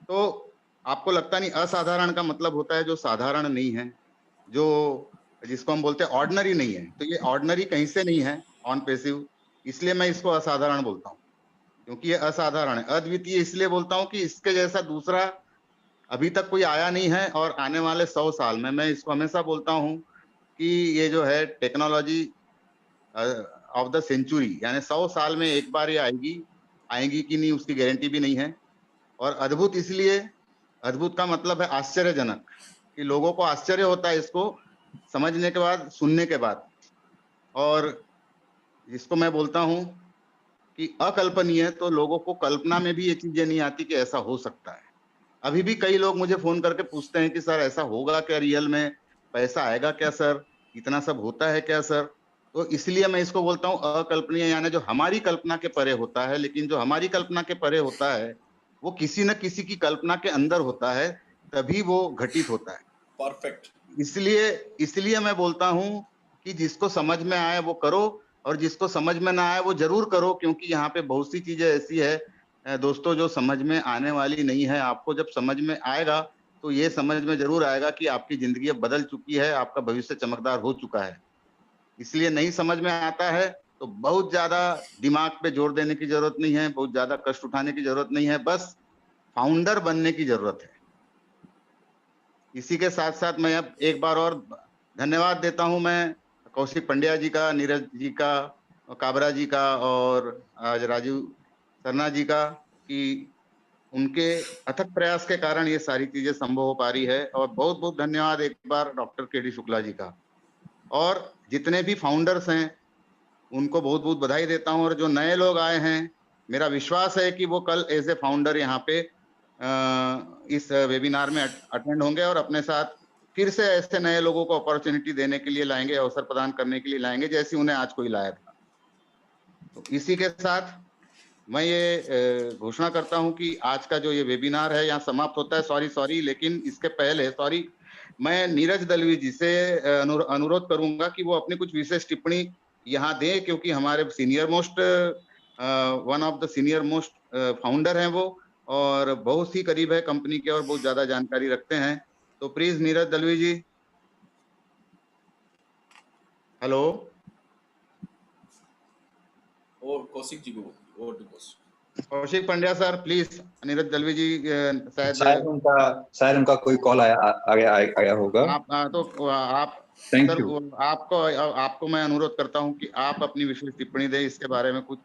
तो आपको लगता नहीं असाधारण का मतलब होता है जो साधारण नहीं है, जो जिसको हम बोलते हैं ऑर्डिनरी नहीं है। तो ये ऑर्डिनरी कहीं से नहीं है ऑन पैसिव, इसलिए मैं इसको असाधारण बोलता हूँ, क्योंकि ये असाधारण है। अद्वितीय इसलिए बोलता हूँ कि इसके जैसा दूसरा अभी तक कोई आया नहीं है, और आने वाले 100 साल में मैं इसको हमेशा बोलता हूँ कि ये जो है टेक्नोलॉजी ऑफ द सेंचुरी, यानी 100 साल में एक बार ये आएगी कि नहीं उसकी गारंटी भी नहीं है। और अद्भुत इसलिए, अद्भुत का मतलब है आश्चर्यजनक, कि लोगों को आश्चर्य होता है इसको समझने के बाद, सुनने के बाद। और जिसको मैं बोलता हूँ कि अकल्पनीय, तो लोगों को कल्पना में भी ये चीजें नहीं आती कि ऐसा हो सकता है। अभी भी कई लोग मुझे फोन करके पूछते हैं कि सर ऐसा होगा क्या रियल में, पैसा आएगा क्या सर, इतना सब होता है क्या सर। तो इसलिए मैं इसको बोलता हूँ अकल्पनीय, यानी जो हमारी कल्पना के परे होता है। लेकिन जो हमारी कल्पना के परे होता है वो किसी न किसी की कल्पना के अंदर होता है, तभी वो घटित होता है। परफेक्ट। इसलिए मैं बोलता हूँ कि जिसको समझ में आए वो करो, और जिसको समझ में ना आए वो जरूर करो, क्योंकि यहाँ पे बहुत सी चीजें ऐसी है दोस्तों जो समझ में आने वाली नहीं है। आपको जब समझ में आएगा तो ये समझ में जरूर आएगा कि आपकी जिंदगी अब बदल चुकी है, आपका भविष्य चमकदार हो चुका है। इसलिए नहीं समझ में आता है तो बहुत ज्यादा दिमाग पे जोर देने की जरूरत नहीं है, बहुत ज्यादा कष्ट उठाने की जरूरत नहीं है, बस फाउंडर बनने की जरूरत है। इसी के साथ साथ मैं अब एक बार और धन्यवाद देता हूं मैं कौशिक पंड्या जी का, नीरज जी का, काबरा जी का, और आज राजीव सरना जी का, कि उनके अथक प्रयास के कारण ये सारी चीजें संभव हो पा रही है। और बहुत बहुत धन्यवाद एक बार डॉक्टर केडी शुक्ला जी का, और जितने भी फाउंडर्स हैं उनको बहुत बहुत बधाई देता हूं। और जो नए लोग आए हैं, मेरा विश्वास है कि वो कल एज ए फाउंडर यहाँ पे इस वेबिनार में अटेंड होंगे, और अपने साथ फिर से ऐसे नए लोगों को अपॉर्चुनिटी देने के लिए लाएंगे, अवसर प्रदान करने के लिए लाएंगे, जैसे उन्हें आज कोई लाया था। तो इसी के साथ मैं ये घोषणा करता हूं कि आज का जो ये वेबिनार है यहाँ समाप्त होता है। सॉरी, लेकिन इसके पहले मैं नीरज दलवी जी से अनुरोध करूंगा कि वो अपनी कुछ विशेष टिप्पणी यहाँ दें, क्योंकि हमारे one of the senior most founder हैं वो, और बहुत ही करीब है कंपनी के, और बहुत ज्यादा जानकारी रखते हैं। तो प्लीज नीरज दलवी जी। हेलो। और कौशिक जी को, और कौशिक पंड्या सर प्लीज, नीरज दलवी जी शायद उनका कोई कॉल आया होगा। आप थैंक सर यू। आपको मैं अनुरोध करता हूं कि आप अपनी विशेष टिप्पणी दें इसके बारे में कुछ।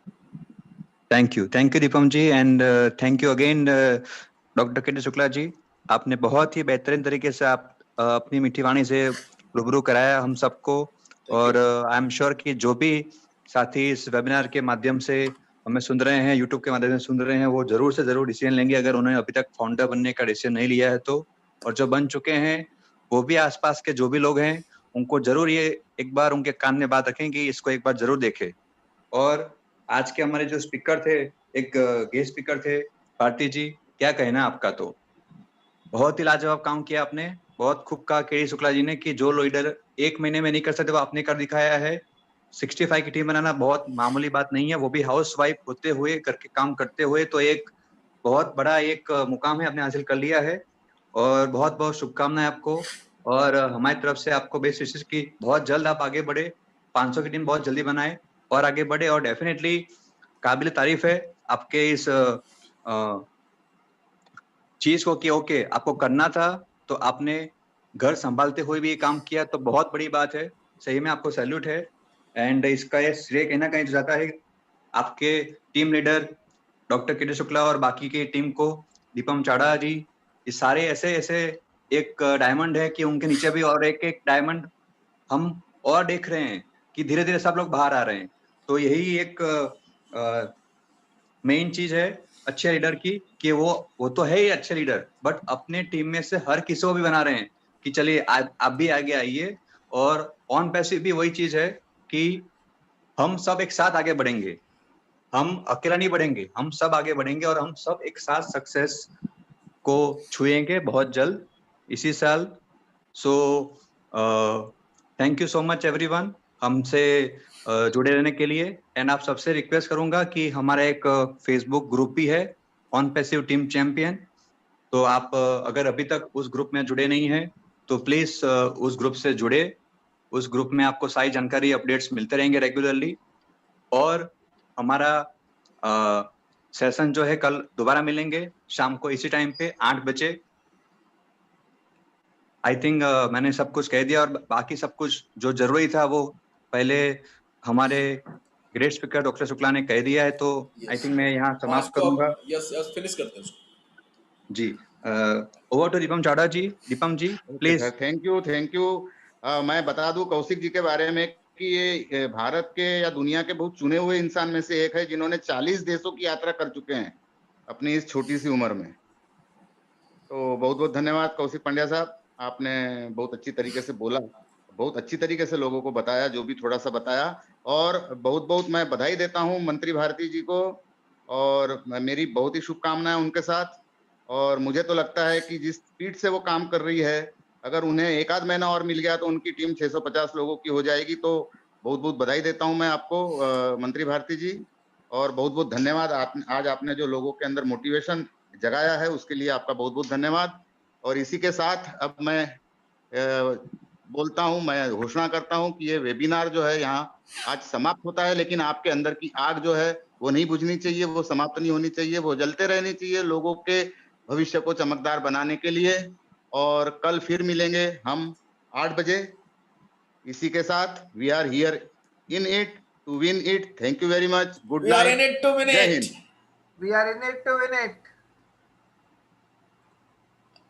Thank you Deepam ji, and thank you again doctor KD Shukla ji. आपने बहुत ही बेहतरीन तरीके से आप अपनी मीठी वाणी से रूबरू कराया हम सबको, और आई एम श्योर कि जो भी साथी इस वेबिनार के माध्यम से हमें सुन रहे हैं, यूट्यूब के माध्यम से सुन रहे हैं, वो जरूर से जरूर डिसीजन लेंगे, अगर उन्होंने अभी तक फाउंडर बनने का डिसीजन नहीं लिया है तो। और जो बन चुके हैं वो भी आसपास के जो भी लोग हैं उनको जरूर ये एक बार उनके कान में बात रखें कि इसको एक बार जरूर देखें। और आज के हमारे जो स्पीकर थे, एक गेस्ट स्पीकर थे भारती जी, क्या कहना आपका। तो बहुत ही लाजवाब काम किया आपने, बहुत खूब कहा केडी शुक्ला जी ने कि जो लीडर 1 महीने में नहीं कर सकते वो आपने कर दिखाया है। 65 की टीम बनाना बहुत मामूली बात नहीं है, वो भी हाउसवाइफ होते हुए, करके काम करते हुए, तो एक बहुत बड़ा एक मुकाम है आपने हासिल कर लिया है। और बहुत बहुत शुभकामनाएं आपको, और हमारी तरफ से आपको बेस्ट विशेष की बहुत जल्द आप आगे बढ़े, 500 की टीम बहुत जल्दी बनाए और आगे बढ़े। और डेफिनेटली काबिल तारीफ है आपके इस चीज को कि ओके आपको करना था तो आपने घर संभालते हुए भी ये काम किया, तो बहुत बड़ी बात है, सही में आपको सैल्यूट है। एंड इसका ये श्रेय कहीं ना कहीं जाता है आपके टीम लीडर डॉक्टर के शुक्ला और बाकी की टीम को, दीपम चाड़ा जी। ये सारे ऐसे ऐसे एक डायमंड है कि उनके नीचे भी और एक एक डायमंड हम और देख रहे हैं कि धीरे धीरे सब लोग बाहर आ रहे हैं। तो यही एक मेन चीज है अच्छे लीडर की कि वो तो है ही अच्छे लीडर, बट अपने टीम में से हर किसी को भी बना रहे हैं कि चलिए आप भी आगे आइए। और ऑन पैसिव भी वही चीज है कि हम सब एक साथ आगे बढ़ेंगे, हम अकेला नहीं बढ़ेंगे, हम सब आगे बढ़ेंगे और हम सब एक साथ सक्सेस को छुएंगे बहुत जल्द इसी साल। So thank you so much everyone हमसे जुड़े रहने के लिए। एंड आप सबसे रिक्वेस्ट करूंगा कि हमारा एक फेसबुक ग्रुप भी है ऑन पैसिव टीम चैंपियन, तो आप अगर अभी तक उस ग्रुप में जुड़े नहीं हैं तो प्लीज उस ग्रुप से जुड़े। उस ग्रुप में आपको सारी जानकारी अपडेट्स मिलते रहेंगे रेगुलरली। और हमारा सेशन जो है कल दोबारा मिलेंगे शाम को इसी टाइम पे 8 बजे। आई थिंक मैंने सब कुछ कह दिया और बाकी सब कुछ जो जरूरी था वो पहले हमारे ग्रेट स्पीकर डॉक्टर शुक्ला ने कह दिया है, तो आई थिंक मैं यहाँ समाप्त करूंगा। यस यस फिनिश करते हैं उसको। जी over to Deepam Chavda ji. Deepam ji please. Thank you. मैं बता दूं कौशिक जी के बारे में कि ये भारत के या दुनिया के बहुत चुने हुए इंसान में से एक है जिन्होंने 40 देशों की यात्रा कर चुके हैं अपनी इस छोटी सी उम्र में। तो बहुत बहुत धन्यवाद कौशिक पांड्या साहब, आपने बहुत अच्छी तरीके से बोला, बहुत अच्छी तरीके से लोगों को बताया जो भी थोड़ा सा बताया। और बहुत बहुत मैं बधाई देता हूं मंत्री भारती जी को, और मेरी बहुत ही शुभकामनाएं उनके साथ। और मुझे तो लगता है कि जिस स्पीड से वो काम कर रही है, अगर उन्हें एक आध महीना और मिल गया तो उनकी टीम 650 लोगों की हो जाएगी। तो बहुत बहुत बधाई देता हूं मैं आपको मंत्री भारती जी, और बहुत बहुत धन्यवाद। आज आपने जो लोगों के अंदर मोटिवेशन जगाया है उसके लिए आपका बहुत बहुत धन्यवाद। और इसी के साथ अब मैं बोलता हूं, मैं घोषणा करता हूं कि ये वेबिनार जो है यहाँ आज समाप्त होता है, लेकिन आपके अंदर की आग जो है वो नहीं बुझनी चाहिए, वो समाप्त नहीं होनी चाहिए, वो जलते रहनी चाहिए लोगों के भविष्य को चमकदार बनाने के लिए। और कल फिर मिलेंगे हम 8 बजे। इसी के साथ we are here in it to win it. Thank you very much. Good We are in night. it to win जय it. हिंद। We are in it to win it.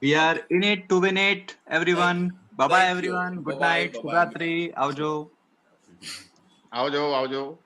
We are in it to win it everyone. Bye bye Thank you. Everyone, good Bye-bye, night, bye-bye. शुभरात्रि, आवजो। आओ जाओ आओ जाओ।